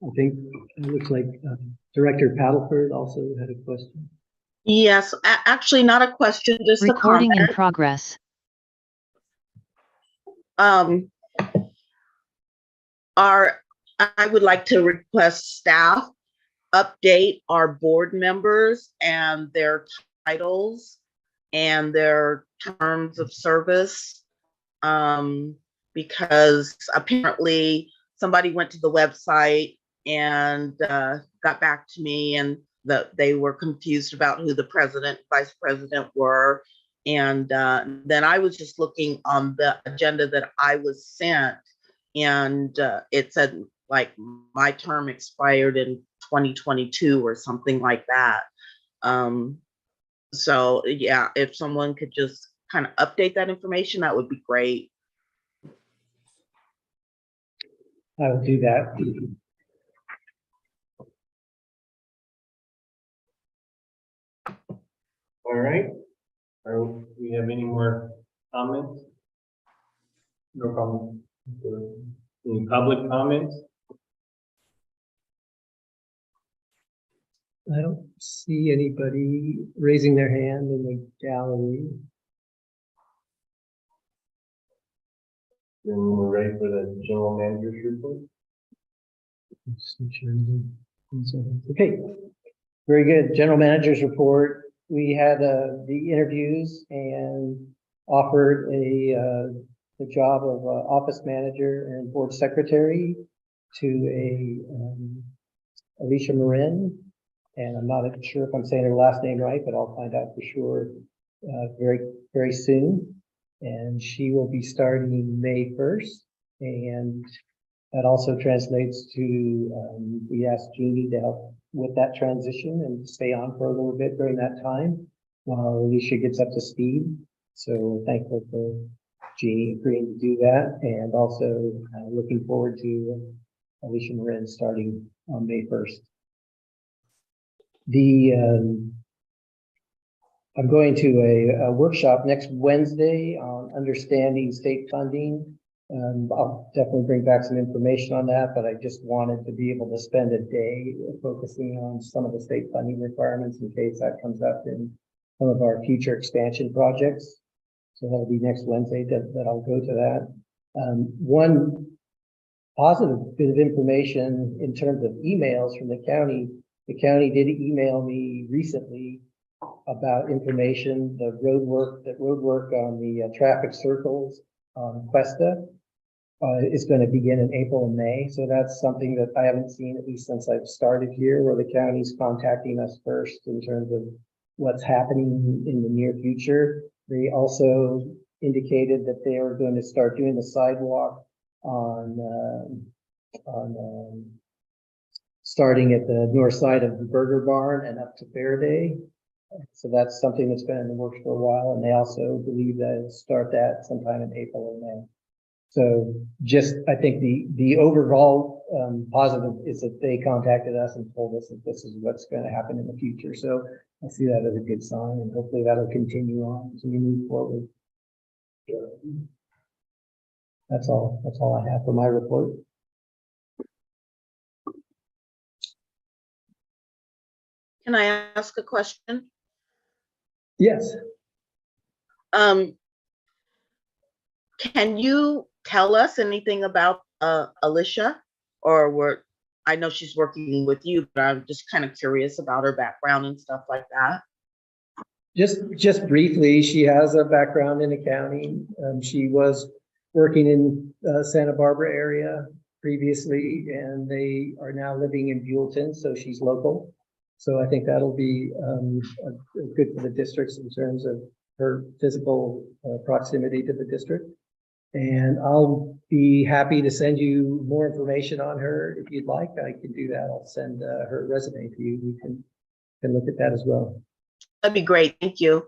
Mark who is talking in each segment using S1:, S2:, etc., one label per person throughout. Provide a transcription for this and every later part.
S1: I think it looks like Director Paddleford also had a question.
S2: Yes, actually not a question, just
S3: Recording
S2: a
S3: in
S2: comment.
S3: progress.
S2: I would like to request staff update our board members and their titles and their terms of service, because apparently somebody went to the website and got back to me, and they were confused about who the president, vice president were. And then I was just looking on the agenda that I was sent, and it said like my term expired in 2022 or something like that. So yeah, if someone could just kind of update that information, that would be great.
S1: I will do that.
S4: All right. Do we have any more comments? No comment. Any public comments?
S1: I don't see anybody raising their hand in the gallery.
S4: Then we're ready for the general manager's report.
S1: Okay, very good. General manager's report. We had the interviews and offered the job of office manager and board secretary to Alicia Marin. And I'm not sure if I'm saying her last name right, but I'll find out for sure very soon. And she will be starting May 1st. And that also translates to, we asked Jeannie to help with that transition and stay on for a little bit during that time while Alicia gets up to speed. So thankful for Jeannie agreeing to do that. And also looking forward to Alicia Marin starting on May 1st. I'm going to a workshop next Wednesday on understanding state funding. I'll definitely bring back some information on that, but I just wanted to be able to spend a day focusing on some of the state funding requirements in case that comes up in some of our future expansion projects. So that'll be next Wednesday that I'll go to that. One positive bit of information in terms of emails from the county. The county did email me recently about information, the road work on the traffic circles on Cuesta is going to begin in April and May. So that's something that I haven't seen, at least since I've started here, where the county's contacting us first in terms of what's happening in the near future. They also indicated that they are going to start doing the sidewalk starting at the north side of the Burger Barn and up to Faraday. So that's something that's been in the works for a while, and they also believe that it'll start that sometime in April or May. So just, I think the overall positive is that they contacted us and told us that this is what's going to happen in the future. So I see that as a good sign, and hopefully that'll continue on as we move forward. That's all I have for my report.
S2: Can I ask a question?
S1: Yes.
S2: Can you tell us anything about Alicia? Or I know she's working with you, but I'm just kind of curious about her background and stuff like that.
S1: Just briefly, she has a background in accounting. She was working in Santa Barbara area previously, and they are now living in Buellton, so she's local. So I think that'll be good for the districts in terms of her physical proximity to the district. And I'll be happy to send you more information on her if you'd like. I can do that. I'll send her resume to you. You can look at that as well.
S2: That'd be great. Thank you.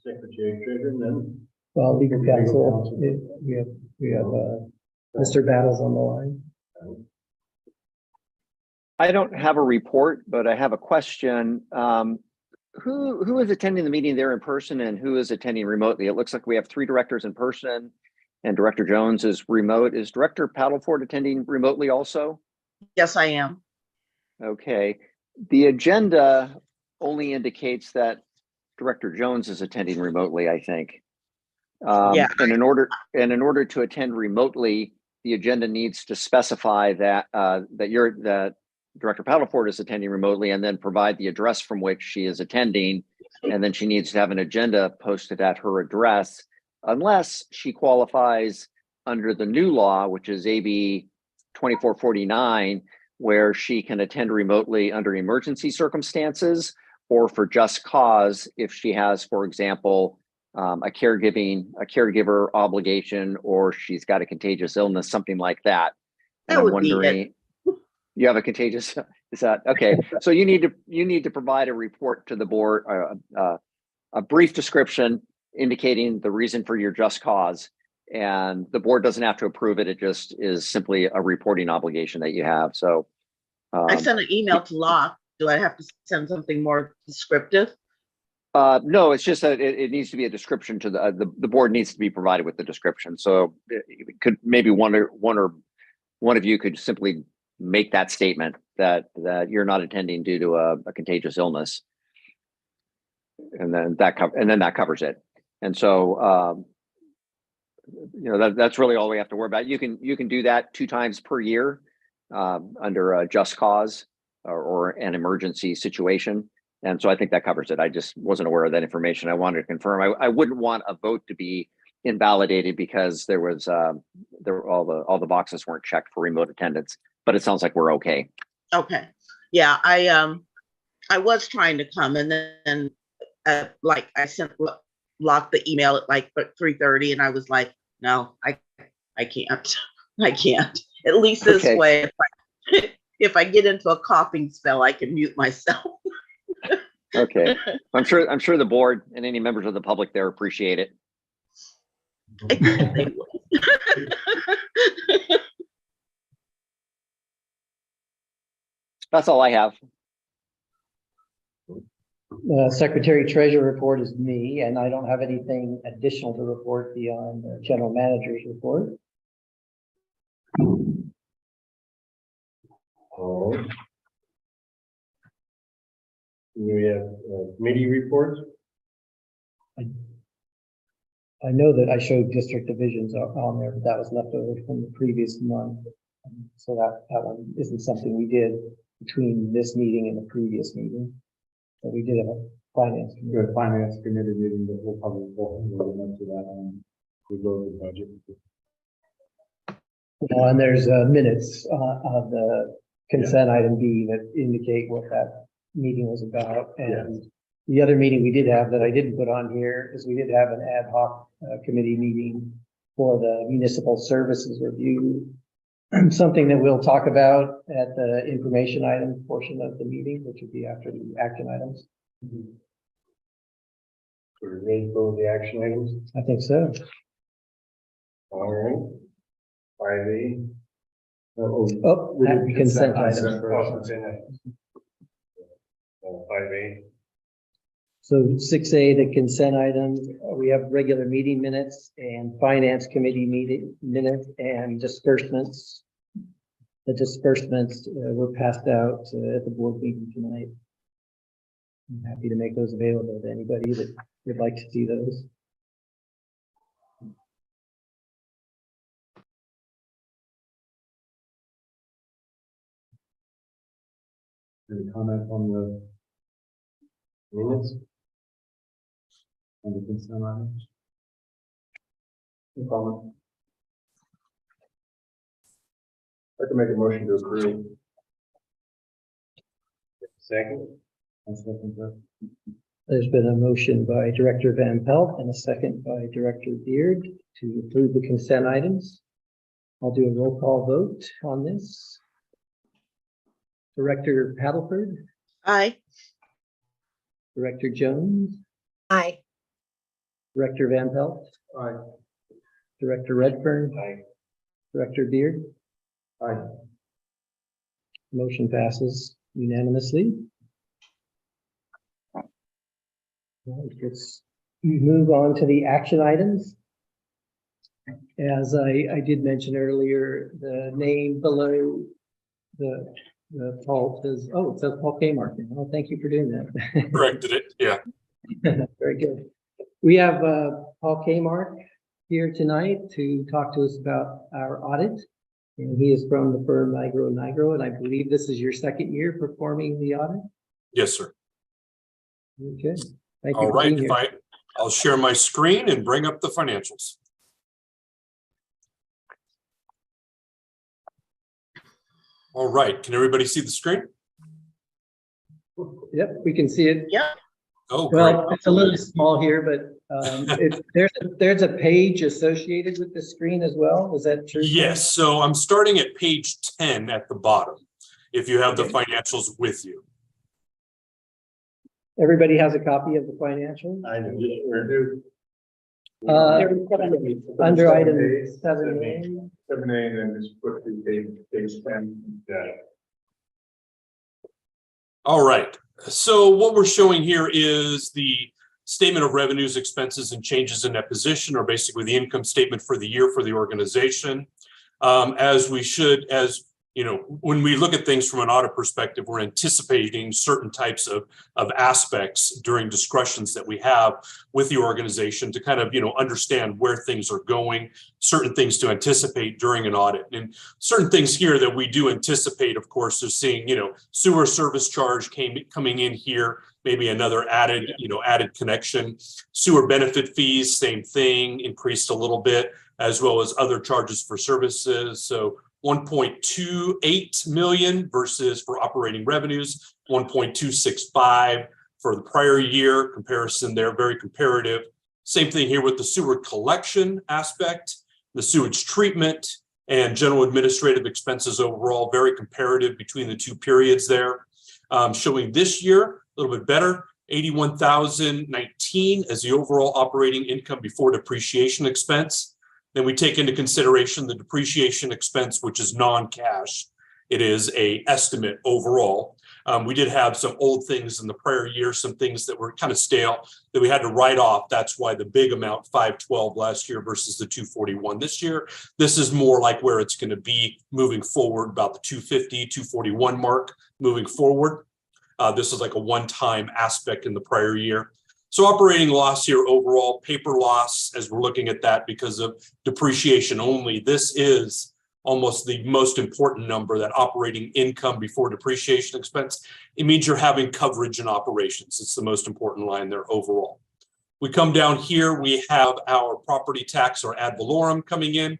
S4: Secretary Treasurer, then.
S1: Well, legal counsel, we have Mr. Battles on the line.
S3: I don't have a report, but I have a question. Who is attending the meeting there in person and who is attending remotely? It looks like we have 3 directors in person and Director Jones is remote. Is Director Paddleford attending remotely also?
S2: Yes, I am.
S3: Okay. The agenda only indicates that Director Jones is attending remotely, I think.
S2: Yeah.
S3: And in order to attend remotely, the agenda needs to specify that that Director Paddleford is attending remotely, and then provide the address from which she is attending, and then she needs to have an agenda posted at her address, unless she qualifies under the new law, which is AB 2449, where she can attend remotely under emergency circumstances or for just cause if she has, for example, a caregiver obligation, or she's got a contagious illness, something like that. And
S2: That
S3: I'm
S2: would be it.
S3: wondering, you have a contagious, is that okay? So you need to provide a report to the board, a brief description indicating the reason for your just cause, and the board doesn't have to approve it. It just is simply a reporting obligation that you have. So
S2: I sent an email to Locke. Do I have to send something more descriptive?
S3: no, it's just that it needs to be a description to the board needs to be provided with the description. So it could maybe one of you could simply make that statement that you're not attending due to a contagious illness, and then that covers it. And so that's really all we have to worry about. You can do that 2 times per year under a just cause or an emergency situation. And so I think that covers it. I just wasn't aware of that information. I wanted to confirm. I wouldn't want a vote to be invalidated because there were all the boxes weren't checked for remote attendance, but it sounds like we're okay.
S2: Okay. Yeah, I was trying to come, and then like I sent Locke the email at like 3:30, and I was like, no, I can't. I can't. At least this
S3: Okay.
S2: way, if I get into a coughing spell, I can mute myself.
S3: Okay. I'm sure the board and any members of the public there appreciate it.
S2: They will.
S3: That's all I have.
S1: Secretary Treasurer report is me, and I don't have anything additional to report beyond the general manager's report.
S4: All right. We have committee reports.
S1: I know that I showed district divisions on there, but that was left over from the previous month. So that one isn't something we did between this meeting and the previous meeting. But we did have a finance committee.
S5: Good finance committee meeting, but we'll probably go into that when we go to the budget.
S1: And there's minutes of the consent item B that indicate what that meeting was about. And the other meeting we did have that I didn't put on here is we did have an ad hoc committee meeting for the municipal services review. Something that we'll talk about at the information item portion of the meeting, which would be after the action items.
S4: We're ready to go with the action items.
S1: I think so.
S4: All right. 5A.
S1: Oh, that consent item.
S4: Consent. 5A.
S1: So 6A, the consent items, we have regular meeting minutes and finance committee meeting minutes and disbursements. The disbursements were passed out at the board meeting tonight. I'm happy to make those available to anybody that would like to see those.
S5: Any comment on the
S4: Minutes.
S5: on the consent items?
S4: No comment. I can make a motion to approve. Second.
S5: I second that.
S1: There's been a motion by Director Van Pelt and a second by Director Beard to approve the consent items. I'll do a roll call vote on this. Director Paddleford,
S2: Aye.
S1: Director Jones,
S6: Aye.
S1: Director Van Pelt,
S5: Aye.
S1: Director Redfern,
S4: Aye.
S1: Director Beard.
S5: Aye.
S1: Motion passes unanimously. Let's move on to the action items. As I did mention earlier, the name below the Paul says, oh, it says Paul Kmart. Oh, thank you for doing that.
S6: Corrected it, yeah.
S1: Very good. We have Paul Kmart here tonight to talk to us about our audit. And he is from the firm Nigro, and I believe this is your second year performing the audit.
S6: Yes, sir.
S1: Okay. Thank you
S6: All
S1: for
S6: right,
S1: being here.
S6: I'll share my screen and bring up the financials. All right, can everybody see the screen?
S1: Yep, we can see it.
S2: Yeah.
S6: Oh, great.
S1: Well, it's a little small here, but there's a page associated with the screen as well. Is that true?
S6: Yes, so I'm starting at page 10 at the bottom, if you have the
S1: Okay.
S6: financials with you.
S1: Everybody has a copy of the financials?
S5: I do.
S1: Under item 7A.
S5: 7A, and then just put the page 10.
S6: All right, so what we're showing here is the statement of revenues, expenses, and changes in that position, or basically the income statement for the year for the organization. As you know, when we look at things from an audit perspective, we're anticipating certain types of aspects during discussions that we have with the organization to kind of, you know, understand where things are going, certain things to anticipate during an audit. And certain things here that we do anticipate, of course, is seeing, you know, sewer service charge coming in here, maybe another added connection. Sewer benefit fees, same thing, increased a little bit, as well as other charges for services. So 1.28 million versus for operating revenues, 1.265 for the prior year. Comparison there, very comparative. Same thing here with the sewer collection aspect, the sewage treatment, and general administrative expenses overall, very comparative between the two periods there. Showing this year a little bit better, 81,019 as the overall operating income before depreciation expense. Then we take into consideration the depreciation expense, which is non-cash. It is an estimate overall. We did have some old things in the prior year, some things that were kind of stale that we had to write off. That's why the big amount, 512 last year versus the 241 this year. This is more like where it's going to be moving forward, about the 250, 241 mark moving forward. This is like a one-time aspect in the prior year. So operating loss here overall, paper loss, as we're looking at that because of depreciation only, this is almost the most important number, that operating income before depreciation expense. It means you're having coverage in operations. It's the most important line there overall. We come down here, we have our property tax or ad valorem coming in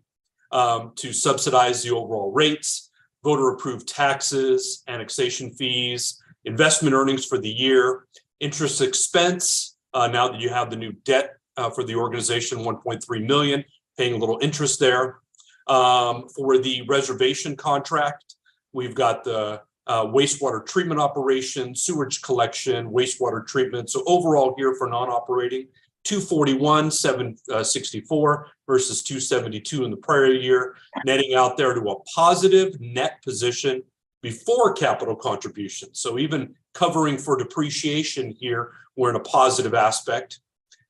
S6: to subsidize the overall rates, voter approved taxes, annexation fees, investment earnings for the year, interest expense. Now that you have the new debt for the organization, 1.3 million, paying a little interest there. For the reservation contract, we've got the wastewater treatment operation, sewage collection, wastewater treatment. So overall here for non-operating, 241, 764 versus 272 in the prior year, netting out there to a positive net position before capital contributions. So even covering for depreciation here, we're in a positive aspect.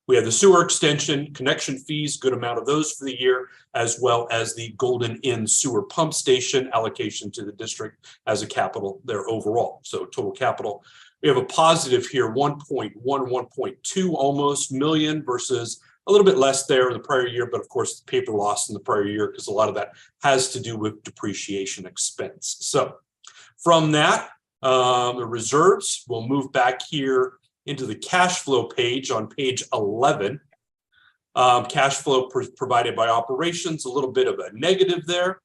S6: We have the sewer extension, connection fees, good amount of those for the year, as well as the Golden Inn sewer pump station allocation to the district as a capital there overall. So total capital, we have a positive here, 1.1, 1.2 almost million versus a little bit less there in the prior year, but of course the paper loss in the prior year because a lot of that has to do with depreciation expense. So from that, the reserves, we'll move back here into the cash flow page on page 11. Cash flow provided by operations, a little bit of a negative there.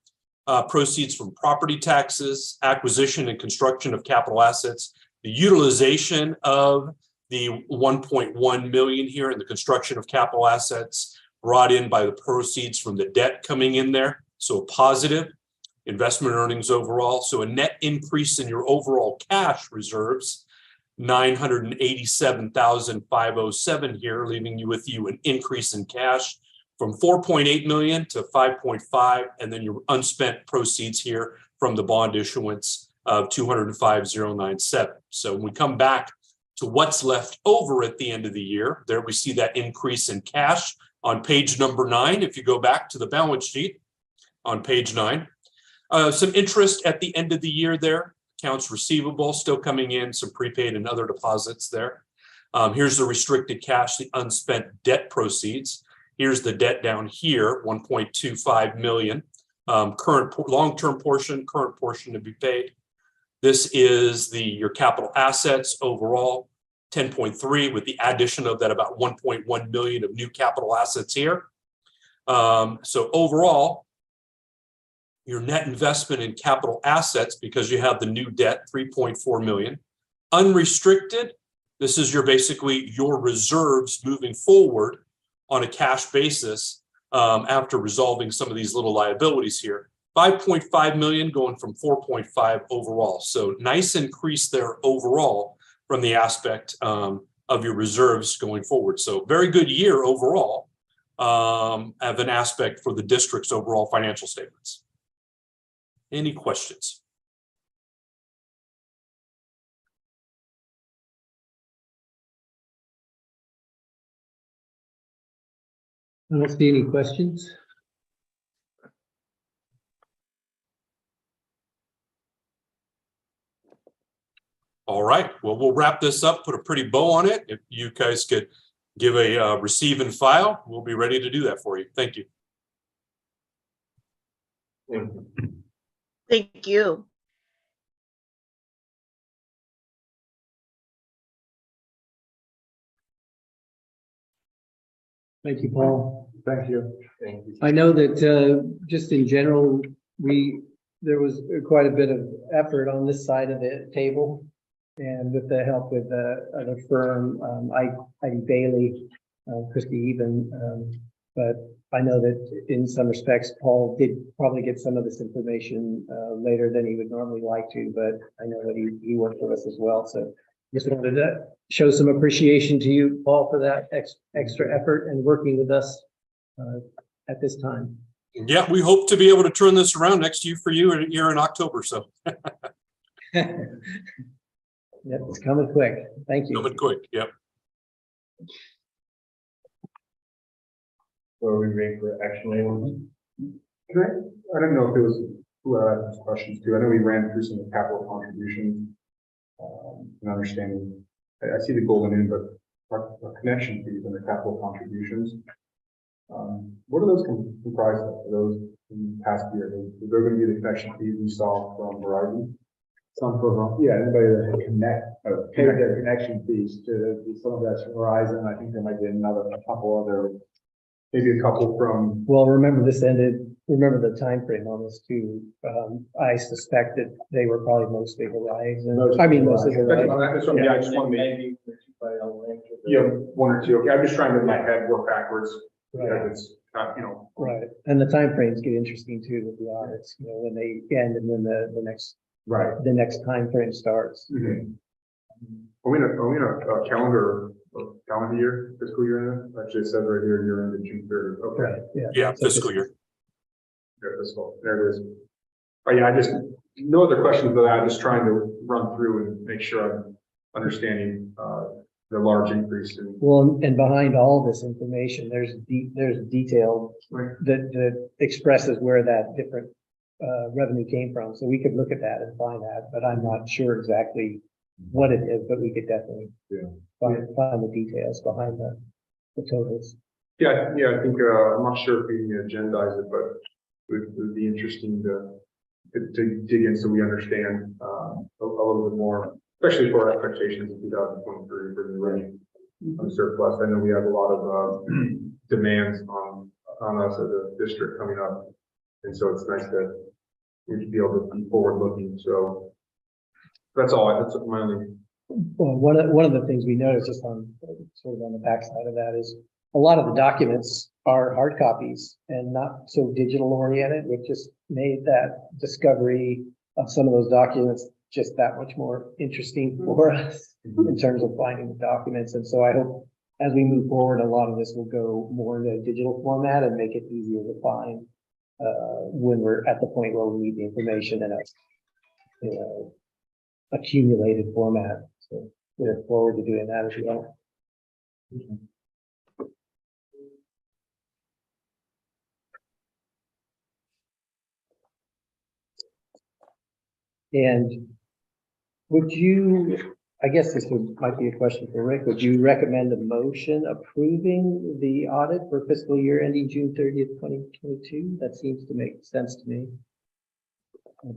S6: Proceeds from property taxes, acquisition and construction of capital assets, the utilization of the 1.1 million here in the construction of capital assets brought in by the proceeds from the debt coming in there. So a positive. Investment earnings overall. So a net increase in your overall cash reserves, 987,507 here, leaving you with an increase in cash from 4.8 million to 5.5, and then your unspent proceeds here from the bond issuance of 205,097. So when we come back to what's left over at the end of the year, there we see that increase in cash on page number 9. If you go back to the balance sheet on page 9, some interest at the end of the year there, accounts receivable still coming in, some prepaid and other deposits there. Here's the restricted cash, the unspent debt proceeds. Here's the debt down here, 1.25 million. Current long-term portion, current portion to be paid. This is your capital assets overall, 10.3 with the addition of that about 1.1 million of new capital assets here. So overall, your net investment in capital assets, because you have the new debt, 3.4 million. Unrestricted, this is basically your reserves moving forward on a cash basis after resolving some of these little liabilities here. 5.5 million going from 4.5 overall. So nice increase there overall from the aspect of your reserves going forward. So very good year overall of an aspect for the district's overall financial statements. Any questions?
S1: I don't see any questions.
S6: All right, well, we'll wrap this up, put a pretty bow on it. If you guys could give a receive and file, we'll be ready to do that for you. Thank you.
S2: Thank you.
S1: Thank you, Paul.
S5: Thank you.
S4: Thank you.
S1: I know that just in general, there was quite a bit of effort on this side of the table. And with the help with the firm, Heidi Bailey, Christy Even, but I know that in some respects, Paul did probably get some of this information later than he would normally like to, but I know that he worked with us as well. So just wanted to show some appreciation to you, Paul, for that extra effort and working with us at this time.
S6: Yeah, we hope to be able to turn this around next year for you here in October. So
S1: Yep, it's coming quick. Thank you.
S6: coming quick. Yep.
S5: So are we ready for action items? I don't know if it was who I asked questions to. I know we ran through some of the capital contributions and understanding. I see the golden in, but our connection fees and the capital contributions. What are those comprised of? Are those in the past year? Are there going to be the connection fees we saw from Verizon?
S7: Some for, yeah, anybody that paid their connection fees to some of that's Verizon. I think there might be a couple other.
S5: Maybe a couple from.
S1: Well, remember the time frame on this too. I suspect that they were probably mostly Verizon. Mostly Verizon.
S5: That's what, yeah, I just want to make. Yeah, one or two. Okay, I'm just trying to in my head work backwards.
S1: Right.
S5: Because it's not,
S1: Right. And the time frames get interesting too with the audits, when they end and when the next time frame starts.
S5: Mm-hmm. Are we in a calendar year, fiscal year? Actually, it says right here, year ended June 30th. Okay.
S1: Right.
S6: Yeah,
S1: So
S6: fiscal year.
S5: Yeah, fiscal. There it is. Oh yeah, no other questions but I'm just trying to run through and make sure I'm understanding the large increase in.
S1: Well, and behind all this information, there's detail that expresses where that different revenue came from. So we could look at that and find that, but I'm not sure exactly what it is, but we could definitely find the details behind the totals.
S5: Yeah, I think I'm not sure if we can agendize it, but it would be interesting to dig in so we understand a little bit more, especially for our expectations in 2023 for the revenue on surplus. I know we have a lot of demands on us as a district coming up, and so it's nice that we should be able to be forward looking. So that's all. That's my only.
S1: Well, one of the things we noticed just on sort of on the backside of that is a lot of the documents are hard copies and not so digital oriented, which just made that discovery of some of those documents just that much more interesting for us in terms of finding the documents. And so I hope as we move forward, a lot of this will go more in a digital format and make it easier to find when we're at the point where we need the information and accumulated format. So we look forward to doing that as well. And would you, I guess might be a question for Rick, would you recommend a motion approving the audit for fiscal year ending June 30th, 2022? That seems to make sense to me.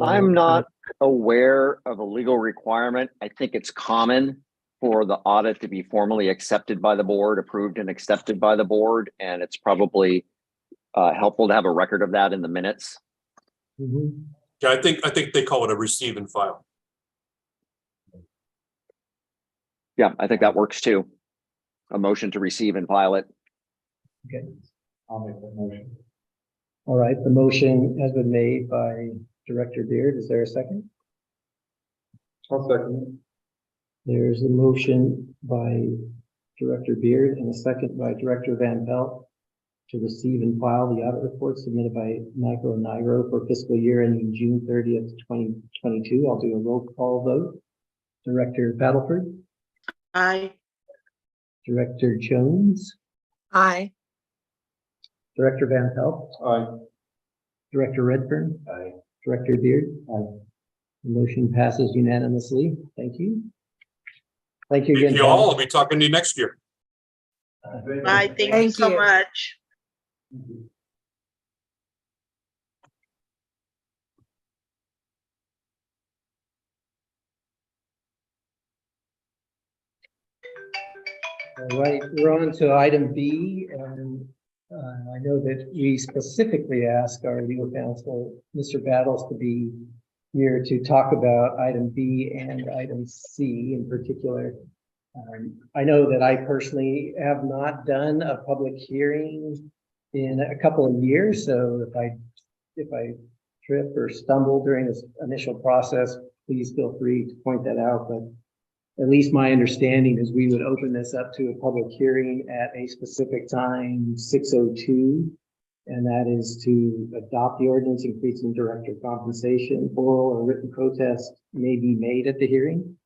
S3: I'm not aware of a legal requirement. I think it's common for the audit to be formally accepted by the board, approved and accepted by the board, and it's probably helpful to have a record of that in the minutes.
S1: Mhm.
S6: Yeah, I think they call it a receive and file.
S3: Yeah, I think that works too. A motion to receive and file it.
S1: Okay.
S7: I'll make that motion.
S1: All right, the motion has been made by Director Beard. Is there a second?
S5: I'll second.
S1: There's a motion by Director Beard and a second by Director Van Pelt to receive and file the audit report submitted by Nigro and Nigro for fiscal year ending June 30th, 2022. I'll do a roll call vote. Director Battleford,
S2: Aye.
S1: Director Jones,
S8: Aye.
S1: Director Van Pelt,
S5: Aye.
S1: Director Redfern,
S7: Aye.
S1: Director Beard. Aye. The motion passes unanimously. Thank you. Thank you again.
S6: Thank you all. I'll be talking to you next year.
S2: Bye. Thank you
S8: Thank
S2: so
S8: you.
S2: much.
S1: All right, we're on to item B, and I know that we specifically asked our legal counsel, Mr. Battles, to be here to talk about item B and item C in particular. I know that I personally have not done a public hearing in a couple of years, so if I trip or stumble during this initial process, please feel free to point that out. But at least my understanding is we would open this up to a public hearing at a specific time, 6:02. And that is to adopt the ordinance increasing director compensation. Oral or written protest may be made at the hearing.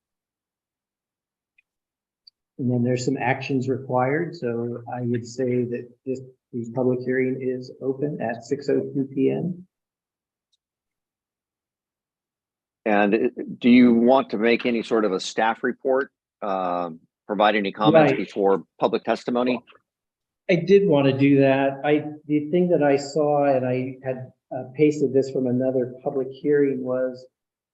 S1: And then there's some actions required. So I would say that the public hearing is open at 6:02 p.m.
S3: And do you want to make any sort of a staff report, provide any comments
S1: Right.
S3: before public testimony?
S1: I did want to do that. The thing that I saw, and I had pasted this from another public hearing, was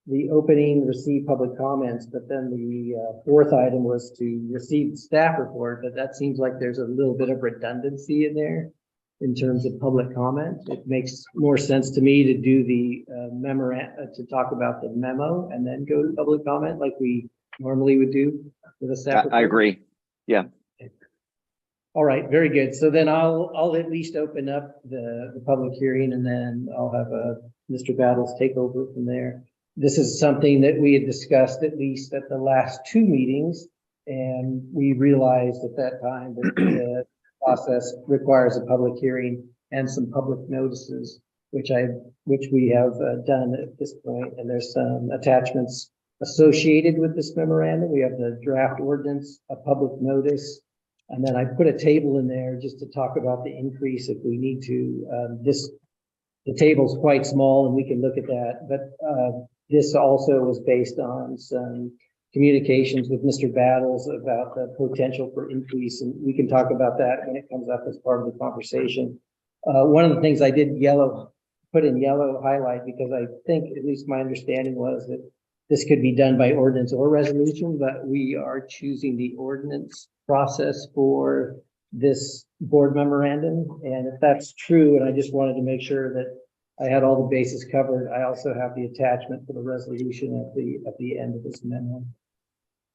S1: the opening, receive public comments, but then the fourth item was to receive the staff report, but that seems like there's a little bit of redundancy in there in terms of public comment. It makes more sense to me to do the memorandum, to talk about the memo and then go to public comment like we normally would do with a staff report.
S3: I agree. Yeah.
S1: All right, very good. So then I'll at least open up the public hearing, and then I'll have Mr. Battles take over from there. This is something that we had discussed at least at the last two meetings, and we realized at that time that the process requires a public hearing and some public notices, which we have done at this point. And there's some attachments associated with this memorandum. We have the draft ordinance, a public notice, and then I put a table in there just to talk about the increase if we need to. The table's quite small and we can look at that, but this also was based on some communications with Mr. Battles about the potential for increase, and we can talk about that when it comes up as part of the conversation. One of the things I did put in yellow highlight, because I think, at least my understanding was that this could be done by ordinance or resolution, but we are choosing the ordinance process for this board memorandum. And if that's true, and I just wanted to make sure that I had all the bases covered, I also have the attachment for the resolution at the end of this memo.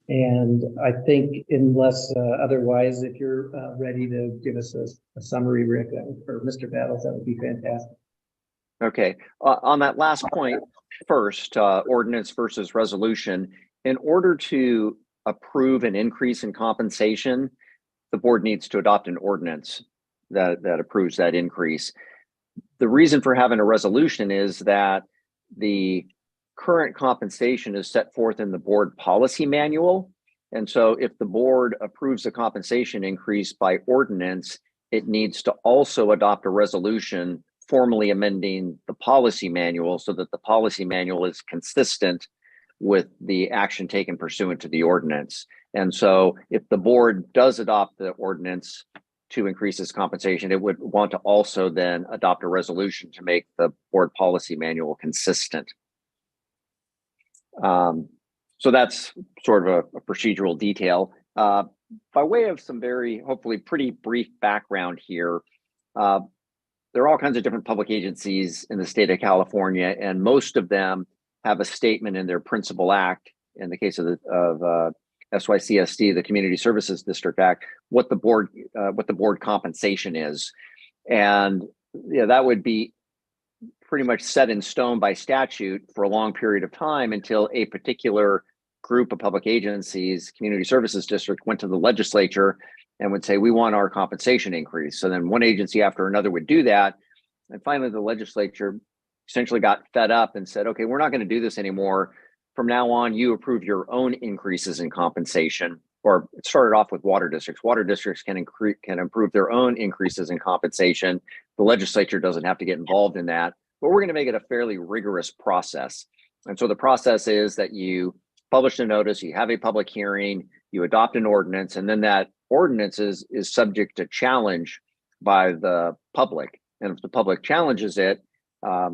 S1: And I think unless otherwise, if you're ready to give us a summary, Rick, or Mr. Battles, that would be fantastic.
S3: Okay. On that last point first, ordinance versus resolution, in order to approve an increase in compensation, the board needs to adopt an ordinance that approves that increase. The reason for having a resolution is that the current compensation is set forth in the board policy manual. And so if the board approves a compensation increase by ordinance, it needs to also adopt a resolution formally amending the policy manual so that the policy manual is consistent with the action taken pursuant to the ordinance. And so if the board does adopt the ordinance to increase its compensation, it would want to also then adopt a resolution to make the board policy manual consistent. So that's sort of a procedural detail. By way of some very, hopefully pretty brief background here, there are all kinds of different public agencies in the state of California, and most of them have a statement in their principal act, in the case of SYCSD, the Community Services District Act, what the board compensation is. And that would be pretty much set in stone by statute for a long period of time until a particular group of public agencies, Community Services District, went to the legislature and would say, we want our compensation increase. So then one agency after another would do that. And finally, the legislature essentially got fed up and said, okay, we're not going to do this anymore. From now on, you approve your own increases in compensation. Or it started off with water districts. Water districts can improve their own increases in compensation. The legislature doesn't have to get involved in that, but we're going to make it a fairly rigorous process. And so the process is that you publish a notice, you have a public hearing, you adopt an ordinance, and then that ordinance is subject to challenge by the public. And if the public challenges it,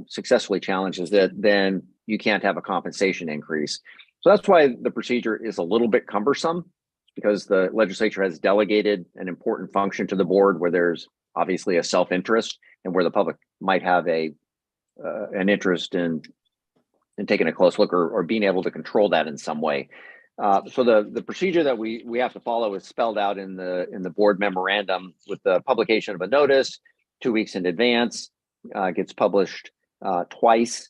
S3: successfully challenges it, then you can't have a compensation increase. So that's why the procedure is a little bit cumbersome, because the legislature has delegated an important function to the board where there's obviously a self-interest and where the public might have an interest in taking a close look or being able to control that in some way. So the procedure that we have to follow is spelled out in the board memorandum, with the publication of a notice 2 weeks in advance, gets published twice,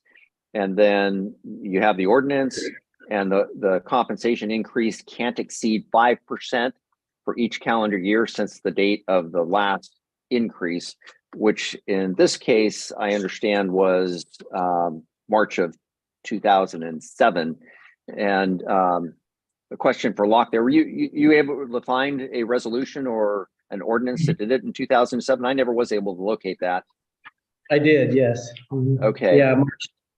S3: and then you have the ordinance, and the compensation increase can't exceed 5% for each calendar year since the date of the last increase, which in this case, I understand was March of 2007. And the question for Locke there, were you able to find a resolution or an ordinance that did it in 2007? I never was able to locate that.
S1: I did, yes.
S3: Okay.
S1: Yeah,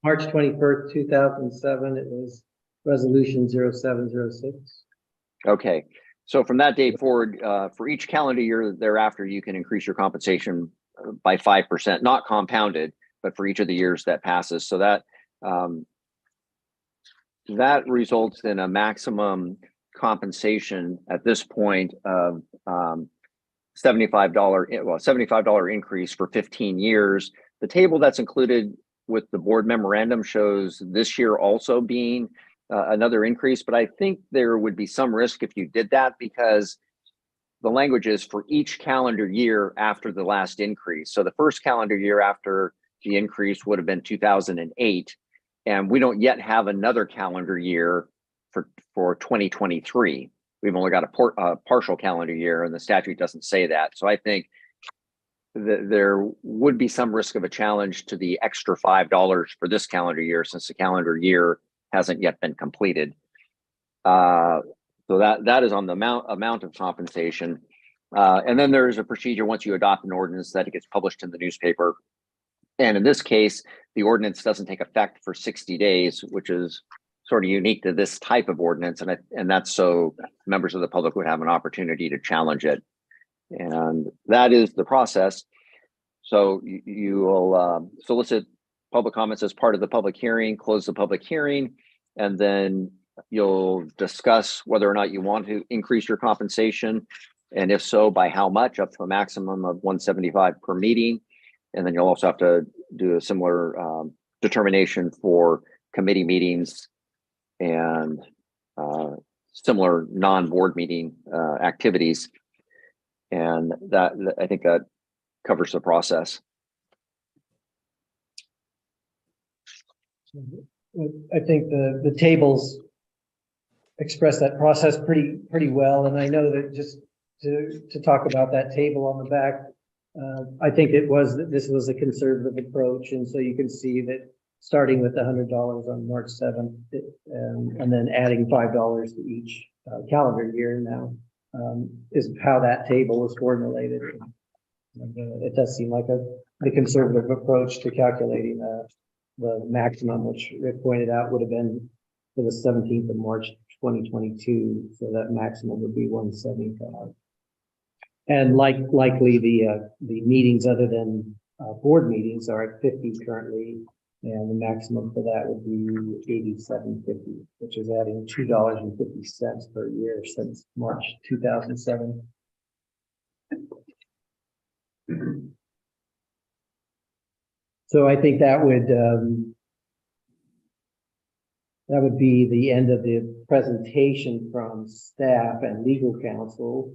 S1: March 21st, 2007, it was resolution 0706.
S3: Okay. So from that date forward, for each calendar year thereafter, you can increase your compensation by 5%, not compounded, but for each of the years that passes. So that that results in a maximum compensation at this point of $75 increase for 15 years. The table that's included with the board memorandum shows this year also being another increase, but I think there would be some risk if you did that, because the language is for each calendar year after the last increase. So the first calendar year after the increase would have been 2008. And we don't yet have another calendar year for 2023. We've only got a partial calendar year, and the statute doesn't say that. So I think that there would be some risk of a challenge to the extra $5 for this calendar year, since the calendar year hasn't yet been completed. So that is on the amount of compensation. And then there's a procedure once you adopt an ordinance that it gets published in the newspaper. And in this case, the ordinance doesn't take effect for 60 days, which is sort of unique to this type of ordinance. And that's so members of the public would have an opportunity to challenge it. And that is the process. So you will solicit public comments as part of the public hearing, close the public hearing, and then you'll discuss whether or not you want to increase your compensation, and if so, by how much, up to a maximum of $175 per meeting. And then you'll also have to do a similar determination for committee meetings and similar non-board meeting activities. And that, I think that covers the process.
S1: I think the tables express that process pretty well. And I know that just to talk about that table on the back, I think this was a conservative approach. And so you can see that starting with $100 on March 7th, and then adding $5 to each calendar year now, is how that table was formulated. And, it does seem like the conservative approach to calculating the maximum, which Rick pointed out would have been for the 17th of March, 2022. So that maximum would be 175. And likely the meetings other than board meetings are at 50 currently, and the maximum for that would be 87.50, which is adding $2.50 per year since March 2007. So I think that would be the end of the presentation from staff and legal counsel.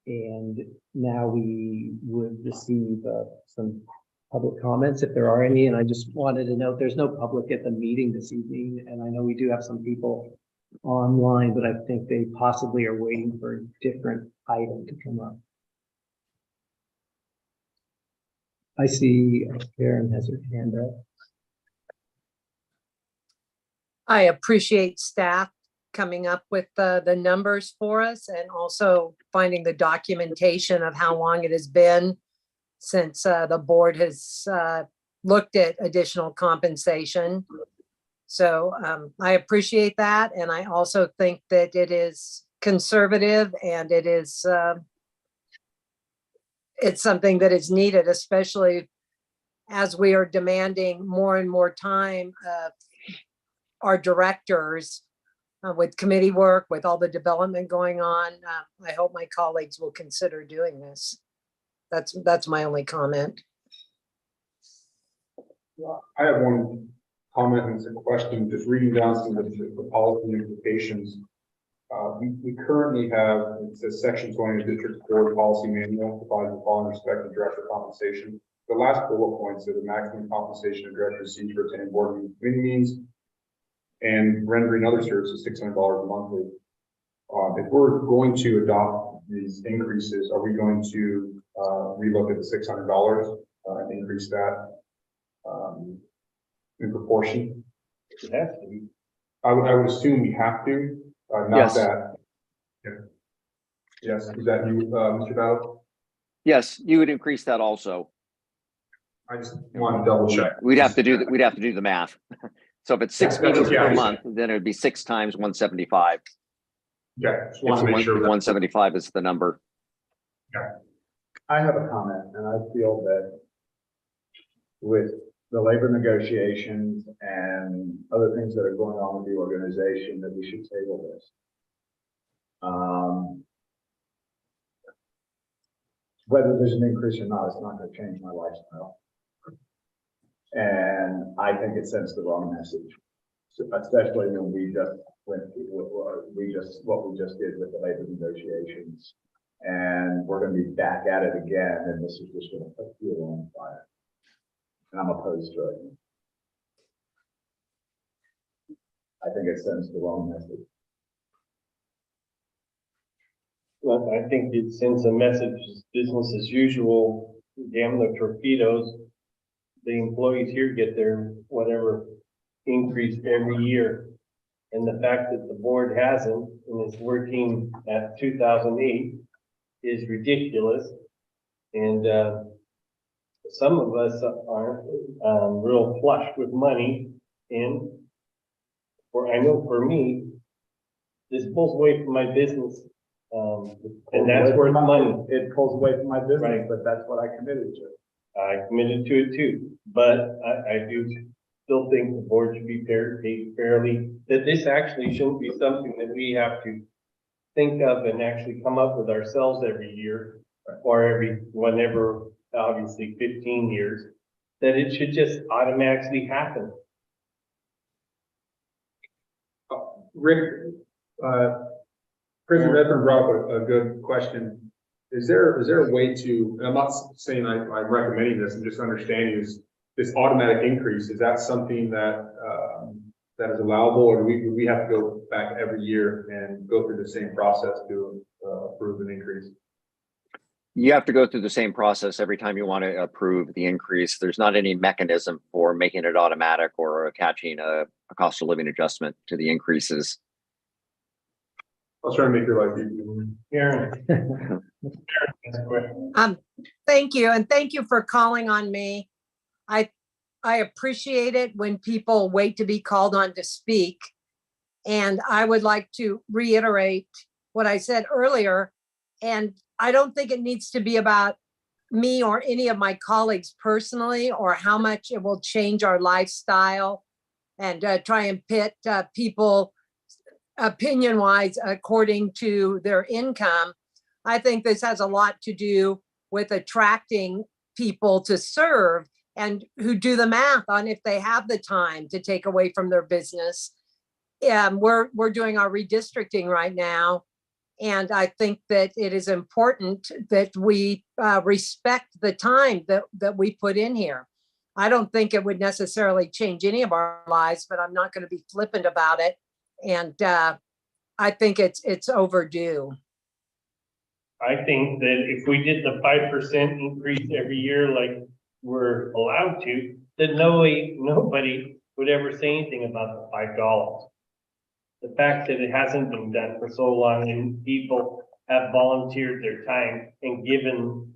S1: And now we would receive some public comments if there are any. And I just wanted to note there's no public at the meeting this evening. And I know we do have some people online, but I think they possibly are waiting for a different item to come up. I see Karen has her hand up.
S8: I appreciate staff coming up with the numbers for us and also finding the documentation of how long it has been since the board has looked at additional compensation. So I appreciate that. And I also think that it is conservative and it is it's something that is needed, especially as we are demanding more and more time of our directors with committee work, with all the development going on. I hope my colleagues will consider doing this. That's my only comment.
S5: I have one comment and some question, just reading down some of the policy implications. We currently have, it says section 20 of District Board Policy Manual provides the following respect to director compensation. The last bullet point says the maximum compensation a director receives for attending board meetings, committee meetings, and rendering other services $600 a monthly. If we're going to adopt these increases, are we going to relook at the $600 and increase that in proportion?
S4: It has to be.
S5: I would assume we have to, not
S3: Yes.
S5: that. Yeah. Yes, is that you, Mr. Battle?
S3: Yes, you would increase that also.
S5: I just want to double check.
S3: We'd have to do the math. So if it's six
S5: Yeah, that's
S3: meetings
S5: okay.
S3: per month, then it would be 6 times 175.
S5: Yeah, just want to make sure that.
S3: 175 is the number.
S7: I have a comment, and I feel that with the labor negotiations and other things that are going on with the organization, that we should table this. Whether there's an increase or not, it's not going to change my lifestyle. And I think it sends the wrong message, especially when we just went what we just did with the labor negotiations. And we're going to be back at it again, and this is just going to put fuel on the fire. And I'm opposed to it. I think it sends the wrong message.
S4: Well, I think it sends a message, business as usual, damn the torpedoes. The employees here get their whatever increase every year. And the fact that the board hasn't and is working at 2008 is ridiculous. And some of us aren't real flush with money. And I know for me, this pulls away from my business. And that's worth money.
S7: It pulls away from my business,
S4: Right.
S7: but that's what I committed to.
S4: I committed to it too, but I do still think the board should be paid fairly, that this actually shouldn't be something that we have to think of and actually come up with ourselves every year or whenever, obviously 15 years, that it should just automatically happen.
S5: Rick, President Redford brought up a good question. Is there a way to, and I'm not saying I'm recommending this, I'm just understanding this automatic increase, is that something that that is allowable, or do we have to go back every year and go through the same process to approve an increase?
S3: You have to go through the same process every time you want to approve the increase. There's not any mechanism for making it automatic or attaching a cost of living adjustment to the increases.
S5: I'll try to make your life easier.
S4: Karen.
S8: Thank you, and thank you for calling on me. I appreciate it when people wait to be called on to speak. And I would like to reiterate what I said earlier. And I don't think it needs to be about me or any of my colleagues personally, or how much it will change our lifestyle and try and pit people opinion-wise according to their income. I think this has a lot to do with attracting people to serve and who do the math on if they have the time to take away from their business. We're doing our redistricting right now. And I think that it is important that we respect the time that we put in here. I don't think it would necessarily change any of our lives, but I'm not going to be flippant about it. And I think it's overdue.
S4: I think that if we did the 5% increase every year like we're allowed to, then nobody would ever say anything about the $5. The fact that it hasn't been done for so long and people have volunteered their time and given,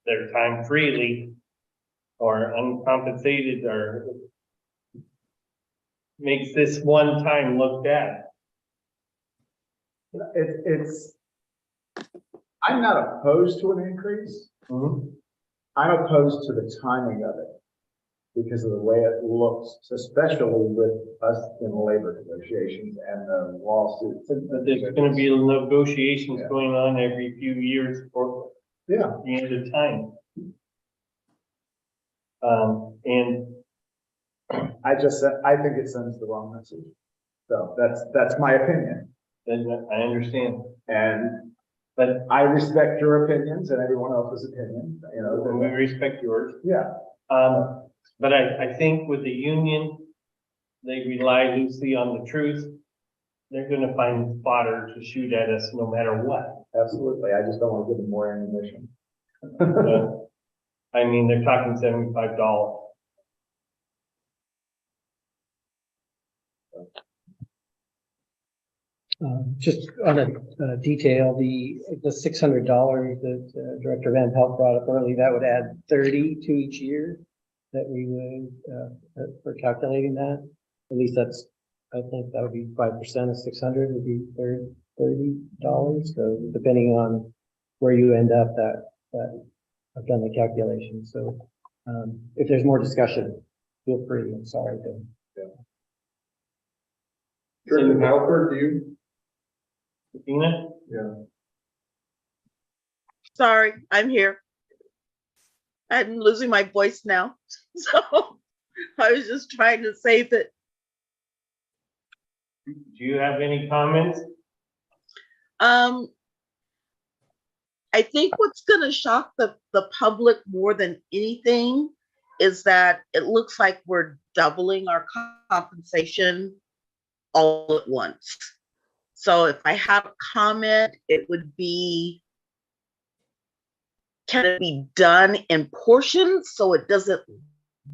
S4: their time freely or uncompensated or makes this one time look bad.
S7: I'm not opposed to an increase. I'm opposed to the timing of it because of the way it looks, especially with us in labor negotiations and the lawsuits.
S4: But there's going to be negotiations going on every few years for the end of time. And
S7: I think it sends the wrong message. So that's my opinion.
S4: then I understand.
S7: But I respect your opinions and everyone else's opinion,
S4: And we respect yours.
S7: Yeah.
S4: But I think with the union, they rely loosely on the truth. They're gonna find fodder to shoot at us no matter what.
S7: Absolutely. I just don't want to give them more ammunition.
S4: I mean, they're talking $75.
S1: Just on a detail, the $600 that Director Van Pelt brought up early, that would add 30 to each year that we would, for calculating that. At least I think that would be 5% of 600 would be $30. So depending on where you end up, that I've done the calculation. So if there's more discussion, feel free. I'm sorry to.
S5: Director Halford, do you?
S4: Tina?
S5: Yeah.
S2: Sorry, I'm here. I'm losing my voice now. So I was just trying to save it.
S4: Do you have any comments?
S2: I think what's going to shock the public more than anything is that it looks like we're doubling our compensation all at once. So if I have a comment, it would be, can it be done in portions so it doesn't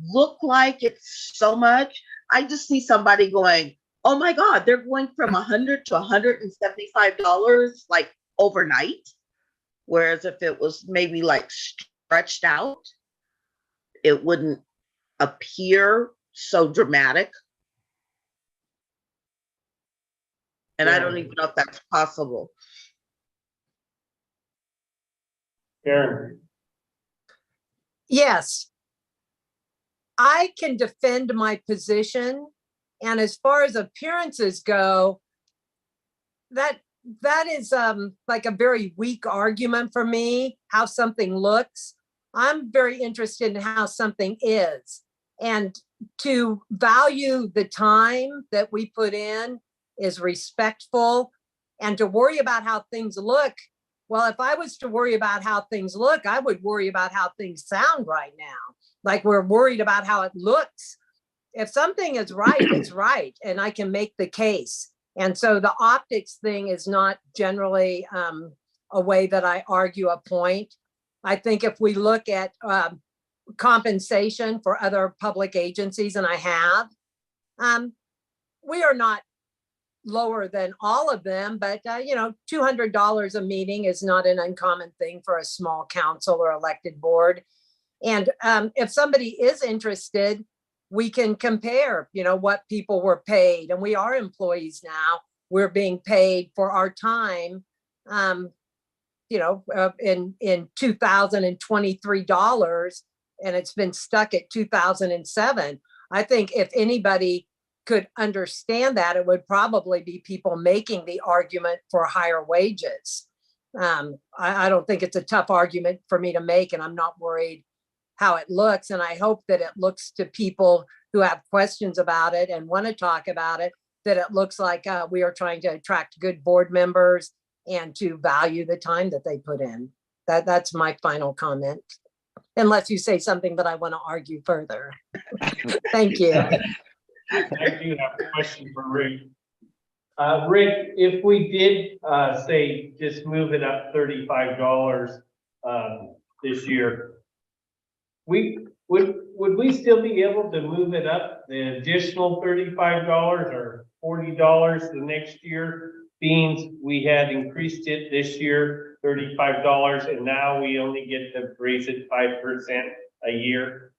S2: look like it's so much? I just see somebody going, oh my God, they're going from $100 to $175 like overnight. Whereas if it was maybe like stretched out, it wouldn't appear so dramatic. And I don't even know if that's possible.
S4: Karen?
S8: Yes. I can defend my position. And as far as appearances go, that is like a very weak argument for me, how something looks. I'm very interested in how something is. And to value the time that we put in is respectful, and to worry about how things look. Well, if I was to worry about how things look, I would worry about how things sound right now. Like we're worried about how it looks. If something is right, it's right. And I can make the case. And so the optics thing is not generally a way that I argue a point. I think if we look at compensation for other public agencies, and I have, we are not lower than all of them, but $200 a meeting is not an uncommon thing for a small council or elected board. And if somebody is interested, we can compare, what people were paid, and we are employees now. We're being paid for our time, in $2,023, and it's been stuck at 2007. I think if anybody could understand that, it would probably be people making the argument for higher wages. I don't think it's a tough argument for me to make, and I'm not worried how it looks. And I hope that it looks to people who have questions about it and want to talk about it, that it looks like we are trying to attract good board members and to value the time that they put in. That's my final comment, unless you say something that I want to argue further. Thank you.
S4: I do have a question for Rick. Rick, if we did, say, just move it up $35 this year, would we still be able to move it up the additional $35 or $40 the next year? Being we had increased it this year, $35, and now we only get to raise it 5% a year?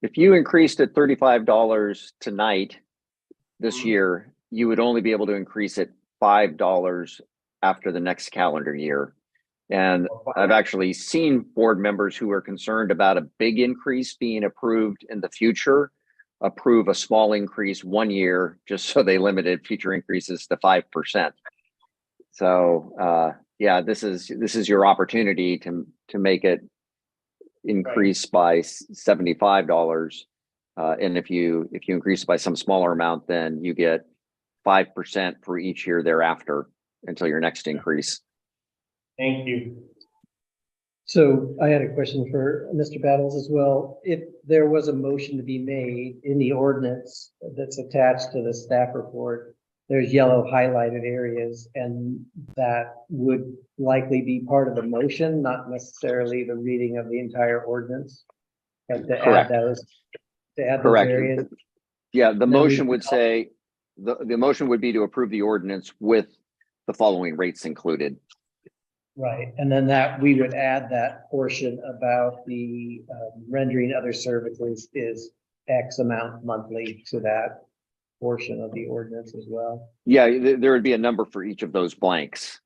S3: If you increased it $35 tonight, this year, you would only be able to increase it $5 after the next calendar year. And I've actually seen board members who are concerned about a big increase being approved in the future, approve a small increase 1 year, just so they limited future increases to 5%. So yeah, this is your opportunity to make it increase by $75. And if you increase by some smaller amount, then you get 5% for each year thereafter until your next increase.
S4: Thank you.
S1: So I had a question for Mr. Battles as well. If there was a motion to be made in the ordinance that's attached to the staff report, there's yellow highlighted areas, and that would likely be part of the motion, not necessarily the reading of the entire ordinance. And to
S3: Correct.
S1: add those
S3: Correct.
S1: areas.
S3: Yeah, the motion would say, the motion would be to approve the ordinance with the following rates included.
S1: Right, and then that we would add that portion about the rendering other services is X amount monthly to that portion of the ordinance as well.
S3: Yeah, there would be a number for each of those blanks.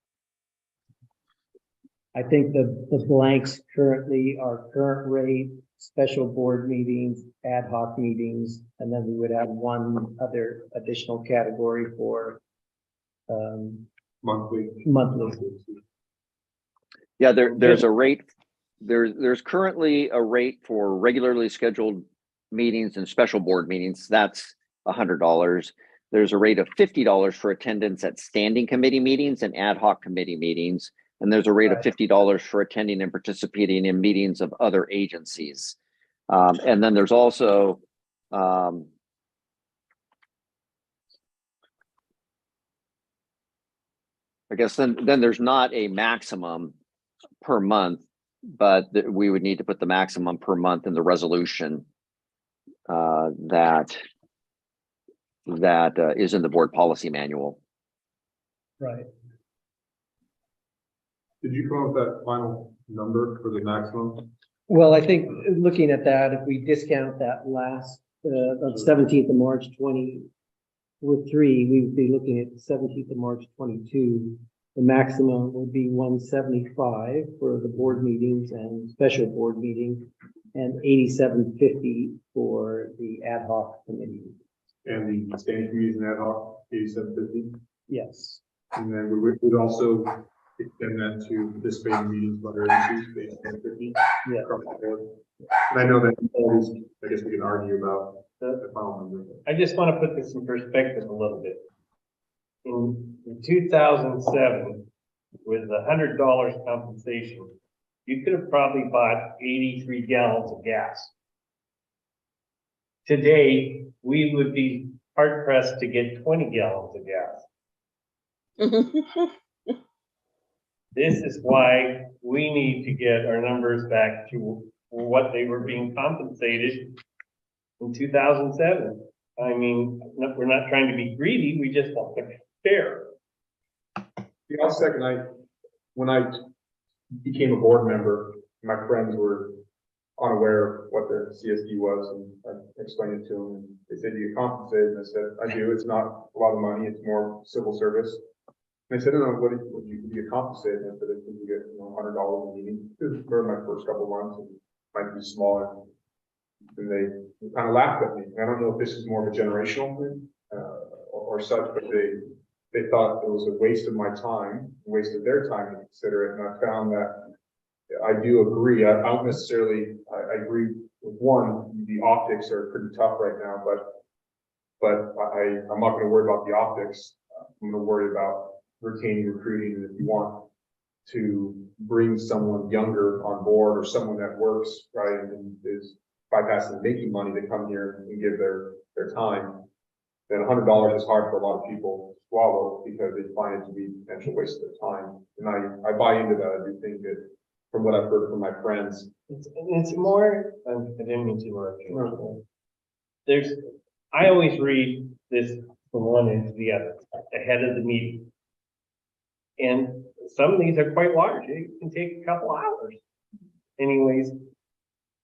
S1: I think the blanks currently are current rate, special board meetings, ad hoc meetings, and then we would have one other additional category for
S5: Monthly.
S3: Yeah, there's a rate. There's currently a rate for regularly scheduled meetings and special board meetings. That's $100. There's a rate of $50 for attendance at standing committee meetings and ad hoc committee meetings. And there's a rate of $50 for attending and participating in meetings of other agencies. And then there's also I guess then there's not a maximum per month, but we would need to put the maximum per month in the resolution that is in the board policy manual.
S1: right.
S5: Did you come up with that final number for the maximum?
S1: Well, I think looking at that, if we discount that last, of 17th of March 23, we would be looking at 17th of March 22. The maximum would be 175 for the board meetings and special board meeting, and 8750 for the ad hoc committee.
S5: And the standing committees and ad hoc, 8750.
S1: Yes.
S5: And then we would also extend that to participating meetings of other agencies, 8750.
S1: Yeah.
S5: Across the board. And I know that always, I guess we can argue about the final number.
S4: I just want to put this in perspective a little bit. In 2007, with $100 compensation, you could have probably bought 83 gallons of gas. Today, we would be hard pressed to get 20 gallons of gas. This is why we need to get our numbers back to what they were being compensated in 2007. I mean, we're not trying to be greedy, we just want to be fair.
S5: Yeah, I'll second. When I became a board member, my friends were unaware of what the CSD was, and I explained it to them, and they said, "Do you get compensated?" And I said, "I do. It's not a lot of money. It's more civil service." And they said, "No, what do you get compensated?" And I said, "I think you get, $100 a meeting." It was for my first couple of months, and it might be smaller. And they kind of laughed at me. I don't know if this is more of a generational thing, or such, but they thought it was a waste of my time, a waste of their time to consider it. And I found that I do agree. I don't necessarily, I agree with one, the optics are pretty tough right now, but I'm not going to worry about the optics. I'm going to worry about retaining, recruiting. And if you want to bring someone younger on board, or someone that works, right, and is bypassing making money to come here and give their time, then $100 is hard for a lot of people to swallow, because they find it to be a potential waste of their time. And I buy into that. I do think that, from what I've heard from my friends,
S4: It's more, I didn't mean to interrupt you. I always read this from one end to the other, ahead of the meeting. And some of these are quite large. It can take a couple hours. Anyways,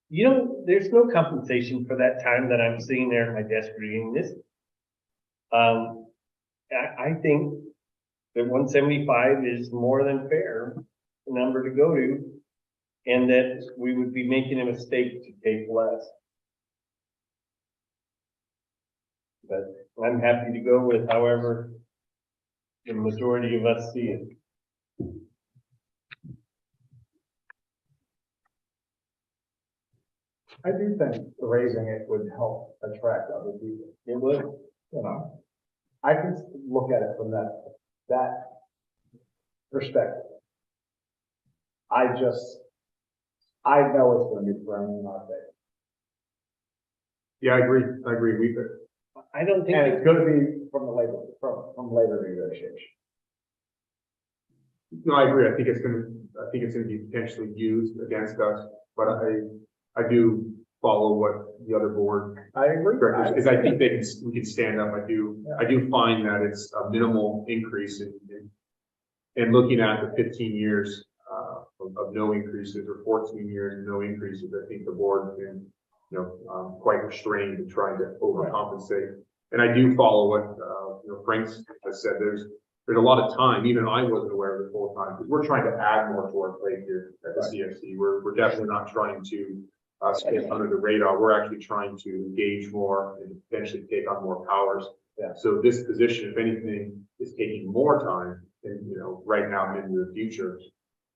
S4: there's no compensation for that time that I'm sitting there at my desk reading this. I think that 175 is more than fair number to go to, and that we would be making a mistake to take less. But I'm happy to go with however the majority of us see it.
S7: I do think raising it would help attract other people.
S4: It would.
S7: I can look at it from that perspective. I know it's going to be thrown in our face.
S5: yeah, I agree.
S4: I don't think.
S7: And it's going to be from labor negotiation.
S5: No, I agree. I think it's going to be potentially used against us, but I do follow what the other board
S7: I agree.
S5: directors, because I think we can stand up. I do find that it's a minimal increase in looking at the 15 years of no increases, or 14 years of no increases. I think the board has been, quite restrained in trying to overcompensate. And I do follow what, Frank has said. There's a lot of time. Even I wasn't aware of the full time, because we're trying to add more to our plate here at the CFC. We're definitely not trying to stay under the radar. We're actually trying to engage more and potentially take on more powers.
S7: Yeah.
S5: So this position, if anything, is taking more time, and right now and into the future,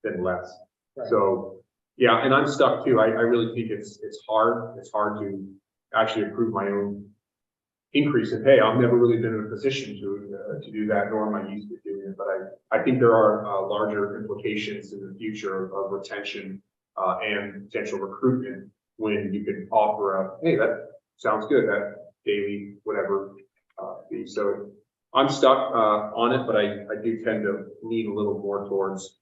S5: than less.
S7: Right.
S5: So yeah, and I'm stuck too. I really think it's hard. It's hard to actually approve my own increase in pay. I've never really been in a position to do that, nor am I used to doing it. But I think there are larger implications in the future of retention and potential recruitment, when you can offer hey, that sounds good, that daily whatever fee. So I'm stuck on it, but I do tend to lean a little more towards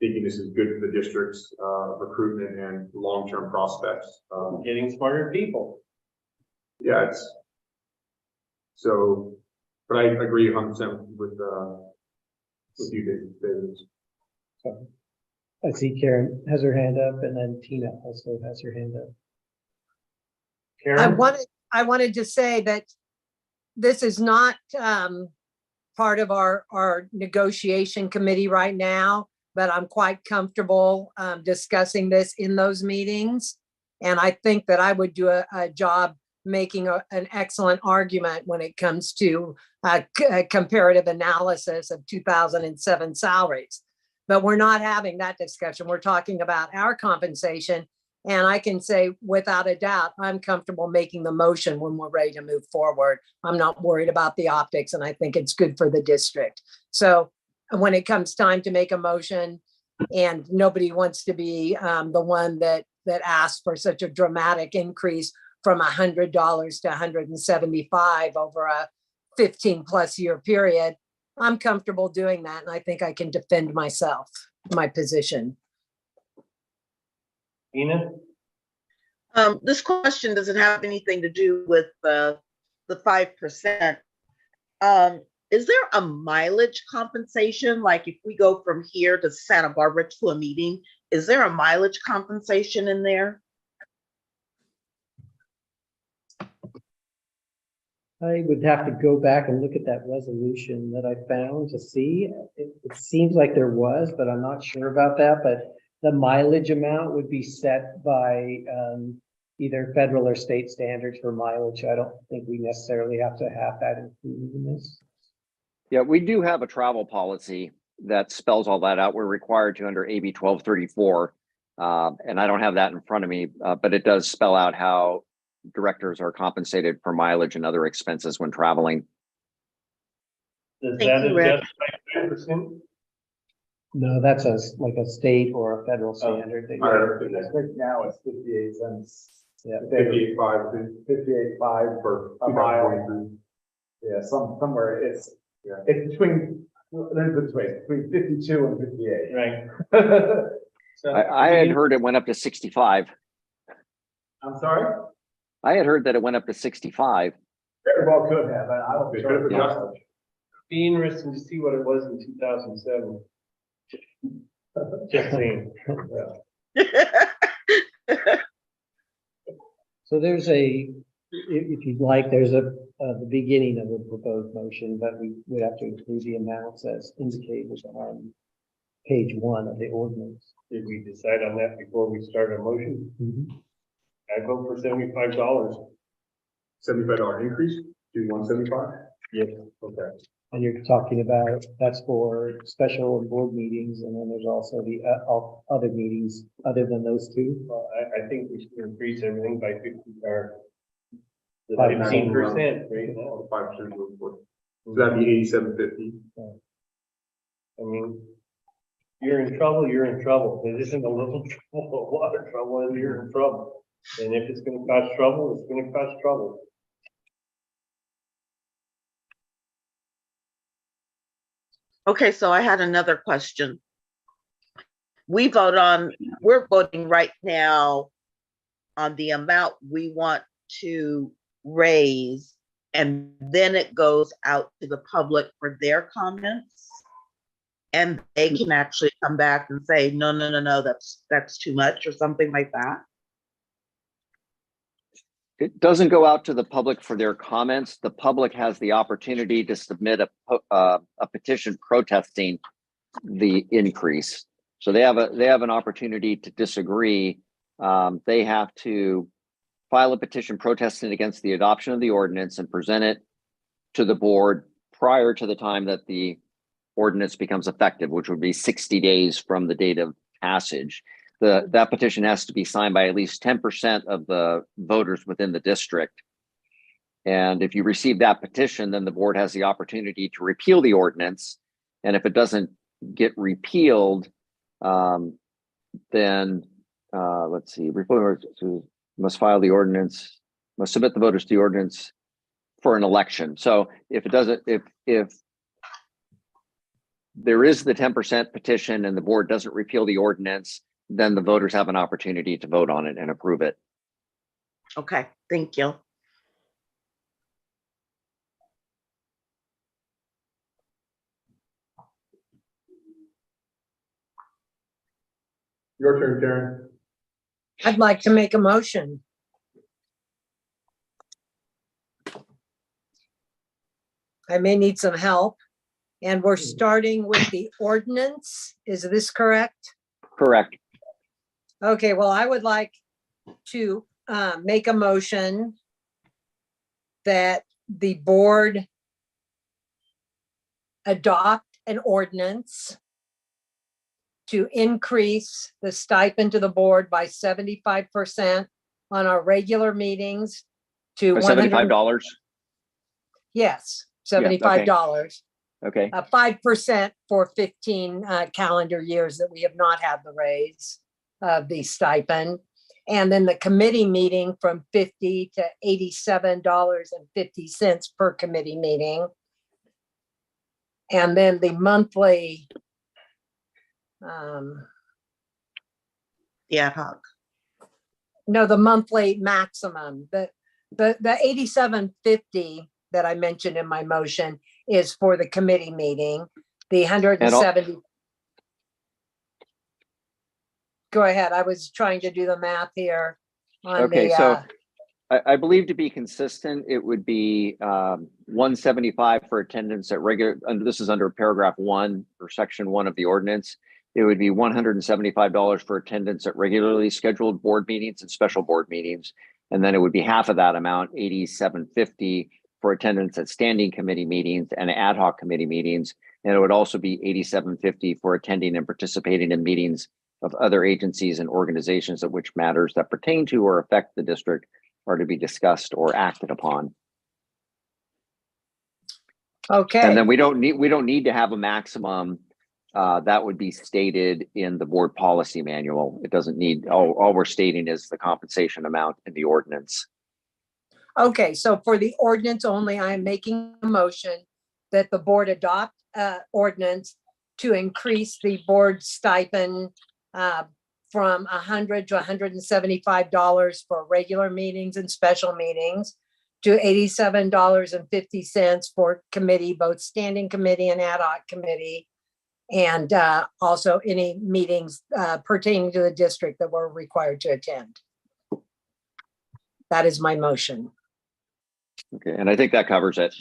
S5: thinking this is good for the district's recruitment and long-term prospects.
S4: Getting smarter people.
S5: Yeah, but I agree 100% with you, David.
S1: I see Karen has her hand up, and then Tina also has her hand up.
S4: Karen?
S8: I wanted to say that this is not part of our negotiation committee right now, but I'm quite comfortable discussing this in those meetings. And I think that I would do a job making an excellent argument when it comes to comparative analysis of 2007 salaries. But we're not having that discussion. We're talking about our compensation. And I can say without a doubt, I'm comfortable making the motion when we're ready to move forward. I'm not worried about the optics, and I think it's good for the district. So when it comes time to make a motion, and nobody wants to be the one that asks for such a dramatic increase from $100 to $175 over a 15+ year period, I'm comfortable doing that, and I think I can defend myself. my position.
S4: Ina?
S2: This question doesn't have anything to do with the 5%. Is there a mileage compensation? Like if we go from here to Santa Barbara to a meeting, is there a mileage compensation in there?
S1: I would have to go back and look at that resolution that I found to see. It seems like there was, but I'm not sure about that. But the mileage amount would be set by either federal or state standards for mileage. I don't think we necessarily have to have that included in this.
S3: Yeah, we do have a travel policy that spells all that out. We're required to under AB 1234. And I don't have that in front of me, but it does spell out how directors are compensated for mileage and other expenses when traveling.
S4: Does
S2: Thank
S4: that
S2: you, Rick.
S4: adjust by 5%?
S1: No, that's like a state or a federal standard. that you-
S7: I think now it's 58 cents.
S1: Yeah.
S5: 58.5.
S7: 58.5 for a mile.
S5: 2023.
S7: Yeah, somewhere it's,
S5: Yeah.
S7: it's between, between 52 and 58.
S4: Right. So
S3: I had heard it went up to 65.
S7: I'm sorry?
S3: I had heard that it went up to 65.
S7: Very well could have, I don't.
S5: They could have adjusted.
S4: Be interesting to see what it was in 2007. Just saying.
S1: So there's if you'd like, there's the beginning of a proposed motion, but we would have to include the amounts as indicated on page 1 of the ordinance.
S4: Did we decide on that before we start a motion? I vote for $75.
S5: $75 increase to 175.
S4: Yes.
S5: Okay.
S1: And you're talking about, that's for special and board meetings, and then there's also the other meetings other than those two.
S4: Well, I think we should increase everything by 50 or
S1: 5%.
S4: 15% right now.
S5: 5%. So that'd be 8750.
S4: I mean, you're in trouble, you're in trouble. If it isn't a little trouble, a lot of trouble, and you're in trouble. And if it's gonna cause trouble, it's gonna cause trouble.
S2: Okay, so I had another question. We're voting right now on the amount we want to raise, and then it goes out to the public for their comments. And they can actually come back and say, no, that's too much, or something like that.
S3: It doesn't go out to the public for their comments. The public has the opportunity to submit a petition protesting the increase. So they have an opportunity to disagree. They have to file a petition protesting against the adoption of the ordinance and present it to the board prior to the time that the ordinance becomes effective, which would be 60 days from the date of passage. That petition has to be signed by at least 10% of the voters within the district. And if you receive that petition, then the board has the opportunity to repeal the ordinance. And if it doesn't get repealed, then let's see, must file the ordinance, must submit the voters to the ordinance for an election. So if it doesn't, if there is the 10% petition and the board doesn't repeal the ordinance, then the voters have an opportunity to vote on it and approve it.
S2: Okay, thank you.
S5: Your turn, Karen.
S8: I'd like to make a motion. I may need some help. And we're starting with the ordinance. Is this correct?
S3: Correct.
S8: Okay, well, I would like to make a motion that the board adopt an ordinance to increase the stipend to the board by 75% on our regular meetings to
S3: By
S8: $100.
S3: $75.
S8: Yes,
S3: Yeah, okay.
S8: $75.
S3: Okay.
S8: 5% for 15 calendar years that we have not had the raise of the stipend. And then the committee meeting from $50 to $87.50 per committee meeting. And then the monthly
S2: The ad hoc.
S8: No, the monthly maximum, the 8750 that I mentioned in my motion is for the committee meeting. The 170. Go ahead. I was trying to do the math here on
S3: Okay,
S8: the,
S3: so I believe to be consistent, it would be 175 for attendance at regular, this is under paragraph 1 or section 1 of the ordinance. It would be $175 for attendance at regularly scheduled board meetings and special board meetings. And then it would be half of that amount, $87.50 for attendance at standing committee meetings and ad hoc committee meetings. And it would also be $87.50 for attending and participating in meetings of other agencies and organizations of which matters that pertain to or affect the district are to be discussed or acted upon.
S8: okay.
S3: And then we don't need to have a maximum. That would be stated in the board policy manual. It doesn't need, all we're stating is the compensation amount in the ordinance.
S8: Okay, so for the ordinance only, I am making a motion that the board adopt ordinance to increase the board stipend from $100 to $175 for regular meetings and special meetings, to $87.50 for committee, both standing committee and ad hoc committee, and also any meetings pertaining to the district that we're required to attend. That is my motion.
S3: Okay, and I think that covers it.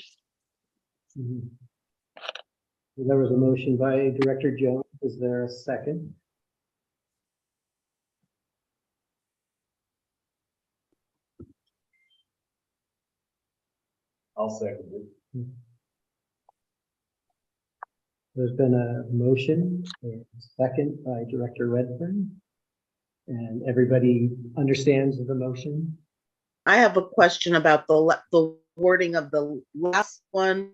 S1: Mhm. There was a motion by Director Jones. Is there a second?
S4: I'll second it.
S1: There's been a motion, a second by Director Redfern. And everybody understands the motion?
S2: I have a question about the wording of the last one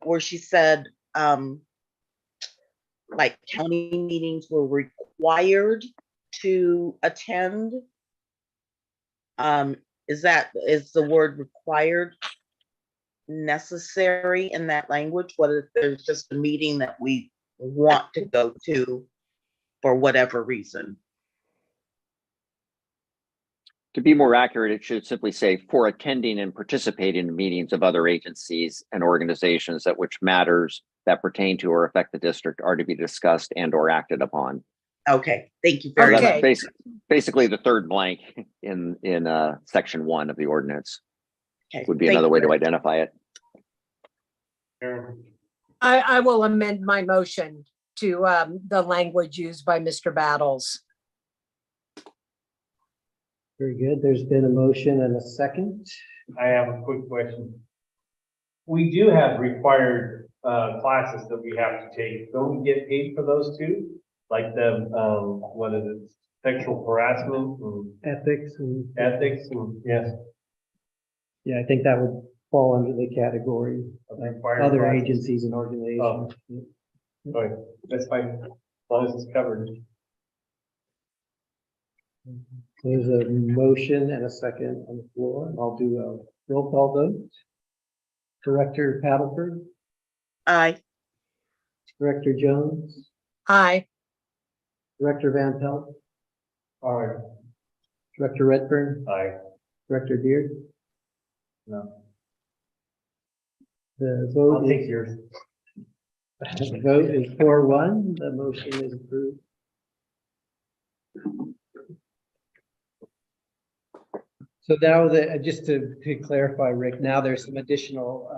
S2: where she said, like county meetings were required to attend. Is the word required necessary in that language? What if there's just a meeting that we want to go to for whatever reason?
S3: To be more accurate, it should simply say for attending and participating in meetings of other agencies and organizations that which matters that pertain to or affect the district are to be discussed and or acted upon.
S2: Okay, thank you very
S8: Okay.
S2: much.
S3: Basically the third blank in section 1 of the ordinance
S2: Okay,
S3: would be
S2: thank
S3: another
S2: you
S3: way to
S2: very-
S3: identify it.
S4: Karen,
S8: I will amend my motion to the language used by Mr. Battles.
S1: Very good. There's been a motion and a second.
S4: I have a quick question. We do have required classes that we have to take. Don't we get paid for those too? Like the what is it? Sexual harassment and
S1: Ethics and.
S4: ethics and yes.
S1: Yeah, I think that would fall under the category of
S4: Required
S1: other
S4: classes.
S1: agencies and organizations.
S4: Right, that's fine, as long as it's covered.
S1: There's a motion and a second on the floor, and I'll do a roll call vote. Director Paddleford,
S2: Aye.
S1: Director Jones,
S8: Aye.
S1: Director Van Pelt,
S4: All right.
S1: Director Redfern,
S4: Aye.
S1: Director Beard.
S4: No,
S1: The
S4: I'll
S1: vote
S4: take
S1: is,
S4: yours.
S1: the vote is 4-1. The motion is approved. So now just to clarify, Rick, now there's some additional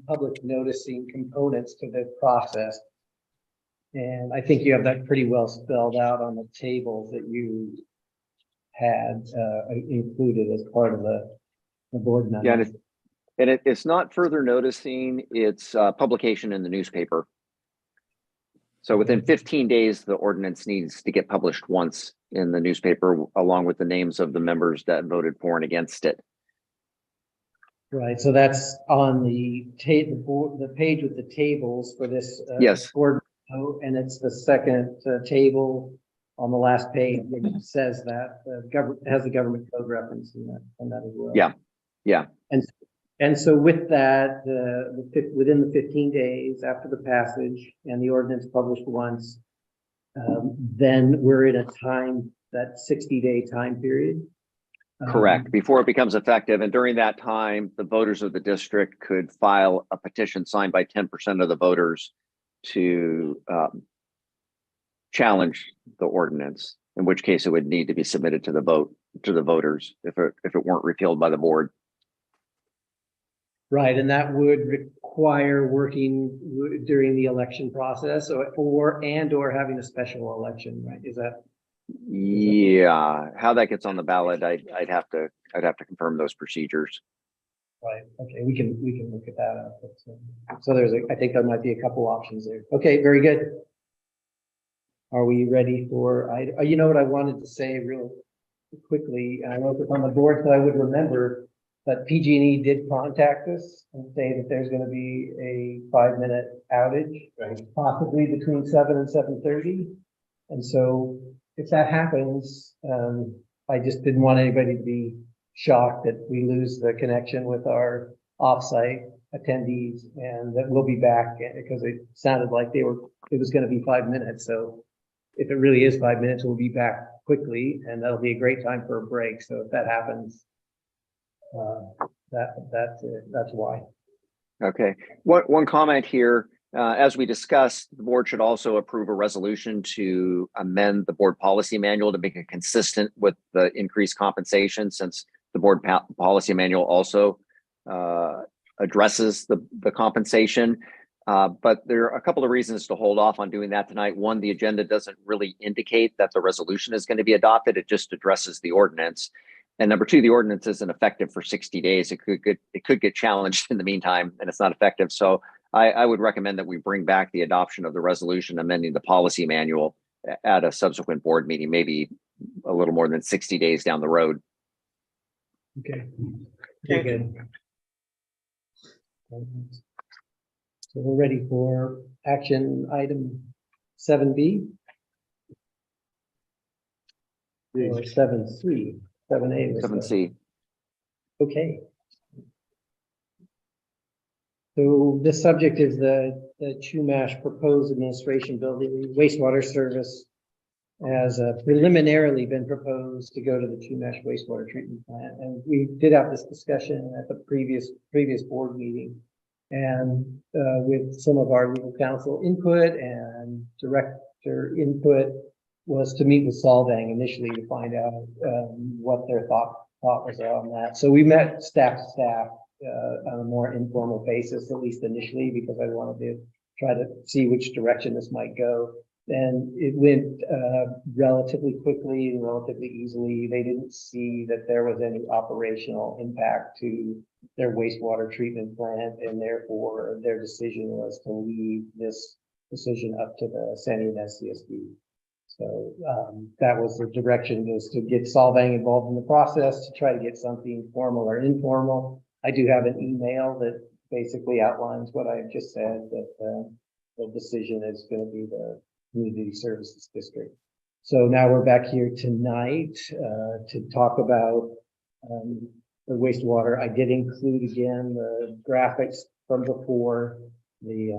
S1: public noticing components to the process. And I think you have that pretty well spelled out on the tables that you had included as part of the board member.
S3: Yeah, and it's not further noticing, it's publication in the newspaper. So within 15 days, the ordinance needs to get published once in the newspaper, along with the names of the members that voted for and against it.
S1: Right, so that's on the the page with the tables for this.
S3: Yes.
S1: Board, and it's the second table on the last page that says that has the government code reference in that as well.
S3: Yeah, yeah.
S1: And so with that, within the 15 days after the passage and the ordinance published once, then we're in a time, that 60-day time period.
S3: Correct, before it becomes effective. And during that time, the voters of the district could file a petition signed by 10% of the voters to challenge the ordinance, in which case it would need to be submitted to the voters if it weren't repealed by the board.
S1: Right, and that would require working during the election process or having a special election, right? Is that?
S3: Yeah, how that gets on the ballot, I'd have to confirm those procedures.
S1: Right, okay, we can look at that up. So I think there might be a couple options there. Okay, very good. Are we ready for, you know what I wanted to say real quickly, I wrote this on the board so I would remember that PG&E did contact us and say that there's gonna be a 5-minute outage, possibly between 7 and 7:30. And so if that happens, I just didn't want anybody to be shocked that we lose the connection with our offsite attendees and that we'll be back because it sounded like it was going to be 5 minutes. So if it really is 5 minutes, we'll be back quickly and that'll be a great time for a break. So if that happens, that's why.
S3: Okay, one comment here. As we discussed, the board should also approve a resolution to amend the board policy manual to make it consistent with the increased compensation, since the board policy manual also addresses the compensation. But there are a couple of reasons to hold off on doing that tonight. One, the agenda doesn't really indicate that the resolution is going to be adopted. It just addresses the ordinance. And number two, the ordinance isn't effective for 60 days. It could get challenged in the meantime, and it's not effective. So I would recommend that we bring back the adoption of the resolution amending the policy manual at a subsequent board meeting, maybe a little more than 60 days down the road.
S1: Okay. Very good. So we're ready for action item 7B or 7C, 7A.
S3: 7C.
S1: Okay. So this subject is the Chumash proposed administration building. Wastewater service has preliminarily been proposed to go to the Chumash wastewater treatment plant. And we did have this discussion at the previous board meeting. And with some of our legal counsel input and director input was to meet with Solvang initially to find out what their thought was on that. So we met staff to staff on a more informal basis, at least initially, because I wanted to try to see which direction this might go. And it went relatively quickly and relatively easily. They didn't see that there was any operational impact to their wastewater treatment plant, and therefore their decision was to leave this decision up to the Sandy SYCSD. So that was the direction, was to get Solvang involved in the process to try to get something formal or informal. I do have an email that basically outlines what I just said, that the decision is going to be the Community Services District. So now we're back here tonight to talk about the wastewater. I did include again the graphics from before, the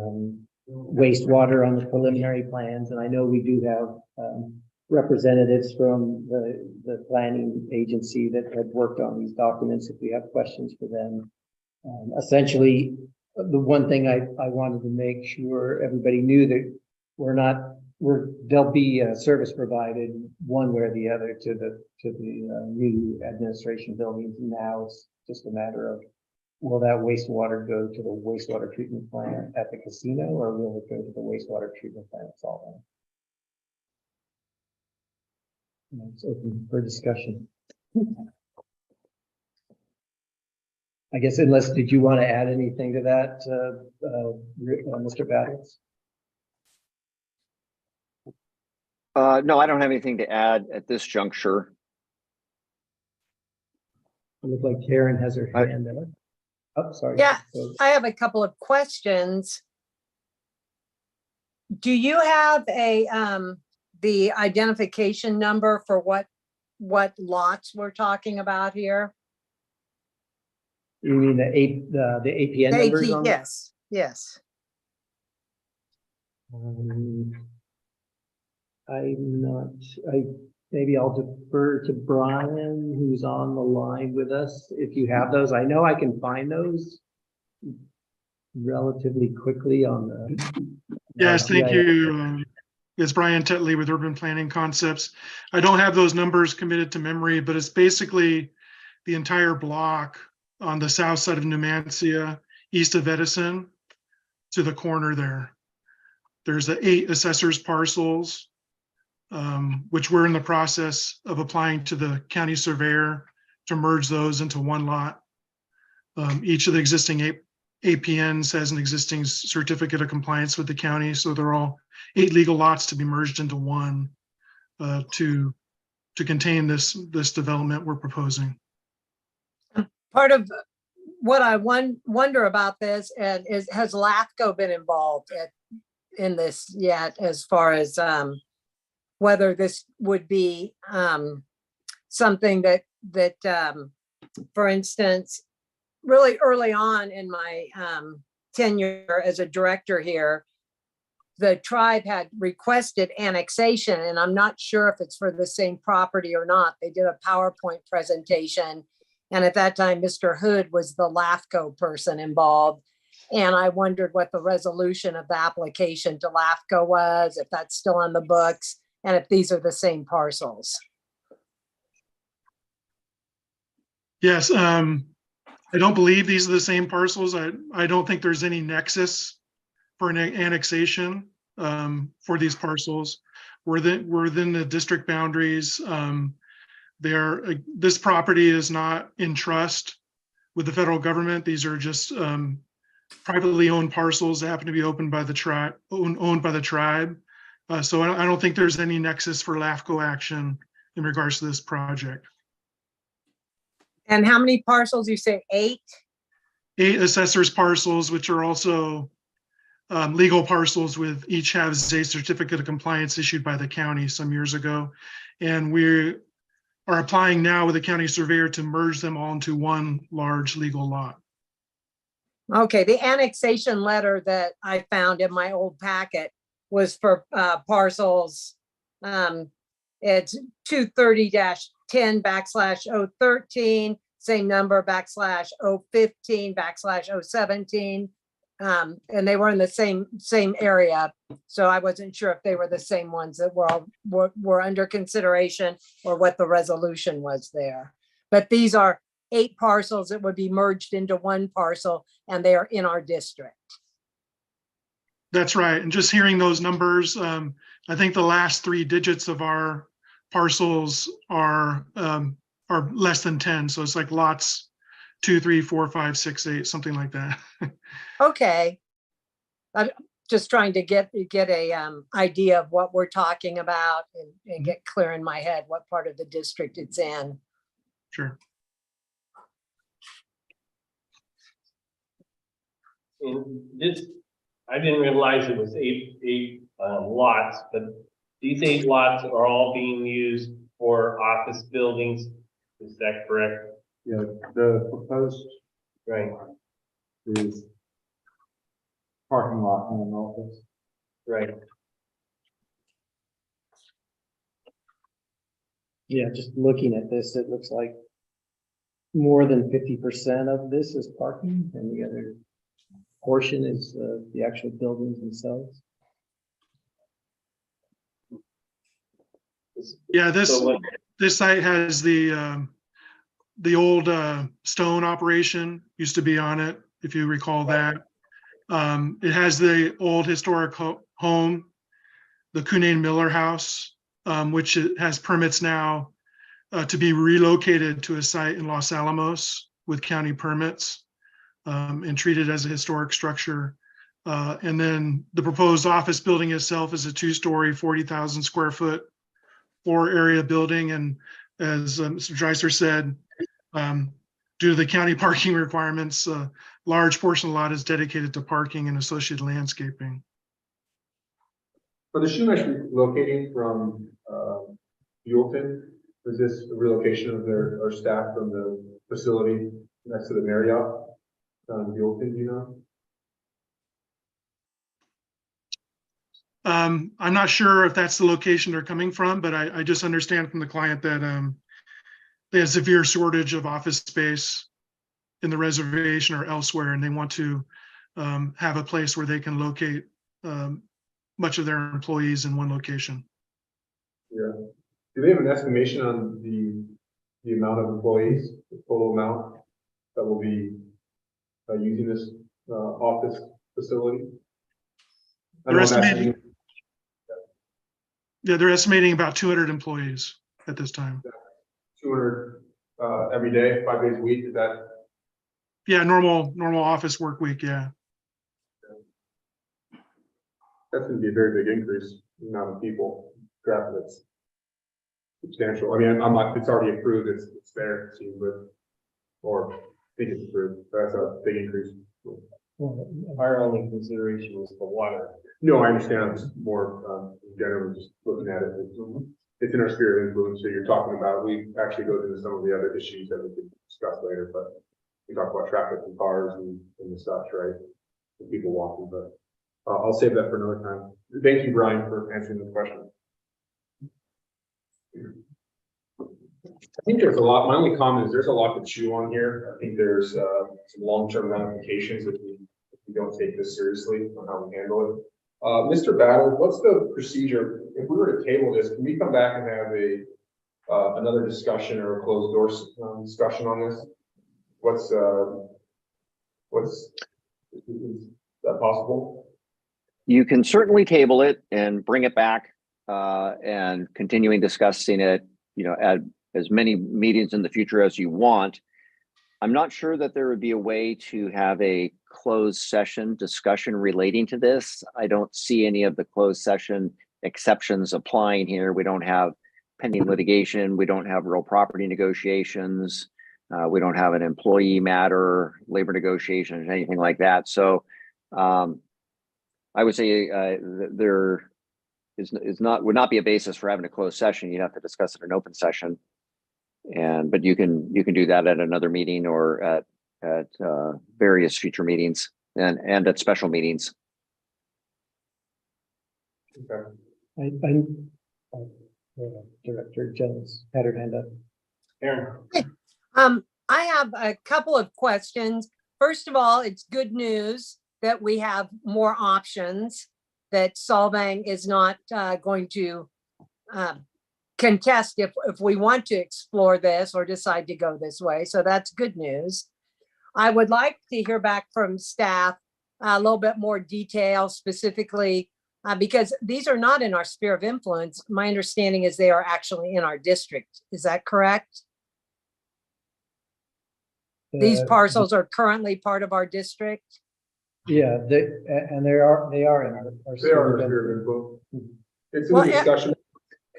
S1: wastewater on the preliminary plans. And I know we do have representatives from the planning agency that had worked on these documents if we have questions for them. Essentially, the one thing I wanted to make sure everybody knew that there'll be a service provided one way or the other to the new administration buildings. Now it's just a matter of, will that wastewater go to the wastewater treatment plant at the casino, or will it go to the wastewater treatment plant at Solvang? It's open for discussion. I guess, unless, did you want to add anything to that, Mr. Battles?
S3: No, I don't have anything to add at this juncture.
S1: It looks like Karen has her hand up. Oh, sorry.
S8: Yeah,
S1: So,
S8: I have a couple of questions. Do you have the identification number for what lots we're talking about here?
S1: you mean the APN
S8: The
S1: numbers
S8: AP,
S1: on?
S8: yes.
S1: Um, I'm not, maybe I'll defer to Brian, who's on the line with us. If you have those, I know I can find those relatively quickly on the.
S9: Yes, thank
S1: GIS.
S9: you. It's Brian Tetley with Urban Planning Concepts. I don't have those numbers committed to memory, but it's basically the entire block on the south side of Numancia, east of Edison, to the corner there. There's the 8 assessors parcels, which we're in the process of applying to the county surveyor to merge those into one lot. Each of the existing APNs has an existing certificate of compliance with the county, so they're all 8 legal lots to be merged into one to contain this development we're proposing.
S8: Part of what I wonder about this and is, has LAFCO been involved in this yet, as far as whether this would be something that for instance, really early on in my tenure as a director here, the tribe had requested annexation, and I'm not sure if it's for the same property or not. They did a PowerPoint presentation, and at that time, Mr. Hood was the LAFCO person involved. And I wondered what the resolution of the application to LAFCO was, if that's still on the books, and if these are the same parcels.
S9: Yes, I don't believe these are the same parcels. I don't think there's any nexus for an annexation for these parcels. We're within the district boundaries. This property is not in trust with the federal government. These are just privately owned parcels that happen to be owned by the tribe. So I don't think there's any nexus for LAFCO action in regards to this project.
S8: And how many parcels? You say 8?
S9: 8 assessors parcels, which are also legal parcels, with each has a certificate of compliance issued by the county some years ago. And we are applying now with the county surveyor to merge them all into one large legal lot.
S8: Okay, the annexation letter that I found in my old packet was for parcels. It's 230-10/013, same number /015/017. And they were in the same area. So I wasn't sure if they were the same ones that were under consideration or what the resolution was there. But these are 8 parcels that would be merged into one parcel, and they are in our district.
S9: That's right. And just hearing those numbers, I think the last 3 digits of our parcels are less than 10. So it's like lots 2, 3, 4, 5, 6, 8, something like that.
S8: Okay. I'm just trying to get a idea of what we're talking about and get clear in my head what part of the district it's in.
S9: Sure.
S4: And this, I didn't realize it was eight lots, but these 8 lots are all being used for office buildings. Is that correct?
S5: Yeah, the proposed
S4: Right,
S5: is parking lot and an office.
S4: right.
S1: Yeah, just looking at this, it looks like more than 50% of this is parking, and the other portion is the actual buildings themselves.
S9: Yeah,
S4: So what,
S9: this site has the old stone operation used to be on it, if you recall that. It has the old historic home, the Cunane Miller House, which it has permits now to be relocated to a site in Los Alamos with county permits and treated as a historic structure. And then the proposed office building itself is a 2-story, 40,000 square foot floor area building. And as Mr. Dreiser said, due to the county parking requirements, a large portion of the lot is dedicated to parking and associated landscaping.
S5: For the Shumash relocating from Buellton, is this a relocation of their staff from the facility next to the Marriott Buellton, do you know?
S9: I'm not sure if that's the location they're coming from, but I just understand from the client that they have severe shortage of office space in the reservation or elsewhere, and they want to have a place where they can locate much of their employees in one location.
S5: Yeah. Do they have an estimation on the amount of employees, the total amount that will be using this office facility?
S9: They're estimating, yeah, they're estimating about 200 employees at this time.
S5: 200 every day, 5 days a week. Is that?
S9: Yeah, normal office work week. Yeah.
S5: That's going to be a very big increase in the amount of people. Traffic that's substantial. I mean, I'm not. It's already approved. It's there. It seems, but or I think it's approved. That's a big increase.
S1: Well,
S4: Our only consideration was the water.
S5: No, I understand. I'm just more generally just looking at it. It's in our sphere of influence. So you're talking about. We actually go into some of the other issues that we could discuss later, but we talk about traffic and cars and the such, right? And people walking, but I'll save that for another time. Thank you, Brian, for answering the question. I think there's a lot. My only comment is there's a lot to chew on here. I think there's some long-term ramifications if we don't take this seriously on how we handle it. Mr. Battle, what's the procedure? If we were to table this, can we come back and have another discussion or a closed door discussion on this? What's is that possible?
S3: You can certainly table it and bring it back and continuing discussing it, at as many meetings in the future as you want. I'm not sure that there would be a way to have a closed session discussion relating to this. I don't see any of the closed session exceptions applying here. We don't have pending litigation. We don't have real property negotiations. We don't have an employee matter, labor negotiations, anything like that. So I would say there would not be a basis for having a closed session. You'd have to discuss it in an open session. But you can do that at another meeting or at various future meetings and at special meetings.
S5: Okay.
S1: Director Jones had her hand up.
S5: Aaron.
S8: I have a couple of questions. First of all, it's good news that we have more options, that Solvang is not going to contest if we want to explore this or decide to go this way. So that's good news. I would like to hear back from staff a little bit more detail, specifically because these are not in our sphere of influence. My understanding is they are actually in our district. Is that correct? These parcels are currently part of our district?
S1: Yeah, they are in our.
S5: They are sphere of influence. It's in
S8: Well,
S5: the discussion.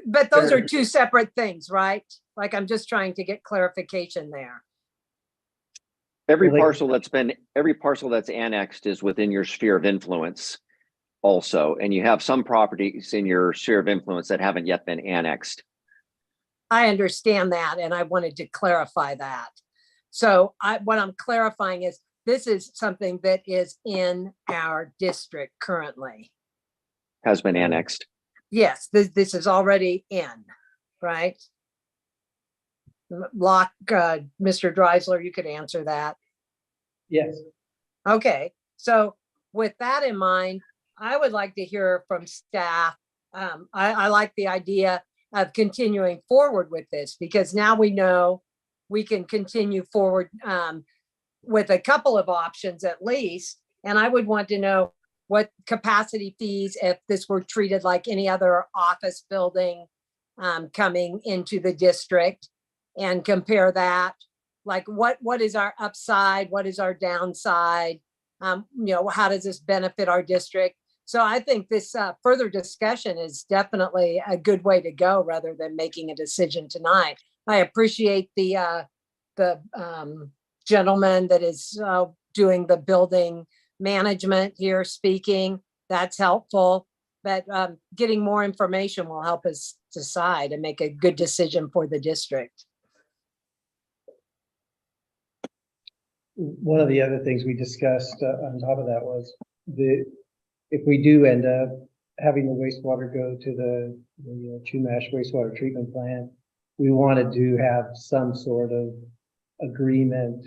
S8: But those are two separate things, right? Like, I'm just trying to get clarification there.
S3: Every
S1: Well,
S3: parcel that's annexed is within your sphere of influence also. And you have some properties in your sphere of influence that haven't yet been annexed.
S8: I understand that, and I wanted to clarify that. So what I'm clarifying is this is something that is in our district currently.
S3: Has been annexed.
S8: Yes, this is already in, right? Mr. Dreisler, you could answer that.
S1: Yes.
S8: Okay, so with that in mind, I would like to hear from staff. I like the idea of continuing forward with this because now we know we can continue forward with a couple of options at least. And I would want to know what capacity fees, if this were treated like any other office building coming into the district, and compare that. Like what is our upside? What is our downside? How does this benefit our district? So I think this further discussion is definitely a good way to go rather than making a decision tonight. I appreciate the gentleman that is doing the building management here speaking. That's helpful, but getting more information will help us decide and make a good decision for the district.
S1: One of the other things we discussed on top of that was if we do end up having the wastewater go to the Chumash wastewater treatment plant, we wanted to have some sort of agreement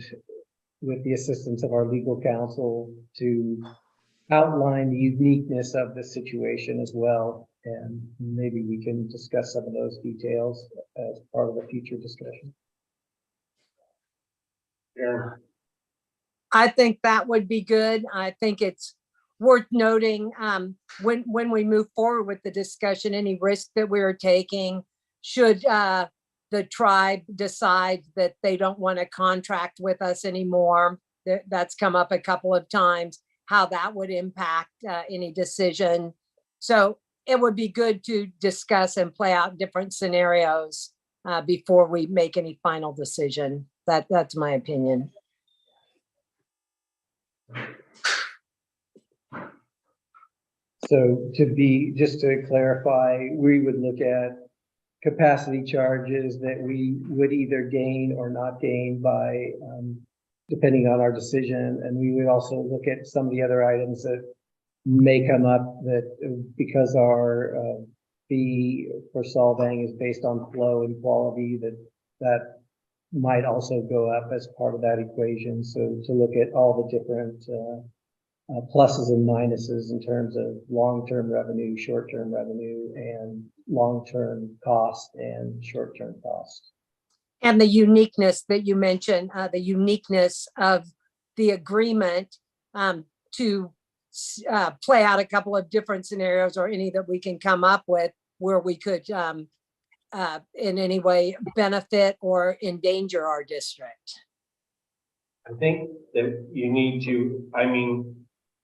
S1: with the assistance of our legal counsel to outline the uniqueness of the situation as well. And maybe we can discuss some of those details as part of a future discussion.
S4: Aaron,
S8: I think that would be good. I think it's worth noting, when we move forward with the discussion, any risk that we're taking, should the tribe decide that they don't want to contract with us anymore. That's come up a couple of times, how that would impact any decision. So it would be good to discuss and play out different scenarios before we make any final decision. That's my opinion.
S1: So just to clarify, we would look at capacity charges that we would either gain or not gain by, depending on our decision. And we would also look at some of the other items that may come up that because our fee for Solvang is based on flow and quality, that might also go up as part of that equation. So to look at all the different pluses and minuses in terms of long-term revenue, short-term revenue, and long-term cost and short-term cost.
S8: And the uniqueness that you mentioned, the uniqueness of the agreement to play out a couple of different scenarios, or any that we can come up with where we could in any way benefit or endanger our district.
S4: I think that you need to,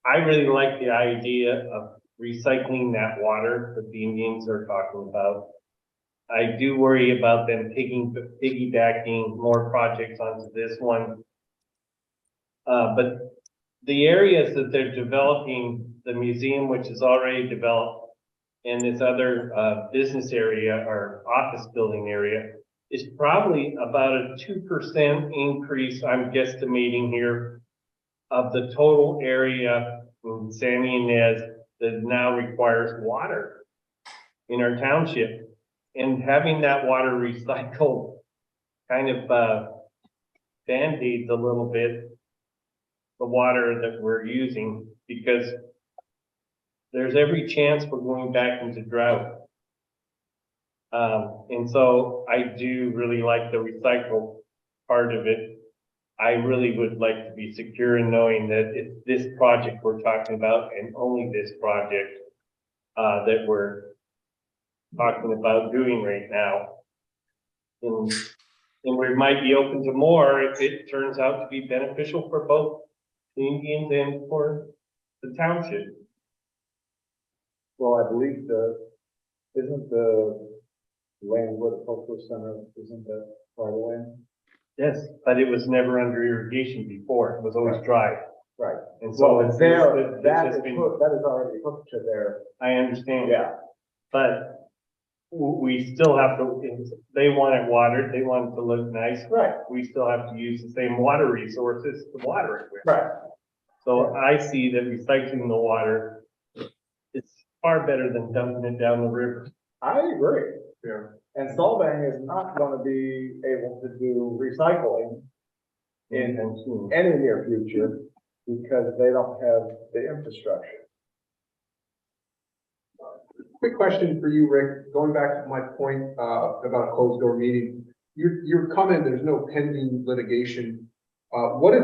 S4: I really like the idea of recycling that water that the Indians are talking about. I do worry about them piggybacking more projects onto this one. But the areas that they're developing, the museum, which is already developed, and this other business area or office building area, is probably about a 2% increase, I'm guesstimating here, of the total area in San Ynez that now requires water in our township. And having that water recycled kind of band-aids a little bit the water that we're using, because there's every chance we're going back into drought. And so I do really like the recycle part of it. I really would like to be secure in knowing that it's this project we're talking about, and only this project that we're talking about doing right now. And we might be open to more if it turns out to be beneficial for both the Indians and for the township.
S7: Well, I believe isn't the land where the cultural center, isn't that part of the land?
S4: Yes, but it was never under irrigation before. It was always dry.
S7: Right.
S4: And so
S7: Well,
S4: it's
S7: there, that
S4: just
S7: is,
S4: been,
S7: that is already hooked to there.
S4: I understand.
S7: Yeah.
S4: But we still have to, if they want it watered, they want it to look nice.
S7: Right.
S4: We still have to use the same water resources to water it with.
S7: Right.
S4: So I see that recycling the water is far better than dumping it down the river.
S7: I agree. Yeah. And Solvang is not going to be able to do recycling in any near future because they don't have the infrastructure.
S5: Quick question for you, Rick, going back to my point about a closed door meeting. Your comment, there's no pending litigation. What if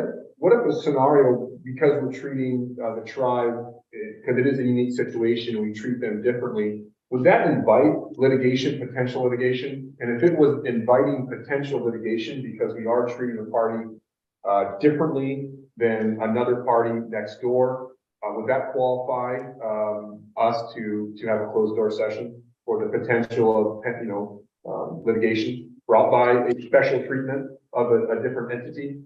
S5: a scenario, because we're treating the tribe, because it is a unique situation, we treat them differently, would that invite litigation, potential litigation? And if it was inviting potential litigation because we are treating the party differently than another party next door, would that qualify us to have a closed door session for the potential of litigation brought by a special treatment of a different entity?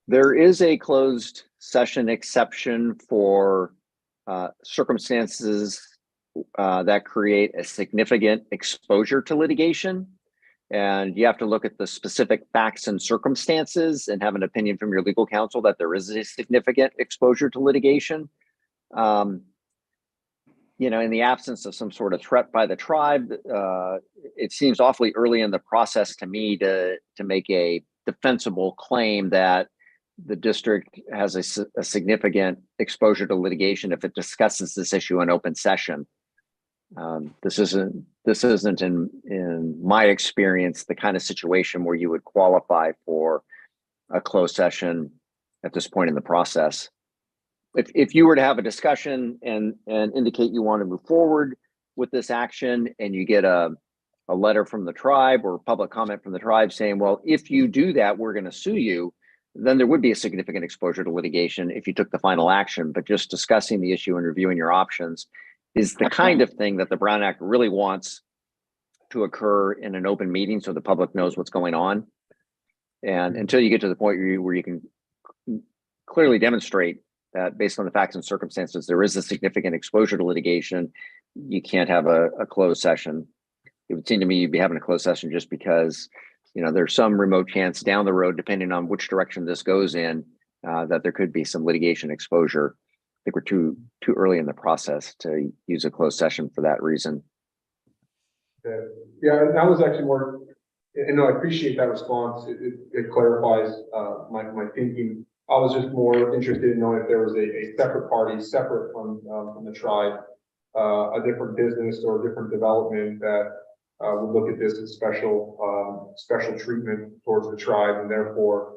S3: There is a closed session exception for circumstances that create a significant exposure to litigation. And you have to look at the specific facts and circumstances and have an opinion from your legal counsel that there is a significant exposure to litigation. you know, in the absence of some sort of threat by the tribe, it seems awfully early in the process to me to make a defensible claim that the district has a significant exposure to litigation if it discusses this issue in open session. This isn't in my experience the kind of situation where you would qualify for a closed session at this point in the process. If you were to have a discussion and indicate you want to move forward with this action, and you get a letter from the tribe or public comment from the tribe saying, well, if you do that, we're going to sue you, then there would be a significant exposure to litigation if you took the final action. But just discussing the issue and reviewing your options is the kind of thing that the Brown Act really wants to occur in an open meeting so the public knows what's going on. And until you get to the point where you can clearly demonstrate that based on the facts and circumstances, there is a significant exposure to litigation, you can't have a closed session. It would seem to me you'd be having a closed session just because, you know, there's some remote chance down the road, depending on which direction this goes in, that there could be some litigation exposure. I think we're too early in the process to use a closed session for that reason.
S5: Yeah, and that was actually more, and no, I appreciate that response. It clarifies my thinking. I was just more interested in knowing if there was a separate party, separate from the tribe, a different business or a different development that would look at this as special treatment towards the tribe, and therefore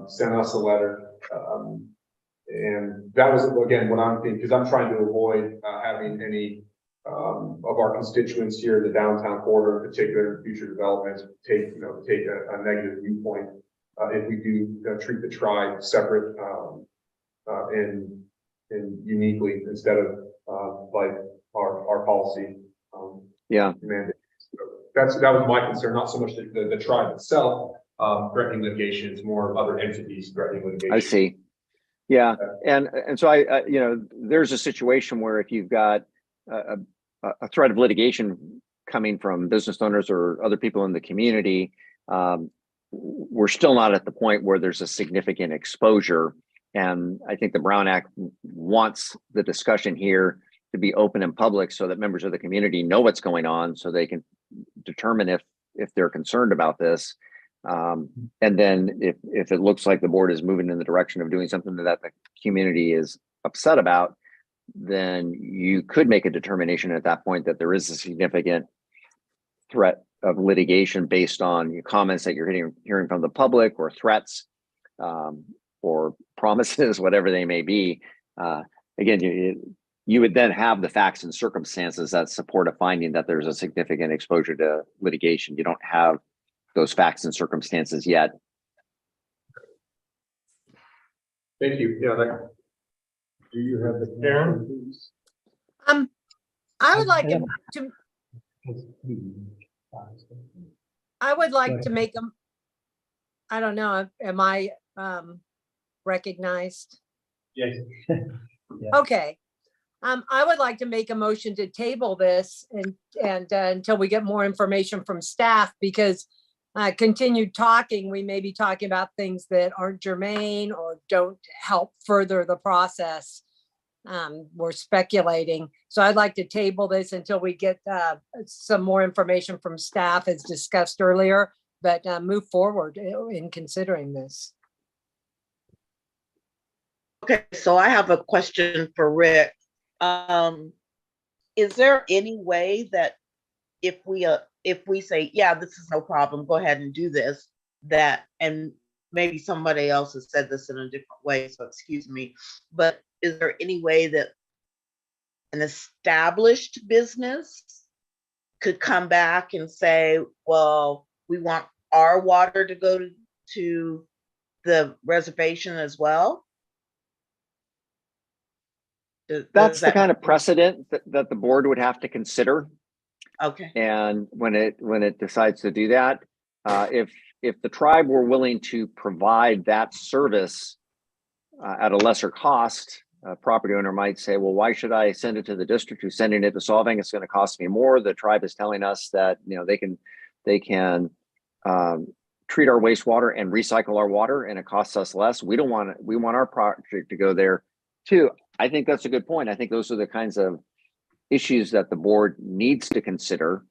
S5: send us a letter. And that was, again, what I'm thinking, because I'm trying to avoid having any of our constituents here in the downtown corridor, in particular in future developments, take a negative viewpoint if we do treat the tribe separate and uniquely instead of like our policy.
S3: Yeah,
S5: mandate. So that was my concern, not so much the tribe itself threatening litigation, it's more other entities threatening litigation.
S3: I see. Yeah, and so I you know, there's a situation where if you've got a threat of litigation coming from business owners or other people in the community, we're still not at the point where there's a significant exposure. And I think the Brown Act wants the discussion here to be open and public so that members of the community know what's going on, so they can determine if they're concerned about this. And then if it looks like the board is moving in the direction of doing something that the community is upset about, then you could make a determination at that point that there is a significant threat of litigation based on your comments that you're hearing from the public, or threats, or promises, whatever they may be. Again, you would then have the facts and circumstances that support a finding that there's a significant exposure to litigation. You don't have those facts and circumstances yet.
S5: Thank you. Yeah.
S7: Do you have the
S4: Karen?
S8: I would like to make them, I don't know, am I recognized?
S4: Yes.
S8: Okay. I would like to make a motion to table this and until we get more information from staff, because continued talking, we may be talking about things that aren't germane or don't help further the process. We're speculating. So I'd like to table this until we get some more information from staff as discussed earlier, but move forward in considering this.
S2: Okay, so I have a question for Rick. Is there any way that if we say, yeah, this is no problem, go ahead and do this, that, and maybe somebody else has said this in a different way, so excuse me, but is there any way that an established business could come back and say, well, we want our water to go to the reservation as well?
S3: That's the kind of precedent that the board would have to consider.
S2: Okay.
S3: And when it decides to do that, if the tribe were willing to provide that service at a lesser cost, a property owner might say, well, why should I send it to the district who's sending it to Solvang? It's going to cost me more. The tribe is telling us that, you know, they can treat our wastewater and recycle our water, and it costs us less. We want our project to go there too. I think that's a good point. I think those are the kinds of issues that the board needs to consider.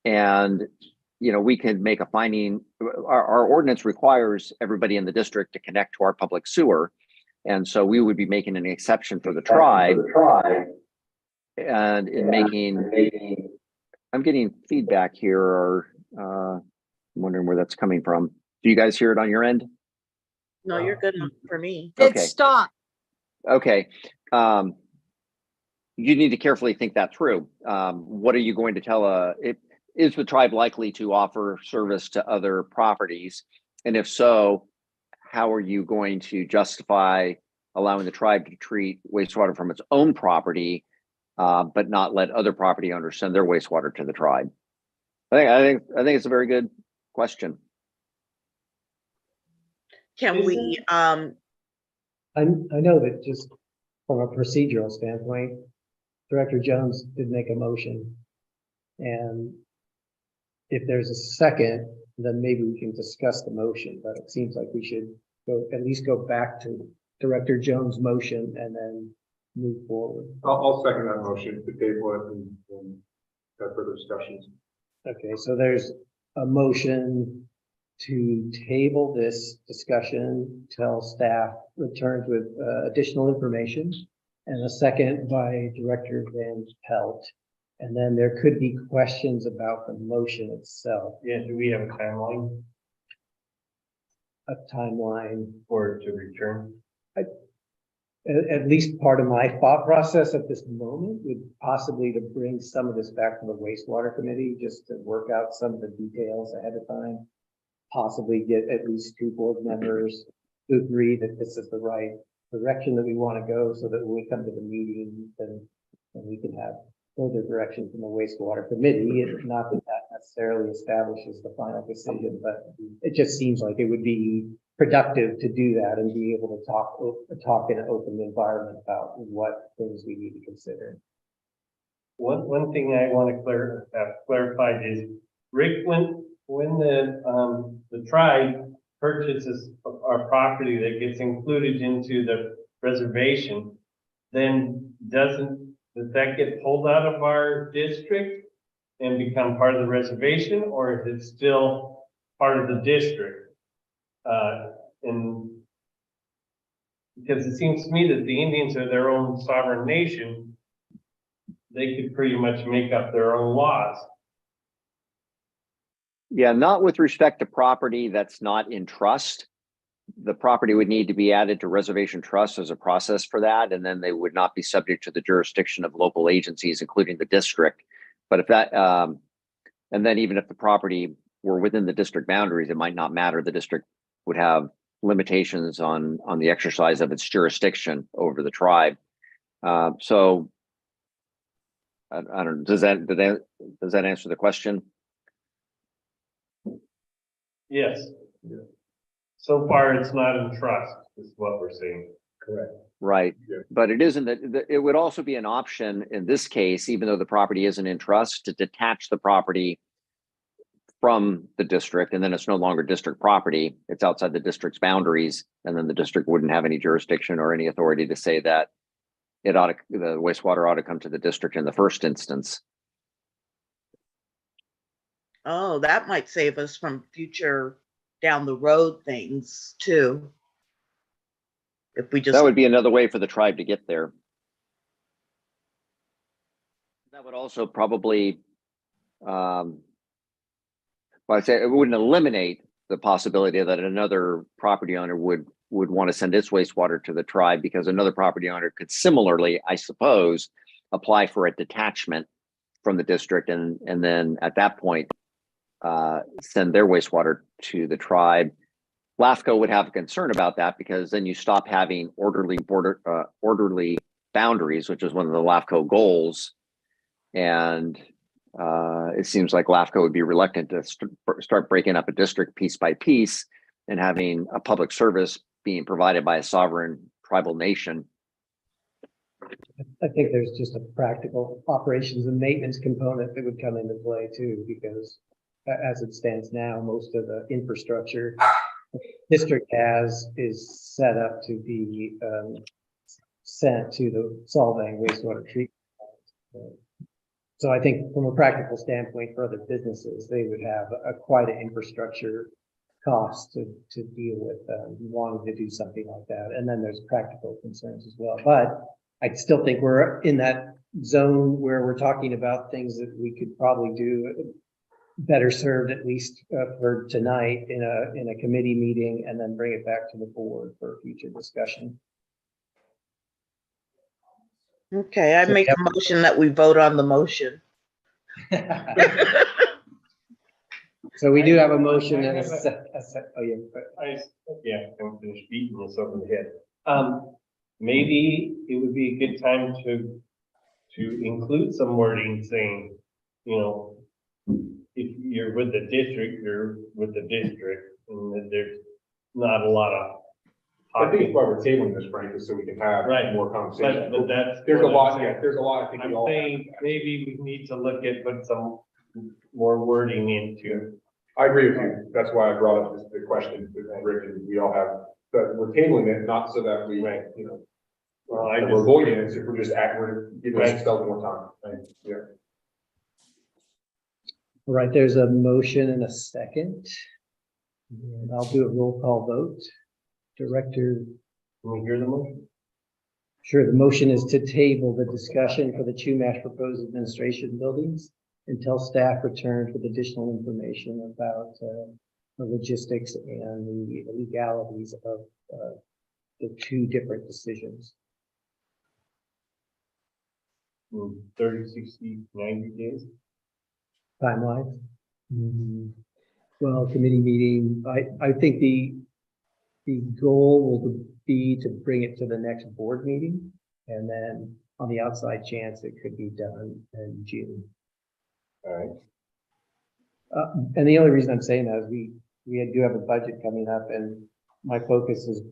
S3: And, we can make a finding. Our ordinance requires everybody in the district to connect to our public sewer. And so we would be making an exception for the tribe. And in making, I'm getting feedback here, or I'm wondering where that's coming from. Do you guys hear it on your end?
S2: No, you're good for me.
S8: It
S3: Okay.
S8: stopped.
S3: Okay. You need to carefully think that through. What are you going to tell is the tribe likely to offer service to other properties? And if so, how are you going to justify allowing the tribe to treat wastewater from its own property, but not let other property owners send their wastewater to the tribe? I think it's a very good question.
S2: Can we,
S1: I know that just from a procedural standpoint, Director Jones did make a motion. And if there's a second, then maybe we can discuss the motion, but it seems like we should at least go back to Director Jones' motion and then move forward.
S5: I'll second that motion to table it and have further discussions.
S1: Okay, so there's a motion to table this discussion till staff returns with additional information, and a second by Director Van Pelt. And then there could be questions about the motion itself,
S4: Yeah, do we have a timeline
S1: a timeline.
S4: for it to return?
S1: At least part of my thought process at this moment would possibly to bring some of this back to the wastewater committee, just to work out some of the details ahead of time. Possibly get at least 2 board members to agree that this is the right direction that we want to go, so that when we come to the meeting, then we can have further direction from the wastewater committee. Not that that necessarily establishes the final decision, but it just seems like it would be productive to do that and be able to talk in an open environment about what things we need to consider.
S4: One thing I want to have clarified is, Rick, when the tribe purchases our property that gets included into the reservation, then does that get pulled out of our district and become part of the reservation, or is it still part of the district? And because it seems to me that the Indians are their own sovereign nation, they could pretty much make up their own laws.
S3: Yeah, not with respect to property that's not in trust. The property would need to be added to reservation trust as a process for that, and then they would not be subject to the jurisdiction of local agencies, including the district. But if that, and then even if the property were within the district boundaries, it might not matter. The district would have limitations on the exercise of its jurisdiction over the tribe. So I don't know. Does that answer the question?
S4: Yes. Yeah. So far, it's not in trust, is what we're saying.
S7: Correct.
S3: Right.
S5: Yeah.
S3: But it isn't that it would also be an option in this case, even though the property isn't in trust, to detach the property from the district, and then it's no longer district property. It's outside the district's boundaries, and then the district wouldn't have any jurisdiction or any authority to say that the wastewater ought to come to the district in the first instance.
S2: Oh, that might save us from future down the road things too. If we just,
S3: That would be another way for the tribe to get there. That would also probably, well, I'd say it wouldn't eliminate the possibility that another property owner would want to send its wastewater to the tribe, because another property owner could similarly, I suppose, apply for a detachment from the district, and then at that point send their wastewater to the tribe. LAFCO would have a concern about that, because then you stop having orderly boundaries, which is one of the LAFCO goals. And it seems like LAFCO would be reluctant to start breaking up a district piece by piece and having a public service being provided by a sovereign tribal nation.
S1: I think there's just a practical operations and maintenance component that would come into play too, because as it stands now, most of the infrastructure district has is set up to be sent to the Solvang wastewater treatment plant. So I think from a practical standpoint for other businesses, they would have quite an infrastructure cost to deal with, wanting to do something like that. And then there's practical concerns as well. But I still think we're in that zone where we're talking about things that we could probably do better served, at least for tonight, in a committee meeting, and then bring it back to the board for future discussion.
S2: Okay, I
S1: So,
S2: make
S1: yep.
S2: a motion that we vote on the motion.
S1: So we do have a motion and oh yeah.
S4: I'm finished beating this over the head. Maybe it would be a good time to include some wording saying, you know, if you're with the district, you're with the district, and that there's not a lot of.
S5: I think it's why we're tabling this, Frank, is so we can have
S4: Right.
S5: more conversation.
S4: But that's.
S5: There's a
S4: what I'm
S5: lot,
S4: saying.
S5: yeah, there's a lot, I think we
S4: I'm
S5: all.
S4: saying maybe we need to look at put some more wording into.
S5: I agree with you. That's why I brought up the question with Rick, and we all have, but we're tabling it, not so that we,
S4: Right.
S5: you know,
S4: Well,
S5: that we're avoiding it, if we're just we're giving ourselves more time. Right? Yeah.
S1: All right, there's a motion and a second. And I'll do a roll call vote. Director,
S4: Can we hear the motion?
S1: sure, the motion is to table the discussion for the Chumash proposed administration buildings until staff returns with additional information about the logistics and the legalities of the two different decisions.
S4: 30, 60, 90 days.
S1: Timeline. Well, committee meeting, I think the goal will be to bring it to the next board meeting. And then on the outside chance, it could be done in June.
S4: All right.
S1: And the only reason I'm saying that is we do have a budget coming up, and my focus has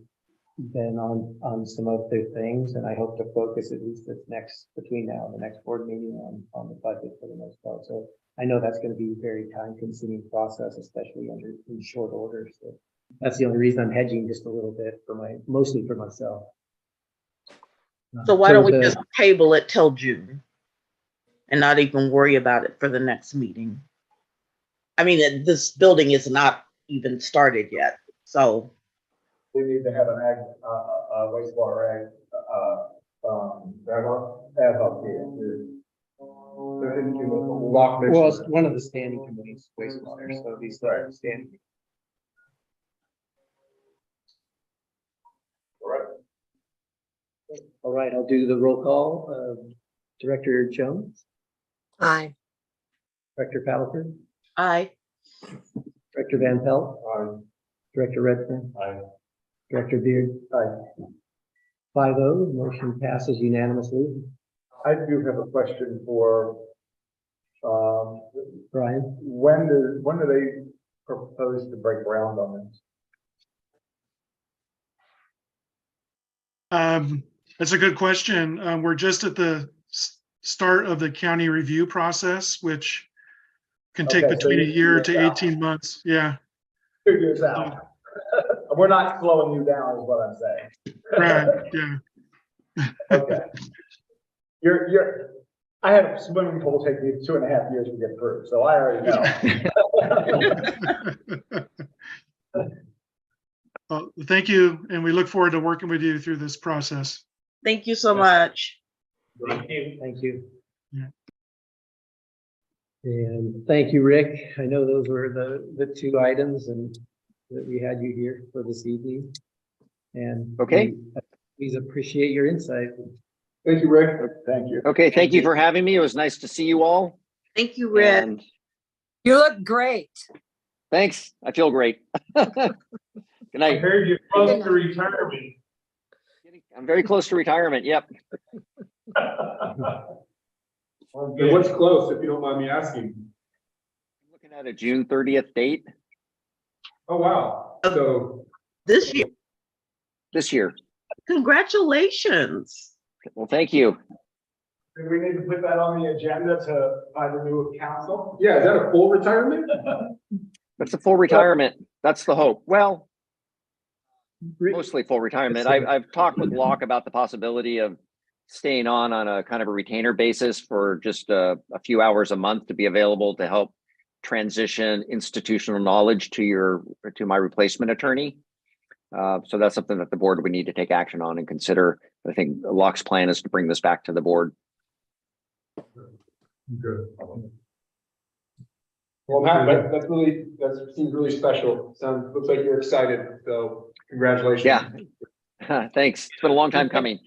S1: been on some other things, and I hope to focus at least between now and the next board meeting on the budget for the most part. So I know that's going to be a very time-consuming process, especially in short order. So that's the only reason I'm hedging just a little bit mostly for myself.
S2: So why don't we
S1: the-
S2: just table it till June and not even worry about it for the next meeting? I mean, this building is not even started yet, so.
S7: We need to have an wastewater ad hoc meeting.
S1: Well, it's one of the standing committees, wastewater, so these are standing. All right, I'll do the roll call. Director Jones,
S8: Aye.
S1: Director Palaker,
S2: Aye.
S1: Director Van Pelt, Director Redfern,
S4: Aye.
S1: Director Beard. Aye. 5-0, motion passes unanimously.
S7: I do have a question for,
S1: Brian?
S7: when do they propose to break ground on this?
S9: That's a good question. We're just at the start of the county review process, which can take
S7: Okay, so
S9: between a
S7: you're
S9: year to
S7: out.
S9: 18 months. Yeah,
S7: 2 years out. We're not slowing you down is what I'm saying.
S9: right, yeah.
S7: Okay. I had a swimming pool take me 2.5 years to get through, so I already know.
S9: Well, thank you, and we look forward to working with you through this process.
S2: Thank you so much.
S4: Thank you.
S1: Thank you.
S9: Yeah.
S1: And thank you, Rick. I know those were the two items and that we had you here for this evening. And
S3: Okay.
S1: Please appreciate your insight.
S5: Thank you, Rick.
S7: Thank you.
S3: Okay, thank you for having me. It was nice to see you all.
S2: Thank you, Rick.
S3: And
S8: You look great.
S3: thanks. I feel great. Good
S4: I
S3: night.
S4: heard you're close to retirement.
S3: I'm very close to retirement. Yep.
S5: And what's close, if you don't mind me asking?
S3: I'm looking at a June 30th date
S5: Oh, wow. So,
S2: This year,
S3: this year.
S2: congratulations.
S3: Well, thank you.
S7: Do we need to put that on the agenda to find a new council?
S5: yeah, is that a full retirement?
S3: That's a full retirement. That's the hope. Well,
S1: Rick,
S3: mostly full retirement. I've talked with Locke about the possibility of staying on a kind of a retainer basis for just a few hours a month to be available to help transition institutional knowledge to my replacement attorney. So that's something that the board would need to take action on and consider. I think Locke's plan is to bring this back to the board.
S5: Good. Well, Matt, that seems really special. Looks like you're excited, so congratulations.
S3: Yeah. Thanks. It's been a long time coming.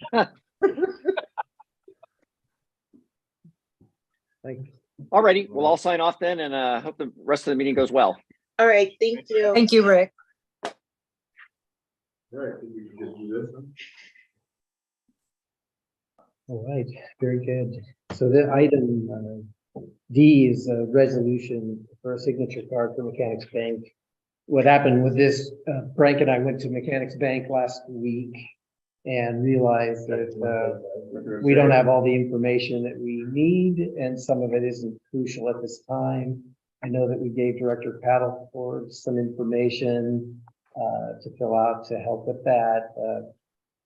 S1: Thanks.
S3: All righty. Well, I'll sign off then, and hope the rest of the meeting goes well.
S2: All right, thank you.
S8: Thank you, Rick.
S5: All right, I think we can just do this one.
S1: All right, very good. So the item D is a resolution for a signature card for Mechanics Bank. What happened with this, Frank and I went to Mechanics Bank last week and realized that we don't have all the information that we need, and some of it isn't crucial at this time. I know that we gave Director Paddleford some information to fill out to help with that.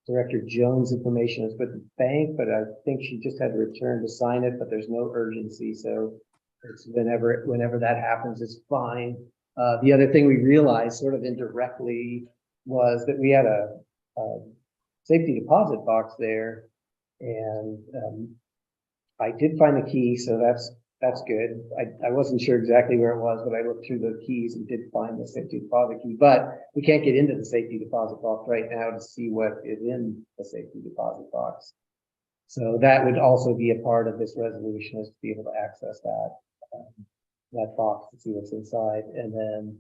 S1: Director Jones' information is with the bank, but I think she just had to return to sign it, but there's no urgency. So it's whenever that happens, it's fine. The other thing we realized sort of indirectly was that we had a safety deposit box there, and I did find the key, so that's good. I wasn't sure exactly where it was, but I looked through the keys and did find the safety deposit key. But we can't get into the safety deposit box right now to see what is in the safety deposit box. So that would also be a part of this resolution, is to be able to access that box to see what's inside. And then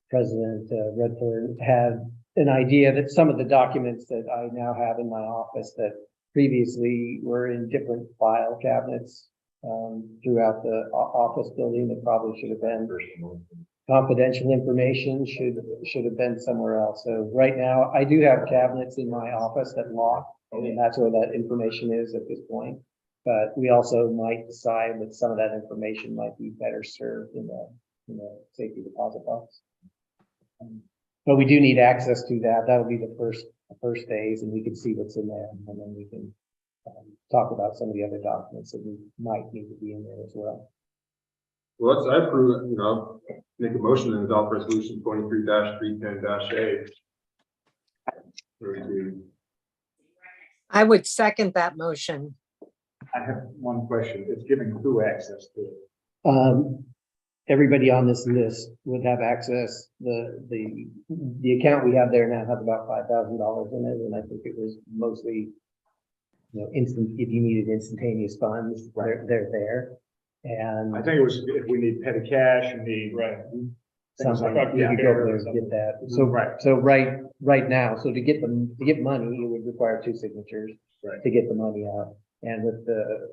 S1: President Redfern had an idea that some of the documents that I now have in my office that previously were in different file cabinets throughout the office building, that probably should have been confidential information, should have been somewhere else. So right now I do have cabinets in my office that lock, and that's where that information is at this point. But we also might decide that some of that information might be better served in the safety deposit box. But we do need access to that. That'll be the first phase, and we can see what's in there, and then we can talk about some of the other documents that we might need to be in there as well.
S5: Well, I approve, make a motion to adopt resolution 23-310-A.
S8: I would second that motion.
S7: I have one question. It's giving who access to it?
S1: Everybody on this list would have access. The account we have there now has about $5,000 in it, and I think it was mostly, instant. If you needed instantaneous funds, they're there. And
S7: I think it was if we need petty cash and need.
S4: Right.
S1: something
S4: like
S1: you
S4: that.
S1: could go there and get that. So right now, so to get money, it would require 2 signatures to get the money out. And with the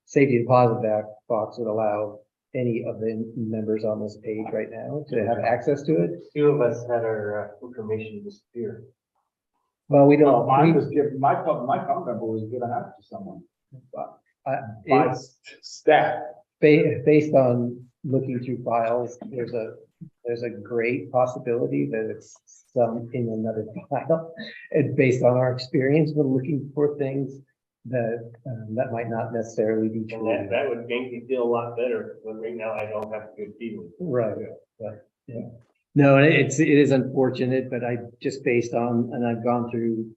S1: safety deposit box would allow any of the members on this page right now to have access to it.
S4: 2 of us had our information disappear.
S1: Well, we don't.
S7: Mine was given, my phone number was given out to someone. By staff.
S1: Based on looking through files, there's a great possibility that it's some in another file. And based on our experience with looking for things, that might not necessarily be true.
S4: And that would make me feel a lot better, but right now I don't have a good feeling.
S1: Right. Yeah. No, it is unfortunate, but I just based on, and I've gone through,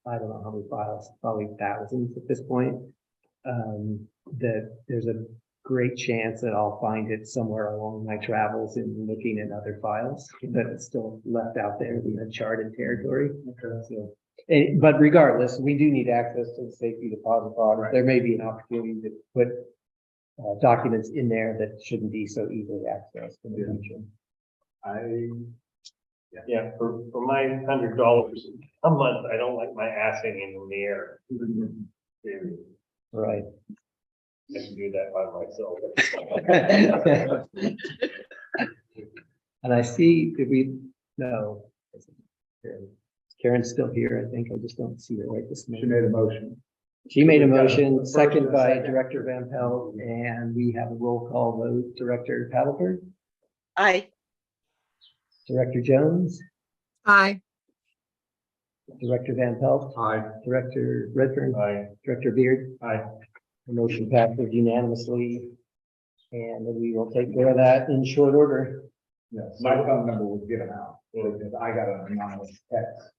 S1: I don't know how many files, probably thousands at this point, that there's a great chance that I'll find it somewhere along my travels in looking at other files that it's still left out there in uncharted territory. Okay. So, but regardless, we do need access to the safety deposit box. Right. There may be an opportunity to put documents in there that shouldn't be so easily accessed in the future.
S4: Yeah, for my $100 a month, I don't like my ass hanging in the air.
S1: Right.
S4: I can do that by myself.
S1: And I see, no. Karen's still here, I think. I just don't see her right this minute.
S7: She made a motion.
S1: She made a motion, second by Director Van Pelt, and we have a roll call vote. Director Paddleford?
S2: Aye.
S1: Director Jones?
S8: Aye.
S1: Director Van Pelt,
S5: Aye.
S1: Director Redfern,
S4: Aye.
S1: Director Beard.
S5: Aye.
S1: The motion passes unanimously. And we will take care of that in short order.
S7: Yes, my phone number was given out, because I got an anonymous text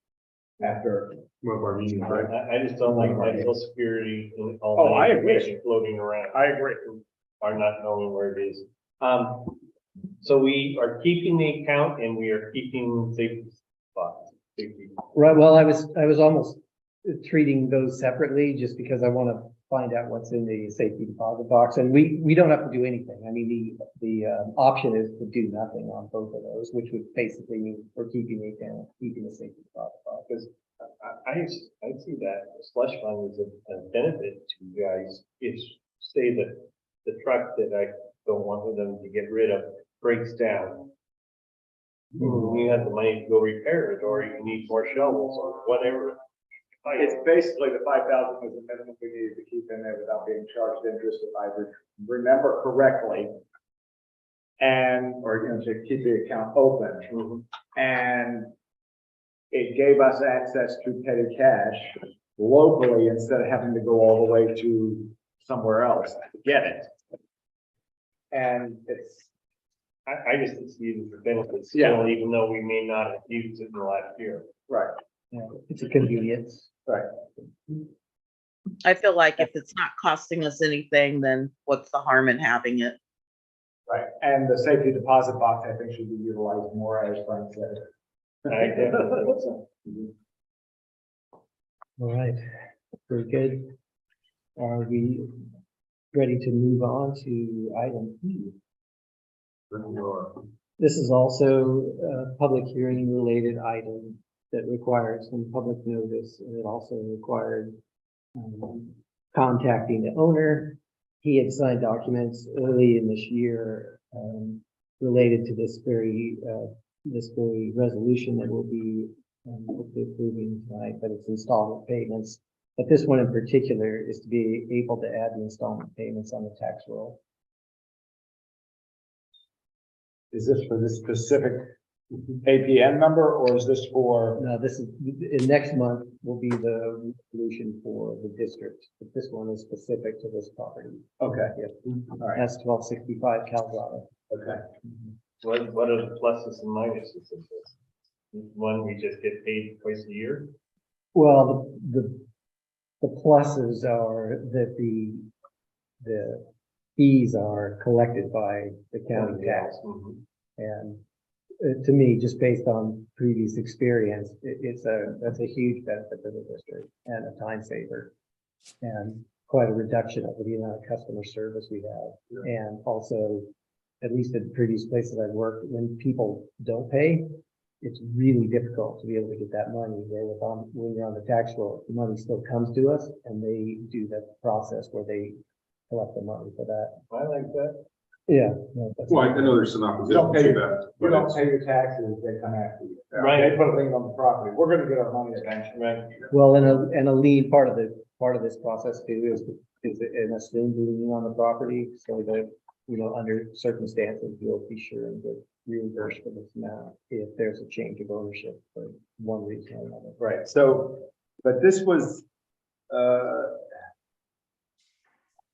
S7: after.
S5: One of our meetings, right?
S4: I just don't like my social security and all.
S7: Oh,
S4: my
S7: I agree.
S4: information floating around.
S7: I agree.
S4: Are not knowing where it is. So we are keeping the account and we are keeping safety spots. Safety.
S1: Right, well, I was almost treating those separately just because I want to find out what's in the safety deposit box. And we don't have to do anything. I mean, the option is to do nothing on both of those, which would basically mean we're keeping the account, keeping the safety deposit box.
S4: Because I see that slush fund is a benefit to you guys. If say that the truck that I don't want with them to get rid of breaks down. You have the money to go repair it, or you need more shovels or whatever.
S7: It's basically the 5,000 was the minimum we needed to keep in there without being charged interest, if I remember correctly. And, or, you know, to keep the account open. And it gave us access to petty cash locally instead of having to go all the way to somewhere else to get it. And it's,
S4: I just see it as a benefit
S7: Yeah.
S4: still, even though we may not have used it in the last year.
S7: right,
S1: Yeah, it's a convenience.
S7: right.
S2: I feel like if it's not costing us anything, then what's the harm in having it?
S7: Right, and the safety deposit box, I think, should be utilized more, as Frank said.
S4: I definitely think so.
S1: All right, very good. Are we ready to move on to item E? This is also a public hearing related item that requires some public notice, and it also required contacting the owner. He had signed documents early in this year related to this very resolution that we'll be hopefully approving tonight, but it's installment payments. But this one in particular is to be able to add the installment payments on the tax roll.
S7: Is this for this specific APN number, or is this for?
S1: Now, this is, next month will be the resolution for the district, but this one is specific to this property.
S7: Okay,
S1: Yep.
S7: all right,
S1: That's 1265 Calvada.
S7: okay.
S4: What are the pluses and minuses of this? One, we just get paid twice a year.
S1: Well, the pluses are that the fees are collected by the county tax. And to me, just based on previous experience, that's a huge benefit to the district and a time saver. And quite a reduction of the amount of customer service we have. And also, at least in previous places I've worked, when people don't pay, it's really difficult to be able to get that money. When you're on the tax roll, the money still comes to us and they do that process where they collect the money for that.
S4: I like that.
S1: Yeah. No, that's-
S5: Well, I know there's some
S7: You
S5: opposition
S7: don't pay,
S5: to
S7: you
S5: that. but
S7: don't
S5: it's-
S7: pay your taxes, they come after you.
S4: Right.
S7: They put a lien on the property, we're gonna get our money eventually.
S4: Right.
S1: Well, and a lien, part of this process too is an assumed lien on the property, so that, you know, under circumstances, you'll be sure and get reimbursed for this amount if there's a change of ownership for one reason or another.
S7: Right, so, but this was,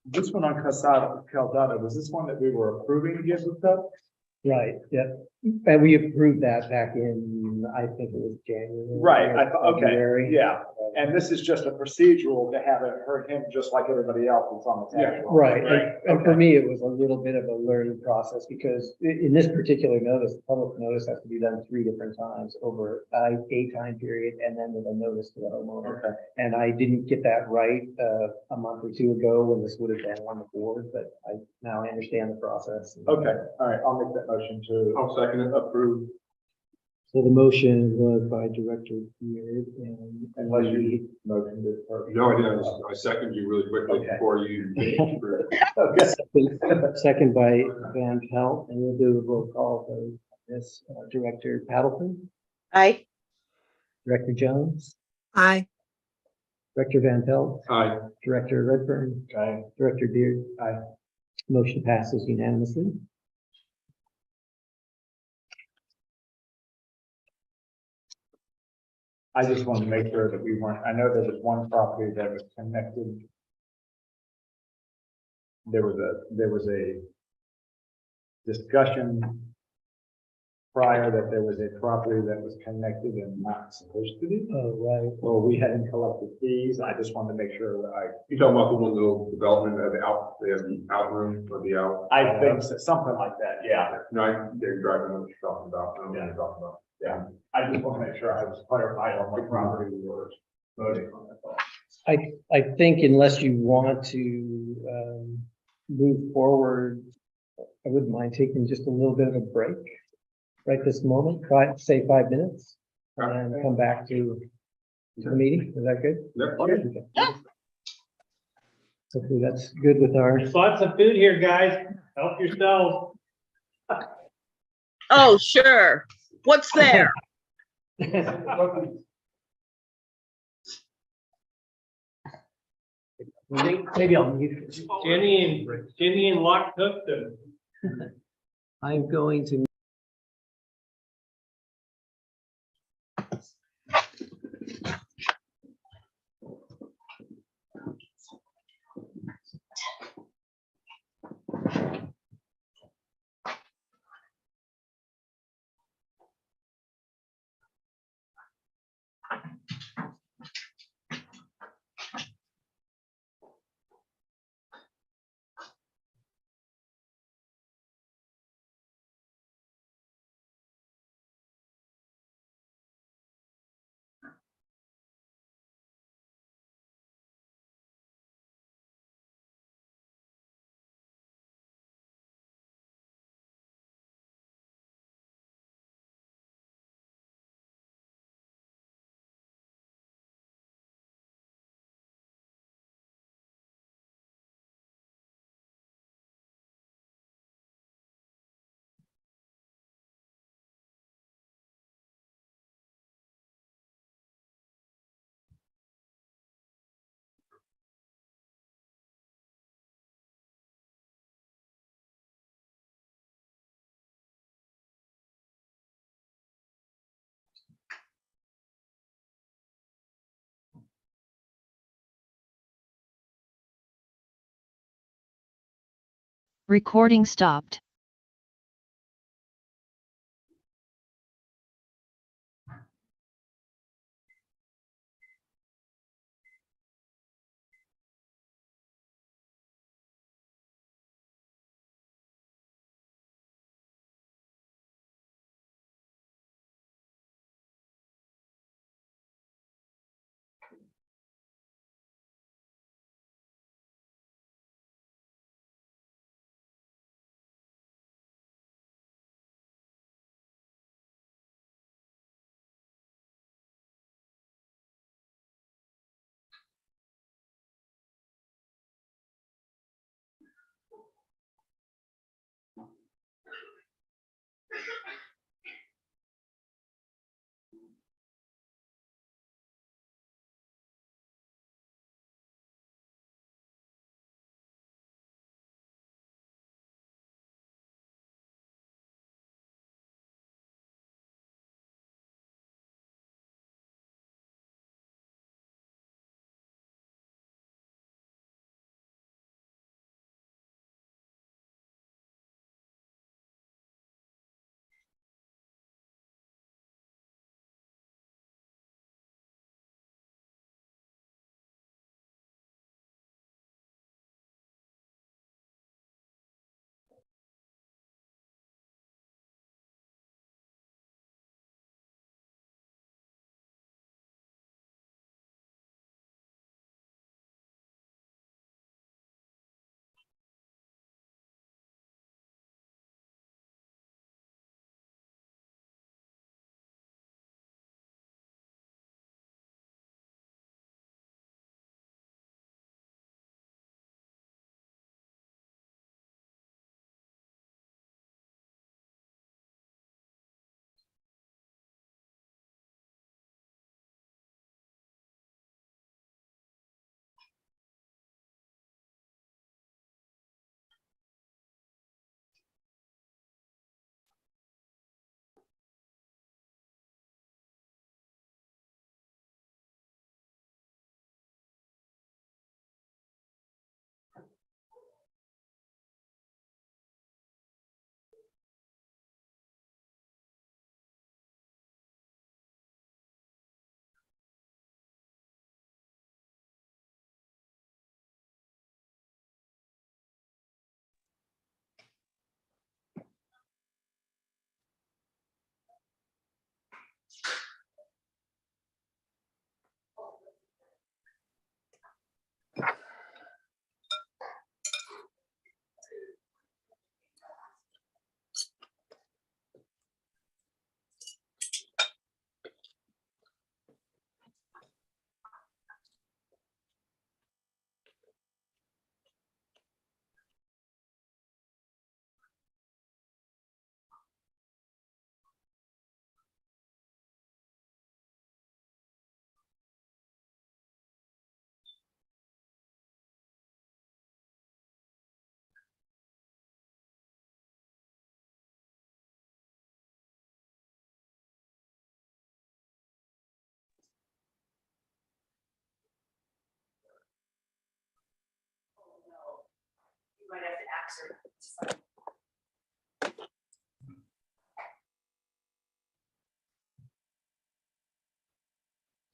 S7: this one on Caldada, was this one that we were approving to give us stuff?
S1: Right, yeah, and we approved that back in, I think it was January.
S7: Right, I thought, okay,
S1: February.
S7: yeah, and this is just a procedural to have it hurt him just like everybody else that's on the tax roll.
S1: Right,
S7: Right,
S1: and for
S7: okay.
S1: me, it was a little bit of a learning process because in this particular notice, the public notice has to be done 3 different times over a time period and then with a notice to the homeowner.
S7: Okay,
S1: And I didn't get that right a month or 2 ago when this would have been on the board, but now I understand the process.
S7: okay, all right, I'll make that motion to
S5: I'll second it.
S7: approve.
S1: So the motion was by Director Beard and
S7: Unless you motion to. or-
S5: No, I didn't. I seconded you really quickly
S7: Okay.
S5: before you.
S7: Okay.
S1: second by Van Pelt, and we'll do a roll call vote. This Director Paddleton,
S2: Aye.
S1: Director Jones,
S8: Aye.
S1: Director Van Pelt,
S5: Aye.
S1: Director Redfern,
S4: Okay.
S1: Director Beard. Aye. Motion passes unanimously.
S7: I just wanted to make sure that we weren't, I know there was one property that was connected. There was a discussion prior that there was a property that was connected and not supposed to be.
S1: Oh, right.
S7: Well, we hadn't collected fees. I just wanted to make sure that
S5: You talking about the one little development of the outroom or the out?
S7: I think so, something like that, yeah.
S5: No, they're driving what you're talking about. I know what you're talking about.
S7: Yeah, I just want to make sure I was clarified on what property we were voting on. That's all.
S1: I think unless you want to, move forward, I wouldn't mind taking just a little bit of a break right this moment, say 5 minutes, and come back to the meeting. Is that good?
S5: Yep.
S1: Okay. Hopefully that's good with our,
S4: There's lots of food here, guys. Help yourselves.
S2: Oh, sure. What's there?
S1: maybe I'll mute.
S4: Jenny and Locke cooked them.
S1: I'm going to
S10: Recording stopped.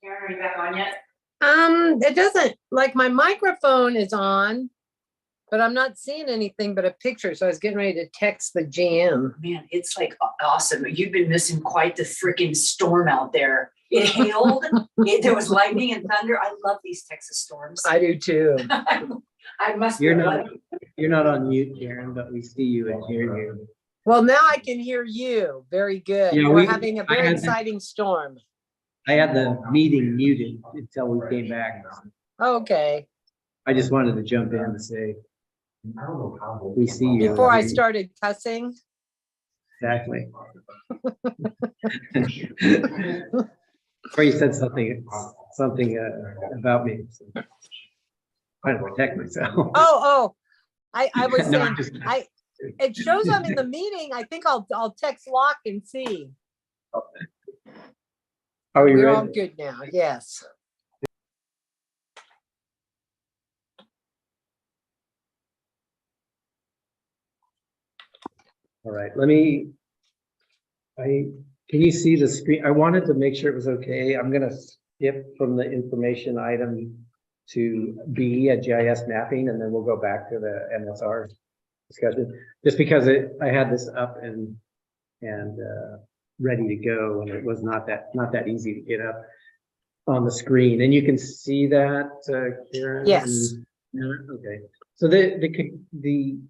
S11: Karen, are you back on yet?
S8: It doesn't, like my microphone is on, but I'm not seeing anything but a picture. So I was getting ready to text the GM.
S11: Man, it's like awesome. You've been missing quite the freaking storm out there. It hailed, there was lightning and thunder. I love these Texas storms.
S8: I do too.
S11: I must.
S1: You're not on mute, Karen, but we see you and hear you.
S8: Well, now I can hear you. Very good.
S1: Yeah,
S8: We're
S1: we-
S8: having a
S1: I
S8: very
S1: had-
S8: exciting storm.
S1: I had the meeting muted until we came back.
S8: Okay.
S1: I just wanted to jump in and say, we see you.
S8: Before I started cussing.
S1: Exactly. Or you said something about me. So. Trying to protect myself.
S8: Oh, I was
S1: No,
S8: saying,
S1: I'm just-
S8: it shows I'm in the meeting. I think I'll text Locke and see.
S1: Are we
S8: We're all
S1: ready?
S8: good now. Yes.
S1: All right, can you see the screen? I wanted to make sure it was okay. I'm gonna skip from the information item to B at GIS mapping, and then we'll go back to the MSR discussion. Just because I had this up and ready to go, and it was not that easy to get up on the screen. And you can see that, Karen?
S8: Yes.
S1: Okay. So the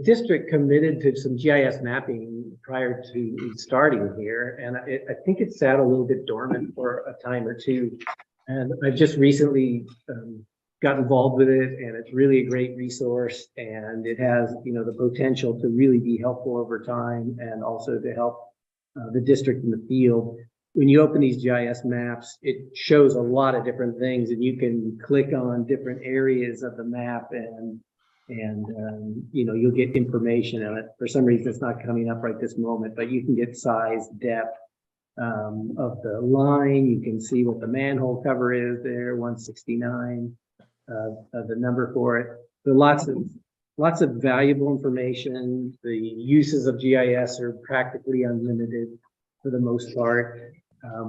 S1: district committed to some GIS mapping prior to starting here, and I think it sat a little bit dormant for a time or two. And I've just recently got involved with it, and it's really a great resource, and it has, the potential to really be helpful over time, and also to help the district in the field. When you open these GIS maps, it shows a lot of different things, and you can click on different areas of the map, and you'll get information on it. For some reason, it's not coming up right this moment, but you can get size, depth of the line. You can see what the manhole cover is there, 169, the number for it. So lots of valuable information. The uses of GIS are practically unlimited for the most part.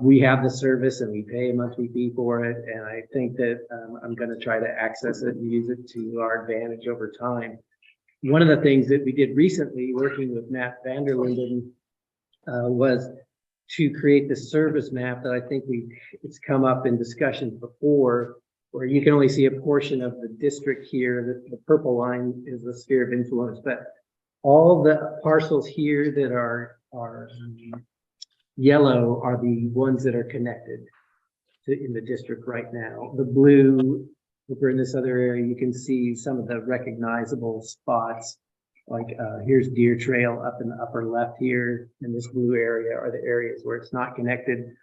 S1: We have the service and we pay a monthly fee for it. And I think that I'm going to try to access it and use it to our advantage over time. One of the things that we did recently, working with Matt Vanderlinden, was to create the service map that I think it's come up in discussions before, where you can only see a portion of the district here. The purple line is the sphere of influence, but all the parcels here that are yellow are the ones that are connected in the district right now. The blue, over in this other area, you can see some of the recognizable spots. Like here's Deer Trail up in the upper left here, in this blue area are the areas where it's not connected.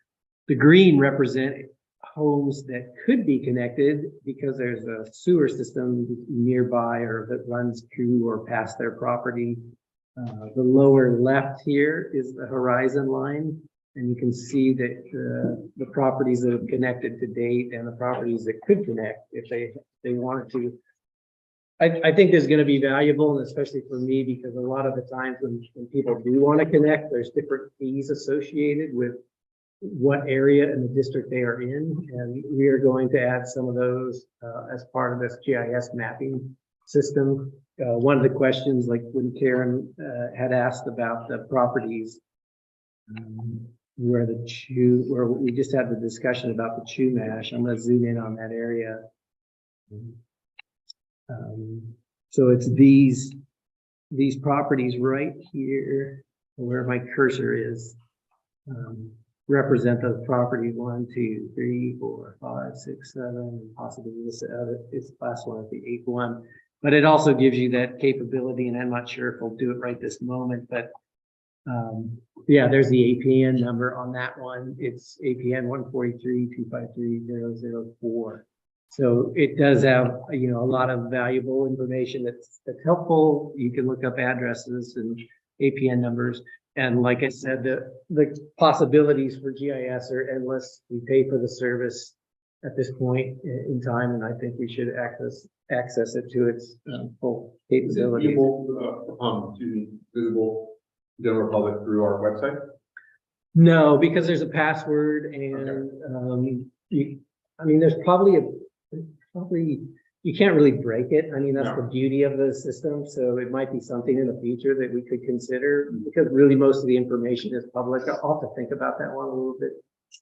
S1: The green represent homes that could be connected because there's a sewer system nearby or that runs through or past their property. The lower left here is the horizon line, and you can see that the properties that have connected to date and the properties that could connect if they wanted to. I think there's going to be valuable, and especially for me, because a lot of the times when people do want to connect, there's different fees associated with what area in the district they are in, and we are going to add some of those as part of this GIS mapping system. One of the questions, like when Karen had asked about the properties where we just had the discussion about the Chumash. I'm going to zoom in on that area. So it's these properties right here, where my cursor is, represent those properties 1, 2, 3, 4, 5, 6, 7, and possibly this last one is the 8th one. But it also gives you that capability, and I'm not sure if we'll do it right this moment, but yeah, there's the APN number on that one. It's APN 143-253-004. So it does have, a lot of valuable information that's helpful. You can look up addresses and APN numbers. And like I said, the possibilities for GIS are endless. We pay for the service at this point in time, and I think we should access access it to its full
S5: Is it
S1: capability.
S5: visible general public through our website?
S1: No, because there's a password and, I mean, there's probably you can't really break it. I mean, that's the beauty of the system. So it might be something in the future that we could consider because really most of the information is public. I'll have to think about that one a little bit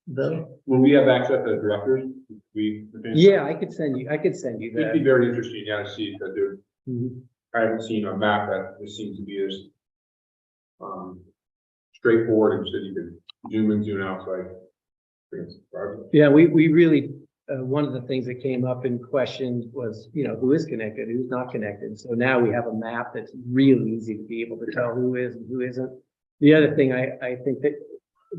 S1: though.
S5: Will we have access to directors?
S1: Yeah, I could send you
S5: It'd be
S1: that.
S5: very interesting, yeah, to see that there.
S1: Mhm.
S5: I haven't seen a map that just seems to be as straightforward and so you can zoom in, zoom out, so I think it's surprising.
S1: Yeah, we really, one of the things that came up in questions was, who is connected, who's not connected. So now we have a map that's really easy to be able to tell who is and who isn't. The other thing I think that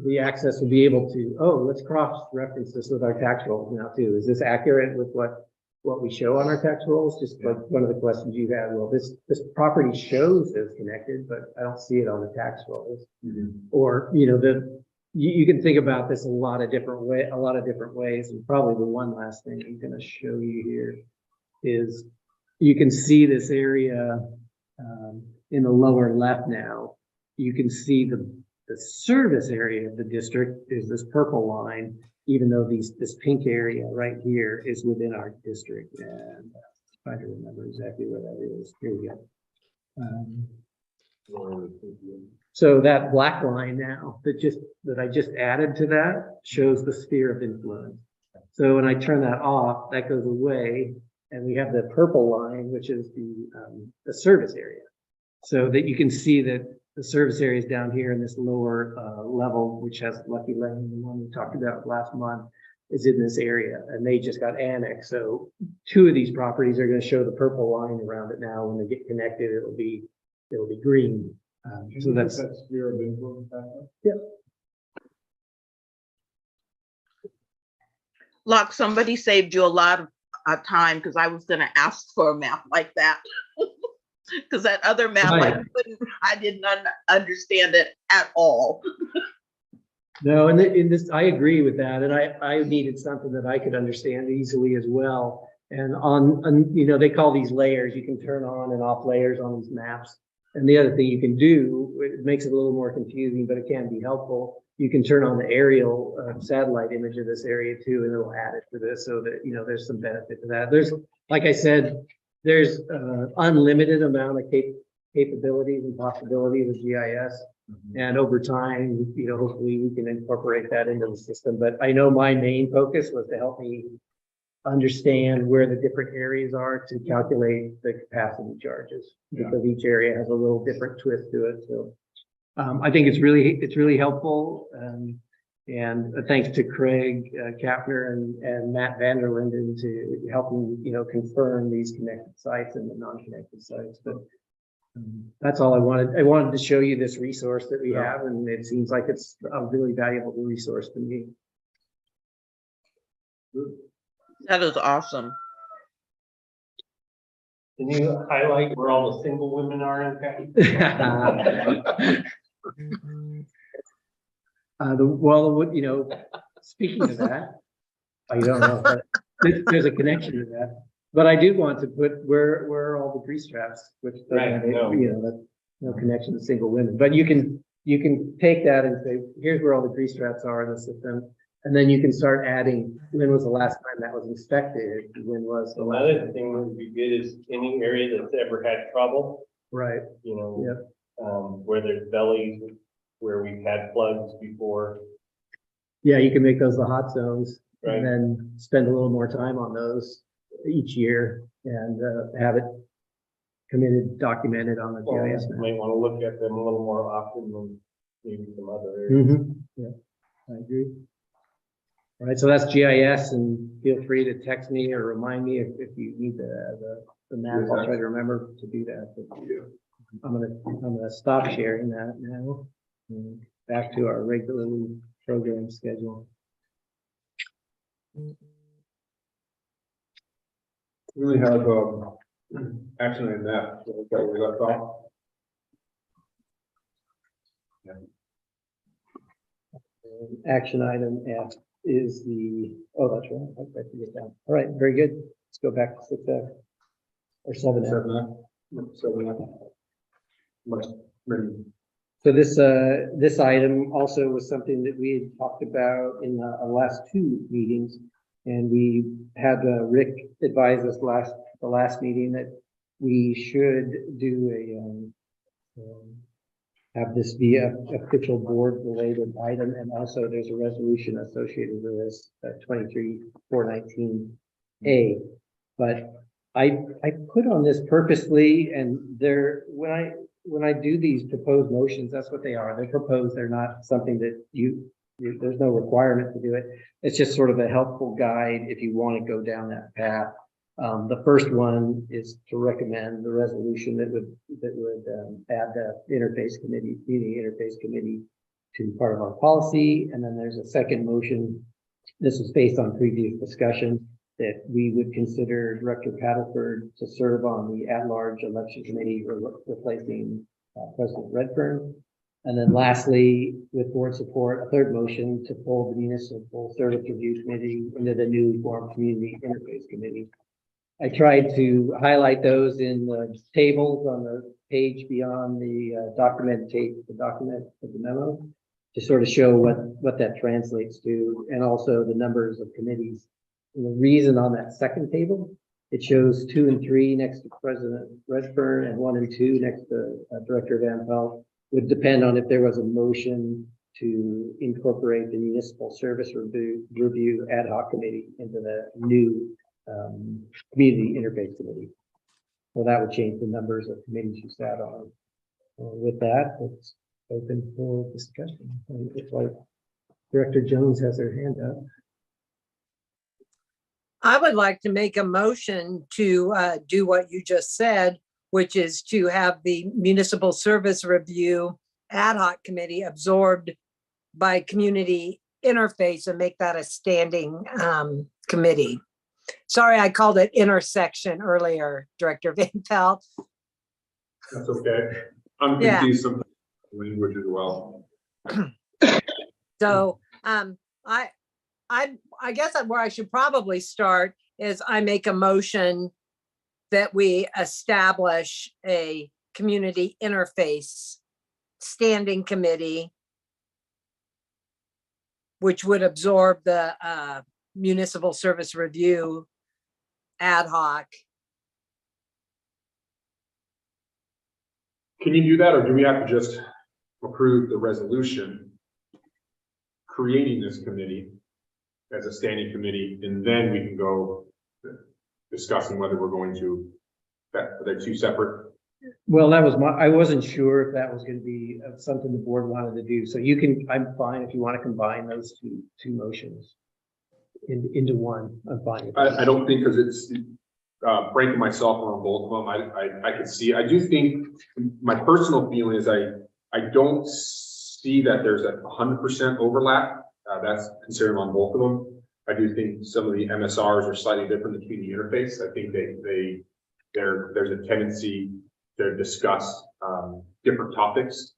S1: the access will be able to, let's cross-reference this with our tax rolls now too. Is this accurate with what we show on our tax rolls? Just like one of the questions you had, well, this property shows as connected, but I don't see it on the tax rolls. Or, you can think about this a lot of different ways. And probably the one last thing I'm going to show you here is you can see this area in the lower left now. You can see the service area of the district is this purple line, even though this pink area right here is within our district. And trying to remember exactly where that is. Here we go. So that black line now that I just added to that shows the sphere of influence. So when I turn that off, that goes away, and we have the purple line, which is the service area. So that you can see that the service area is down here in this lower level, which has Lucky Lane, the one we talked about last month, is in this area, and they just got annexed. So 2 of these properties are going to show the purple line around it now. When they get connected, it'll be green. So that's
S5: sphere of influence.
S2: Locke, somebody saved you a lot of time because I was going to ask for a map like that. Because that other map, I didn't understand it at all.
S1: No, and in this, I agree with that. And I needed something that I could understand easily as well. And on they call these layers, you can turn on and off layers on these maps. And the other thing you can do, it makes it a little more confusing, but it can be helpful. You can turn on the aerial satellite image of this area too, and it'll add it to this so that, there's some benefit to that. There's, like I said, there's unlimited amount of capabilities and possibilities of GIS. And over time, hopefully we can incorporate that into the system. But I know my main focus was to help me understand where the different areas are to calculate the capacity charges, because each area has a little different twist to it. So I think it's really helpful. And thanks to Craig Kapner and Matt Vanderlinden to helping, confirm these connected sites and the non-connected sites. But that's all I wanted. I wanted to show you this resource that we have, and it seems like it's a really valuable resource to me.
S2: That is awesome.
S4: Can you highlight where all the single women are in Patty?
S1: Speaking of that, I don't know, but there's a connection to that. But I do want to put where are all the grease traps, which that's no connection to single women. But you can take that and say, here's where all the grease traps are in the system. And then you can start adding, when was the last time that was inspected? When was the last?
S4: Another thing that would be good is any area that's ever had trouble,
S1: Right.
S4: where there's bellies, where we've had floods before.
S1: Yeah, you can make those the hot zones,
S4: Right.
S1: and then spend a little more time on those each year and have it committed, documented on the GIS map.
S4: Might want to look at them a little more often than maybe some other areas.
S1: Yeah, I agree. All right, so that's GIS, and feel free to text me or remind me if you need the map. I'll try to remember to do that. But I'm gonna stop sharing that now. And back to our regularly programmed schedule.
S5: Really have action in that. So that we left off.
S1: Action item F is that's right. I forget that. All right, very good. Let's go back to 6F. or 7F.
S5: 7F. Much, many.
S1: So this item also was something that we had talked about in the last two meetings. And we had Rick advise us the last meeting that we should do have this be a official board related item. And also there's a resolution associated with this 23-419A. But I put on this purposely, and when I do these proposed motions, that's what they are. They're proposed. They're not something that there's no requirement to do it. It's just sort of a helpful guide if you want to go down that path. The first one is to recommend the resolution that would add the community interface committee to part of our policy. And then there's a second motion. This is based on previous discussion that we would consider Director Paddleford to serve on the at-large election committee, replacing President Redfern. And then lastly, with board support, a third motion to pull the municipal service review committee into the newly formed community interface committee. I tried to highlight those in the tables on the page beyond the document of the memo to sort of show what that translates to, and also the numbers of committees. And the reason on that second table, it shows 2 and 3 next to President Redfern and 1 and 2 next to Director Van Pelt, would depend on if there was a motion to incorporate the municipal service review ad hoc committee into the new community interface committee. Well, that would change the numbers of committees you sat on. With that, it's open for discussion. And it's like Director Jones has her hand up.
S8: I would like to make a motion to do what you just said, which is to have the municipal service review ad hoc committee absorbed by community interface and make that a standing committee. Sorry, I called it intersection earlier, Director Van Pelt.
S5: That's okay. I'm
S8: Yeah.
S5: confused sometimes with language as well.
S8: So I guess where I should probably start is I make a motion that we establish a community interface standing committee, which would absorb the municipal service review ad hoc.
S5: Can you do that, or do we have to just approve the resolution creating this committee as a standing committee, and then we can go discussing whether we're going to, are they two separate?
S1: Well, that was I wasn't sure if that was going to be something the board wanted to do. So you can, I'm fine if you want to combine those two motions into one. I'm fine.
S5: I don't think, because it's Frank and myself are on both of them. I could see, I do think, my personal feeling is I don't see that there's a 100% overlap. That's considered on both of them. I do think some of the MSRs are slightly different between the interface. I think there's a tendency to discuss different topics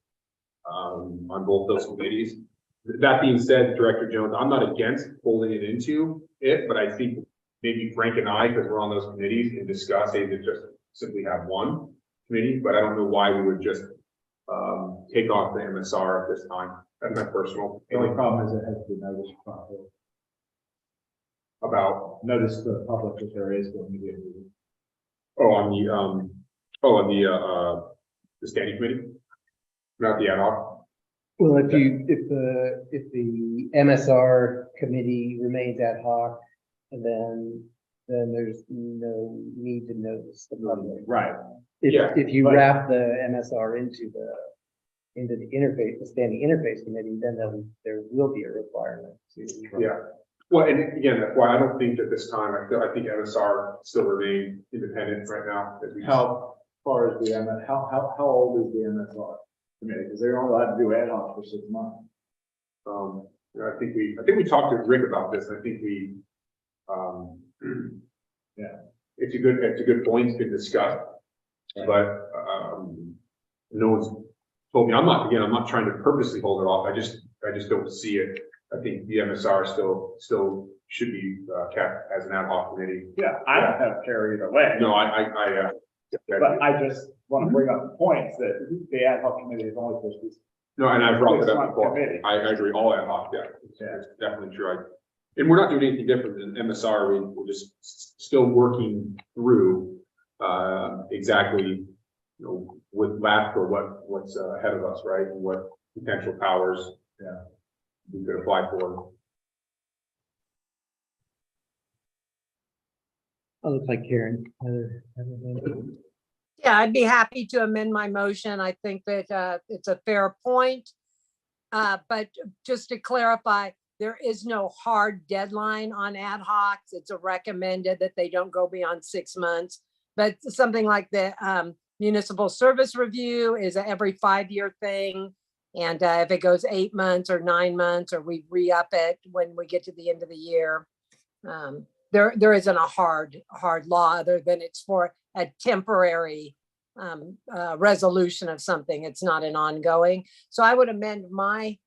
S5: on both those committees. That being said, Director Jones, I'm not against folding it into it, but I think maybe Frank and I, because we're on those committees, can discuss to just simply have one committee, but I don't know why we would just take off the MSR at this time. That's my personal
S7: The only
S5: feeling.
S7: problem is it has to be noticed properly.
S5: About,
S7: Notice to the public that there is going to be a meeting.
S5: on the standing committee, not the ad hoc.
S1: Well, if the MSR committee remains ad hoc, then there's no need to notice the public.
S7: Right.
S1: If you
S7: but-
S1: wrap the MSR into the interface, the standing interface committee, then there will be a requirement to.
S5: Yeah. Well, and again, that's why I don't think at this time, I think MSR still remain independent right now. As we
S7: How far is the MS, how old is the MSR committee? Because they're only allowed to do ad hoc for 6 months.
S5: I think we talked to Rick about this. I think we,
S7: Yeah.
S5: it's a good point to discuss, but, no one's told me, I'm not trying to purposely hold it off. I just don't see it I think the MSR still should be kept as an ad hoc committee.
S7: Yeah, I don't have care either way.
S5: No, I
S7: But I just want to bring up the points that the ad hoc committee is only supposed to be.
S5: no, and I brought it
S7: It's
S5: up
S7: not
S5: before.
S7: committee.
S5: I agree, all ad hoc, yeah, it's definitely true. And we're not doing anything different than MSR, we're just still working through, exactly, with LAFCO, what's ahead of us, right? And what potential powers, we could apply for.
S1: Oh, looks like Karen.
S8: Yeah, I'd be happy to amend my motion. I think that it's a fair point. But just to clarify, there is no hard deadline on ad hocs. It's a recommended that they don't go beyond 6 months. But something like the municipal service review is a every 5-year thing. And if it goes 8 months or 9 months, or we re-up it when we get to the end of the year, there isn't a hard law other than it's for a temporary resolution of something. It's not an ongoing. So I would amend my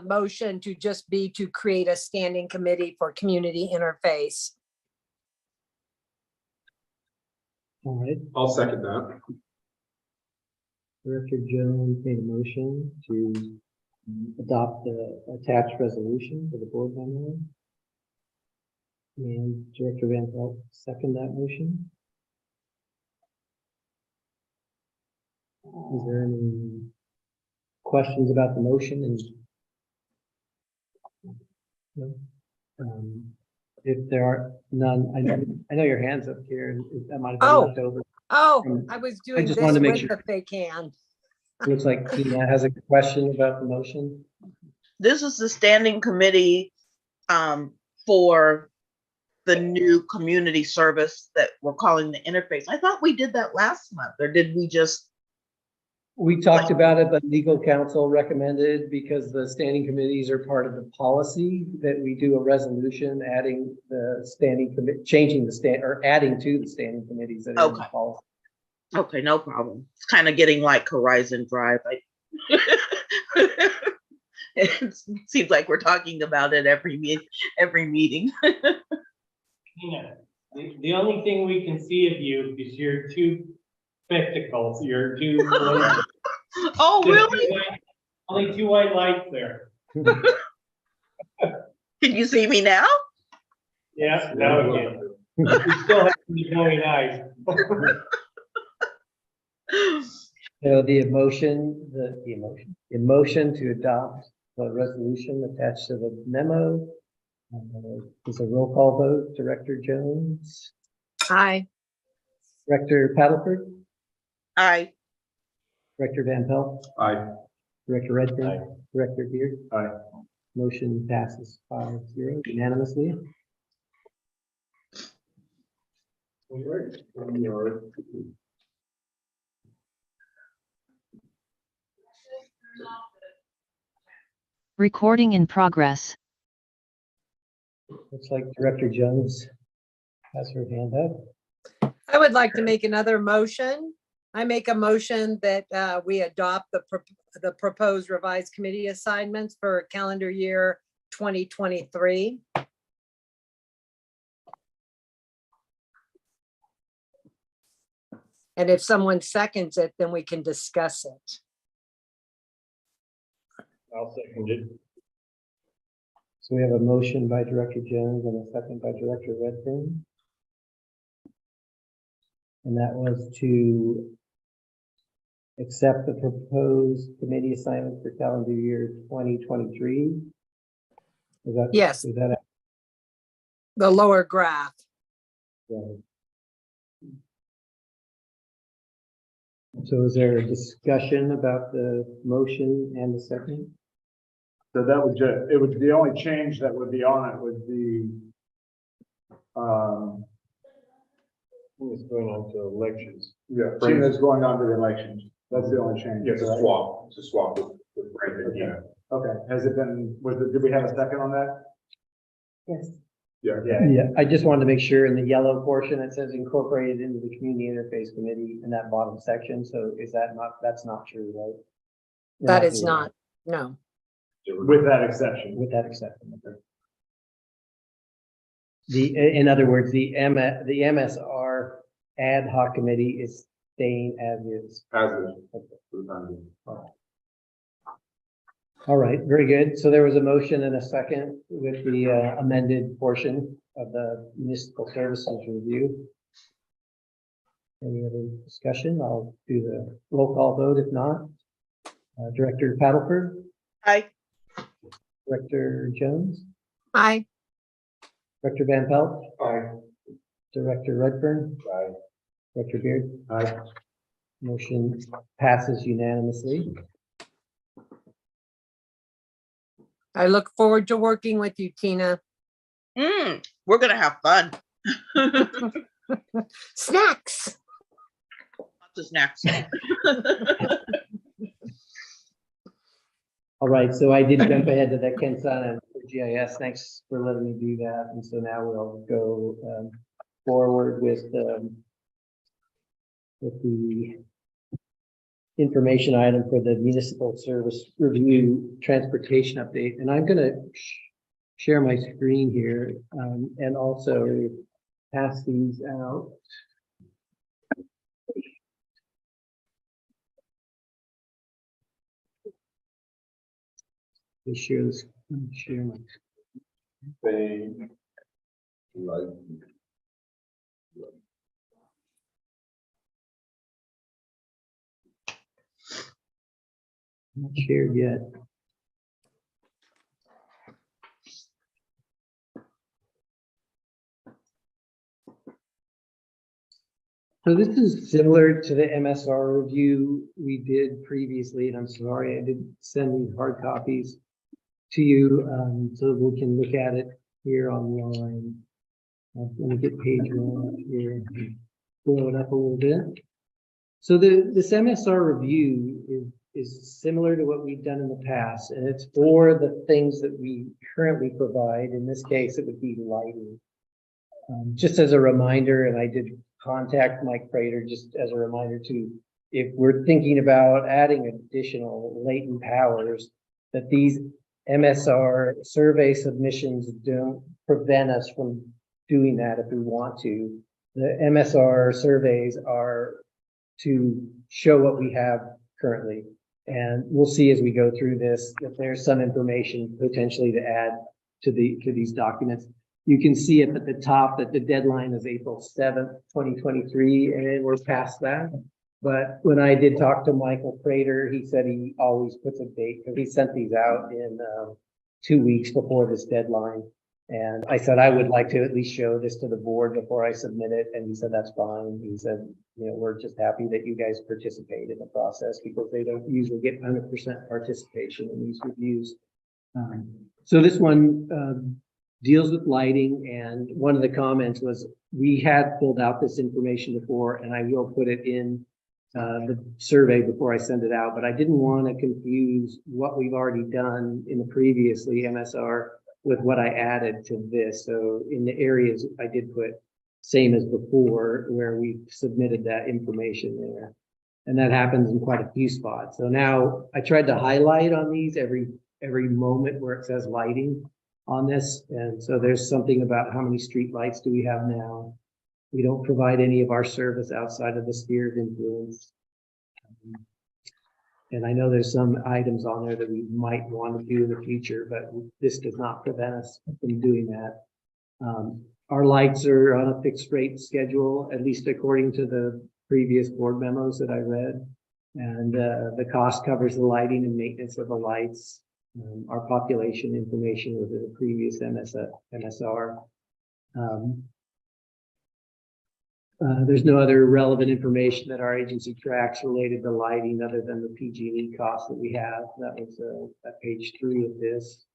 S8: motion to just be to create a standing committee for community interface.
S1: All right,
S5: I'll second that.
S1: Director Jones made a motion to adopt the attached resolution for the board memo. And Director Van Pelt second that motion. Is there any questions about the motion? And no? If there are none, I know your hand's up here. That might have been left over.
S8: Oh, I was doing
S1: just
S8: this
S1: wanted to make
S8: with
S1: sure.
S8: the fake hand.
S1: Looks like Tina has a question about the motion.
S2: This is the standing committee for the new community service that we're calling the interface. I thought we did that last month, or did we just?
S1: We talked about it, but legal counsel recommended, because the standing committees are part of the policy, that we do a resolution adding the standing commit, changing the stand, or adding to the standing committees that are in the
S2: Okay.
S1: policy.
S2: Okay, no problem. It's kind of getting like Horizon Drive. It seems like we're talking about it every meeting.
S4: Yeah, the only thing we can see of you is your two spectacles, your two.
S2: Oh,
S4: just
S2: really?
S4: two white- Only two white lights there.
S2: Can you see me now?
S4: Yeah, now again. You still have the glowing eyes.
S1: So the motion to adopt the resolution attached to the memo. Is a roll call vote. Director Jones,
S8: Aye.
S1: Director Paddleford,
S2: Aye.
S1: Director Van Pelt,
S5: Aye.
S1: Director Redfern, Director Beard.
S5: Aye.
S1: Motion passes 5-0 unanimously.
S10: Recording in progress.
S1: Looks like Director Jones has her hand up.
S8: I would like to make another motion. I make a motion that we adopt the proposed revised committee assignments for calendar year 2023. And if someone seconds it, then we can discuss it.
S4: I'll second it.
S1: So we have a motion by Director Jones and a second by Director Redfern. And that was to accept the proposed committee assignment for calendar year 2023. Is that?
S8: Yes.
S1: Is that?
S8: The lower graph.
S1: So is there a discussion about the motion and the second?
S7: So that would it would, the only change that would be on it would be,
S4: It's going on to elections.
S7: yeah, seeing that's going on to the elections. That's the only change.
S5: Yeah, it's a
S7: right?
S5: swap. It's a swap with Brandon, yeah.
S7: Okay, has it been, did we have a second on that?
S8: Yes.
S5: Yeah.
S1: Yeah, I just wanted to make sure in the yellow portion, it says incorporated into the community interface committee in that bottom section. So is that not, that's not true, right?
S8: That is not, no.
S5: With that exception.
S1: with that exception. Okay. In other words, the MSR ad hoc committee is staying as is.
S5: As is. For the time being.
S1: All right, very good. So there was a motion and a second with the amended portion of the municipal services review. Any other discussion? I'll do the roll call vote if not. Director Paddleford,
S2: Aye.
S1: Director Jones,
S8: Aye.
S1: Director Van Pelt,
S5: Aye.
S1: Director Redfern,
S7: Aye.
S1: Director Beard.
S5: Aye.
S1: Motion passes unanimously.
S8: I look forward to working with you, Tina.
S2: We're gonna have fun.
S8: Snacks.
S2: Lots of snacks.
S1: All right, so I did jump ahead to that Kensan and GIS. Thanks for letting me do that. And so now we'll go forward with the information item for the municipal service review transportation update. And I'm going to share my screen here and also pass these out. Let me share this. Share my. Not shared yet. So this is similar to the MSR review we did previously, and I'm sorry I didn't send these hard copies to you so that we can look at it here online. Let me get page one up here, blow it up a little bit. So this MSR review is similar to what we've done in the past, and it's for the things that we currently provide. In this case, it would be lighting. Just as a reminder, and I did contact Mike Prater just as a reminder to, if we're thinking about adding additional latent powers, that these MSR survey submissions don't prevent us from doing that if we want to. The MSR surveys are to show what we have currently. And we'll see as we go through this, if there's some information potentially to add to these documents. You can see it at the top that the deadline is April 7th, 2023, and we're past that. But when I did talk to Michael Prater, he said he always puts a date because he sent these out in 2 weeks before this deadline. And I said, I would like to at least show this to the board before I submit it. And he said, that's fine. He said, you know, we're just happy that you guys participate in the process because they don't usually get 100% participation in these reviews. So this one deals with lighting. And one of the comments was, we had filled out this information before, and I will put it in the survey before I send it out, but I didn't want to confuse what we've already done in the previously MSR with what I added to this. So in the areas I did put same as before where we submitted that information there. And that happens in quite a few spots. So now I tried to highlight on these every moment where it says lighting on this. And so there's something about how many street lights do we have now. We don't provide any of our service outside of the sphere of influence. And I know there's some items on there that we might want to do in the future, but this does not prevent us from doing that. Our lights are on a fixed rate schedule, at least according to the previous board memos that I read. And the cost covers the lighting and maintenance of the lights. Our population information was in the previous MSR. There's no other relevant information that our agency tracks related to lighting other than the PG&E costs that we have. That was at page 3 of this.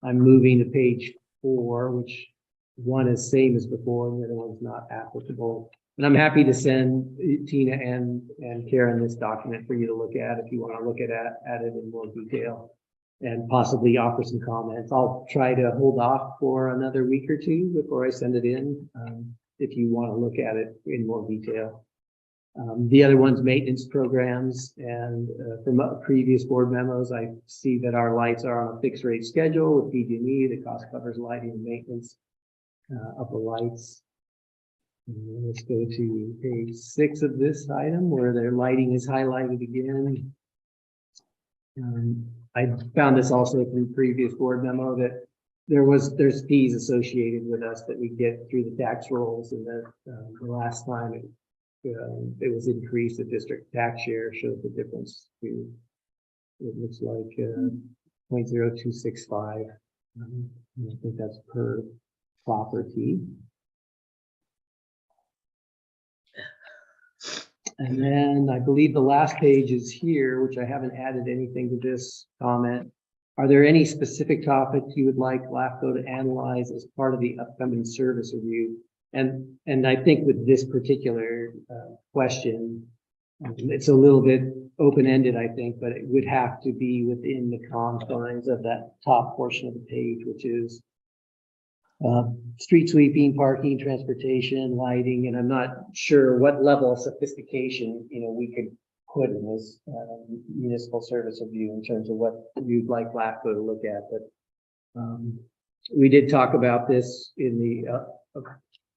S1: I'm moving to page 4, which one is same as before and the other one's not applicable. And I'm happy to send Tina and Karen this document for you to look at if you want to look at it in more detail and possibly offer some comments. I'll try to hold off for another week or two before I send it in. If you want to look at it in more detail. The other one's maintenance programs, and from previous board memos, I see that our lights are on a fixed rate schedule with PG&E. The cost covers lighting and maintenance of the lights. And then let's go to page 6 of this item where their lighting is highlighted again. I found this also from previous board memo that there's fees associated with us that we get through the tax rolls, and that the last time it was increased, the district tax share shows the difference to, it looks like 0.0265. I think that's per property. And then I believe the last page is here, which I haven't added anything to this comment. Are there any specific topics you would like LAFCO to analyze as part of the upcoming service review? And I think with this particular question, it's a little bit open-ended, I think, but it would have to be within the confines of that top portion of the page, which is street sweeping, parking, transportation, lighting, and I'm not sure what level of sophistication, we could put in this municipal service review in terms of what you'd like LAFCO to look at. But we did talk about this in the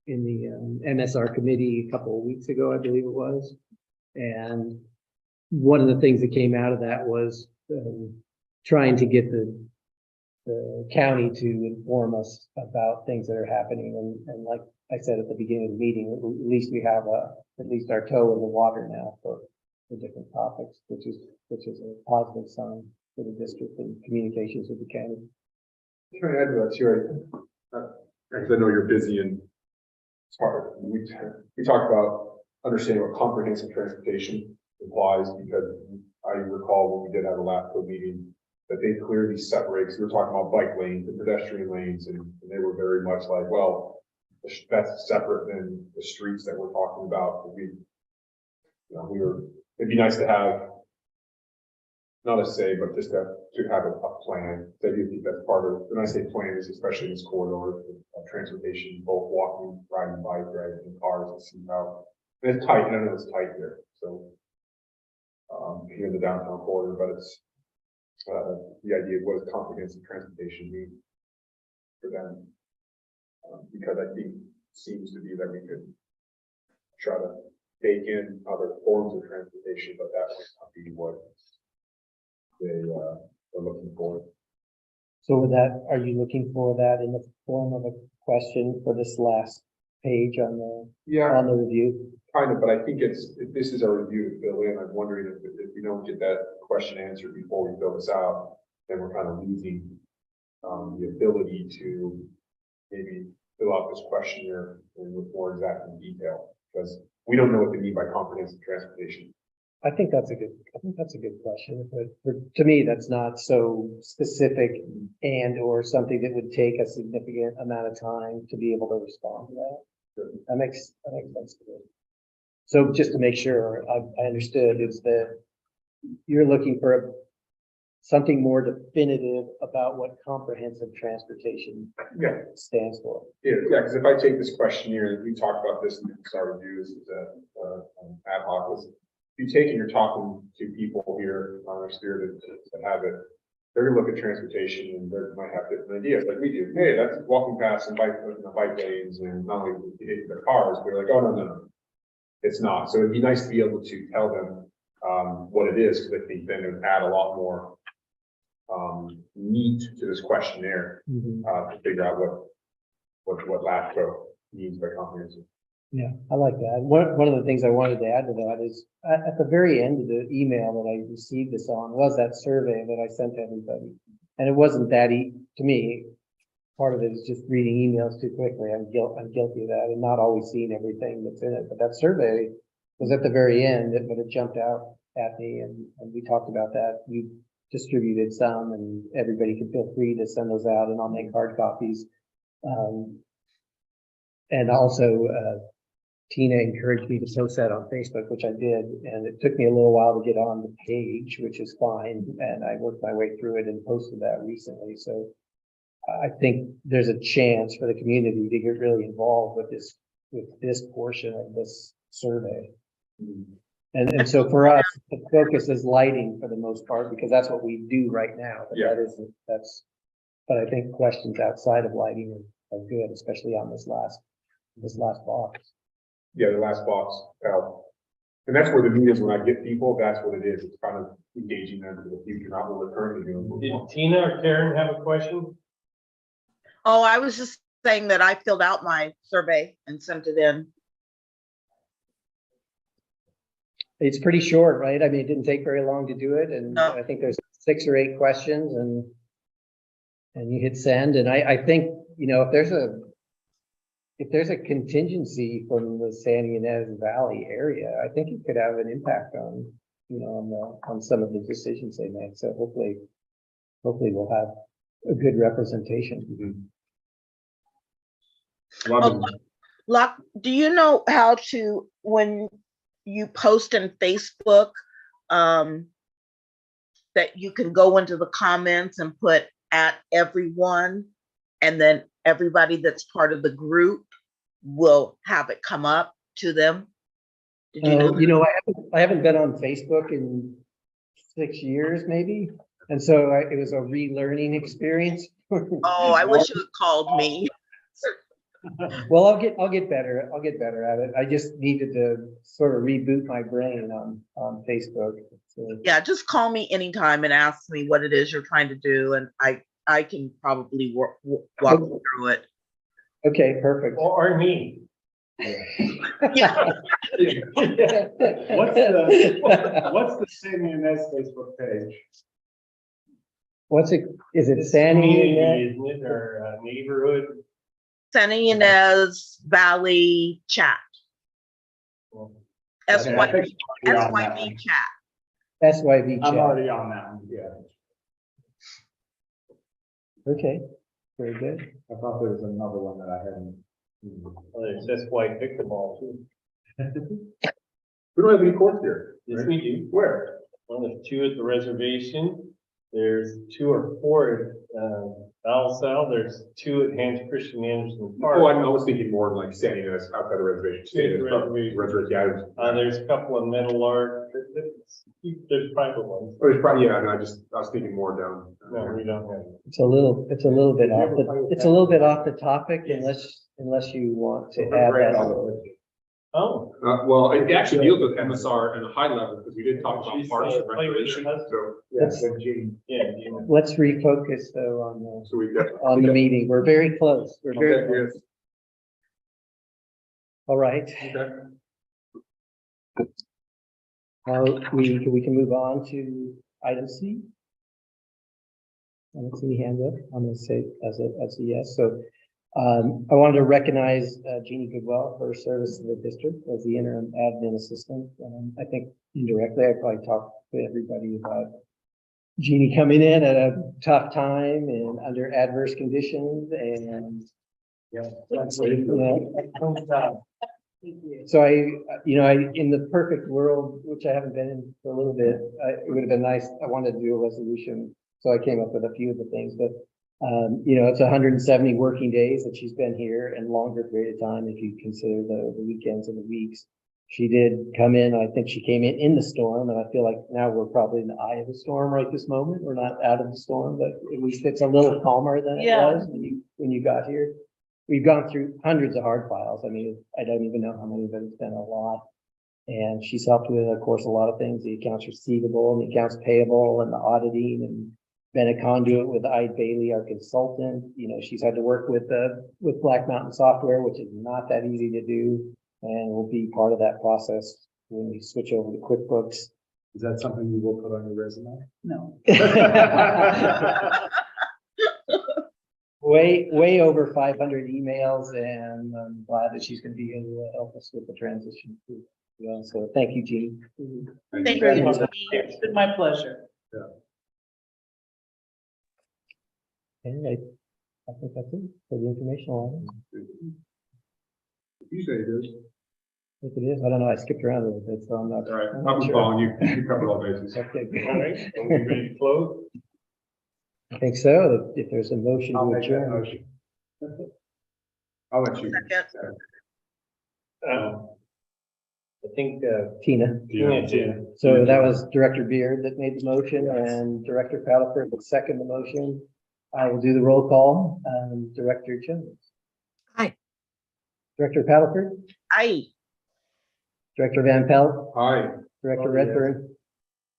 S1: MSR committee a couple of weeks ago, I believe it was. And one of the things that came out of that was trying to get the county to inform us about things that are happening. And like I said at the beginning of the meeting, at least we have at least our toe in the water now for different topics, which is a positive sign for the district and communications with the county.
S5: Can I add to that too? Because I know you're busy and it's hard. We talked about understanding what comprehensive transportation implies, because I recall when we did have a LAFCO meeting that they clearly separate, because we were talking about bike lanes and pedestrian lanes, and they were very much like, well, that's separate than the streets that we're talking about. It'd be nice to have, not a say, but just to have a plan. I do think that's part of, when I say plan, is especially in this corridor of transportation, both walking, riding bike, driving in cars, and see how, and it's tight, and I know it's tight there. So here in the downtown corridor, but it's the idea of what does comprehensive transportation mean for them, because I think it seems to be that we could try to bake in other forms of transportation, but that might not be what they are looking for.
S1: So with that, are you looking for that in the form of a question for this last page on the review?
S5: Kind of, but I think if this is our review to fill in, I'm wondering if we don't get that question answered before we fill this out, then we're kind of losing the ability to maybe fill out this questionnaire with more exact detail, because we don't know what they mean by comprehensive transportation.
S1: I think that's a good question, but to me, that's not so specific and or something that would take a significant amount of time to be able to respond to that. That makes sense to me. So just to make sure I understood, is that you're looking for something more definitive about what comprehensive transportation stands for.
S5: Yeah, because if I take this questionnaire, we talked about this in our reviews ad hoc list. If you take and you're talking to people here on our sphere that have it, they're gonna look at transportation and they might have different ideas like we do. Hey, that's walking past and bike lanes and not only their cars, but they're like, oh no, it's not. So it'd be nice to be able to tell them what it is, because I think then it would add a lot more meat to this questionnaire to figure out what LAFCO means by comprehensive.
S1: Yeah, I like that. One of the things I wanted to add to that is at the very end of the email that I received this on was that survey that I sent to everybody. And it wasn't that to me, part of it is just reading emails too quickly. I'm guilty of that and not always seeing everything that's in it. But that survey was at the very end, but it jumped out at me, and we talked about that. We distributed some, and everybody can feel free to send those out, and I'll make hard copies. And also, Tina encouraged me to post that on Facebook, which I did, and it took me a little while to get on the page, which is fine. And I worked my way through it and posted that recently. So I think there's a chance for the community to get really involved with this portion of this survey. And so for us, the focus is lighting for the most part, because that's what we do right now. But
S5: Yeah.
S1: but I think questions outside of lighting are good, especially on this last box.
S5: Yeah, the last box, and that's where the meat is. When I get people, that's what it is. It's kind of engaging them for the future, not what we're currently doing.
S4: Did Tina or Karen have a question?
S2: Oh, I was just saying that I filled out my survey and sent it in.
S1: It's pretty short, right? I mean, it didn't take very long to do it, and
S2: No.
S1: I think there's 6 or 8 questions, and you hit send, and I think, you know, if there's a contingency from the San Ynez Valley area, I think it could have an impact on, you know, on some of the decisions they make. So hopefully we'll have a good representation.
S2: Locke, do you know how to, when you post in Facebook, that you can go into the comments and put at everyone, and then everybody that's part of the group will have it come up to them? Did you know?
S1: You know, I haven't been on Facebook in 6 years, maybe, and so it was a relearning experience.
S2: Oh, I wish you had called me.
S1: Well, I'll get better. I'll get better at it. I just needed to sort of reboot my brain on Facebook. So,
S2: Yeah, just call me anytime and ask me what it is you're trying to do, and I can probably walk you through it.
S1: okay, perfect.
S4: Or me?
S2: Yeah.
S4: What's the San Ynez Facebook page?
S1: What's it? Is it
S4: It's
S1: San
S4: community,
S1: Ynez?
S4: isn't it, or neighborhood?
S2: San Ynez Valley Chat.
S7: Okay, I think I'm already on that
S2: SYB
S7: one.
S2: Chat.
S1: SYV
S7: I'm
S1: chat.
S7: already on that one, yeah.
S1: Okay, very good.
S7: I thought there was another one that I hadn't.
S4: That's why I picked them all too.
S5: We don't have any courts here.
S4: Yes,
S5: right?
S4: we do.
S5: Where?
S4: Well, there's 2 at the reservation. There's 2 or 4 at Alsal. There's 2 at Hans Christian Andersen Park.
S5: Oh, I was thinking more like San Ynez outside the reservation. San Ynez,
S4: Reservation.
S5: Reservation, yeah.
S4: There's a couple of Metal Art. There's private ones.
S5: Oh, it's probably, yeah, and I was thinking more down.
S4: No, we don't have.
S1: It's a little bit off the topic, unless you want to add that.
S4: Oh.
S5: Well, it actually deals with MSR and a high level, because we did talk about
S4: She's,
S5: parks and
S4: play with
S5: recreation,
S4: your husband.
S5: so.
S1: Let's-
S4: Yeah.
S1: Let's refocus though
S5: So we definitely.
S1: on the meeting. We're very close. We're very
S5: Okay,
S1: close.
S5: yes.
S1: All right.
S5: Okay.
S1: We can move on to item C. I don't see any hands up. I'm gonna say as a yes. So I wanted to recognize Jeannie Goodwell for her service to the district as the interim admin assistant. I think indirectly, I probably talked to everybody about Jeannie coming in at a tough time and under adverse conditions, and so in the perfect world, which I haven't been in for a little bit, it would have been nice. I wanted to do a resolution, so I came up with a few of the things, but it's 170 working days that she's been here, and longer period of time if you consider the weekends and the weeks. She did come in. I think she came in the storm, and I feel like now we're probably in the eye of the storm right this moment. We're not out of the storm, but at least it's a little calmer than it was when you got here. We've gone through hundreds of hard files. I mean, I don't even know how many, but it's been a lot. And she's helped with, of course, a lot of things, the accounts receivable and the accounts payable and the auditing, and been a conduit with Ide Bailey, our consultant. She's had to work with Black Mountain Software, which is not that easy to do, and will be part of that process when we switch over to QuickBooks.
S7: Is that something you will put on your resume?
S11: No.
S1: Way over 500 emails, and I'm glad that she's going to be able to help us with the transition too. So thank you, Jeannie.
S2: Thank you.
S11: It's been my pleasure.
S1: And I think that's it for the informational items.
S5: You say it is.
S1: I think it is. I don't know. I skipped around a little bit, so I'm not.
S5: All right,
S1: I'm not
S5: I'm
S1: sure.
S5: following you. You covered all bases.
S1: Okay, good.
S4: All right, are we ready to close?
S1: I think so. If there's a motion
S7: I'll
S1: to
S7: make that
S1: adjourn.
S7: motion. I'll let you.
S2: Second.
S4: I think,
S1: Tina.
S4: Tina did.
S1: So that was Director Beard that made the motion and Director Paddleford that seconded the motion. I will do the roll call. Director Jones.
S8: Aye.
S1: Director Paddleford,
S2: I,
S1: Director Van Pelt,
S5: Aye.
S1: Director
S5: Oh, yes.
S1: Redburn,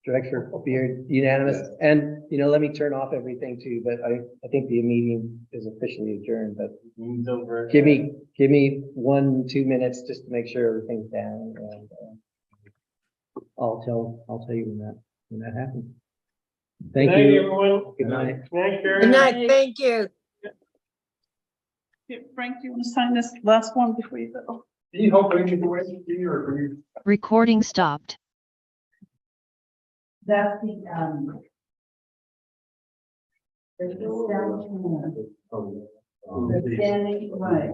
S1: Director Beard, unanimous.
S7: Yes.
S1: And, let me turn off everything too, but I think the meeting is officially adjourned, but
S4: Means over.
S1: give me 1-2 minutes just to make sure everything's down and, I'll tell you when that happens. Thank
S4: Good night,
S1: you.
S4: everyone.
S1: Good night.
S4: Good night, Karen.
S8: Good night, thank you.
S12: Frank, do you want to sign this last one before you go?
S5: Do you hope any of the way or can you?
S10: Recording stopped.
S12: That's the,
S5: Oh,
S12: the standing, right.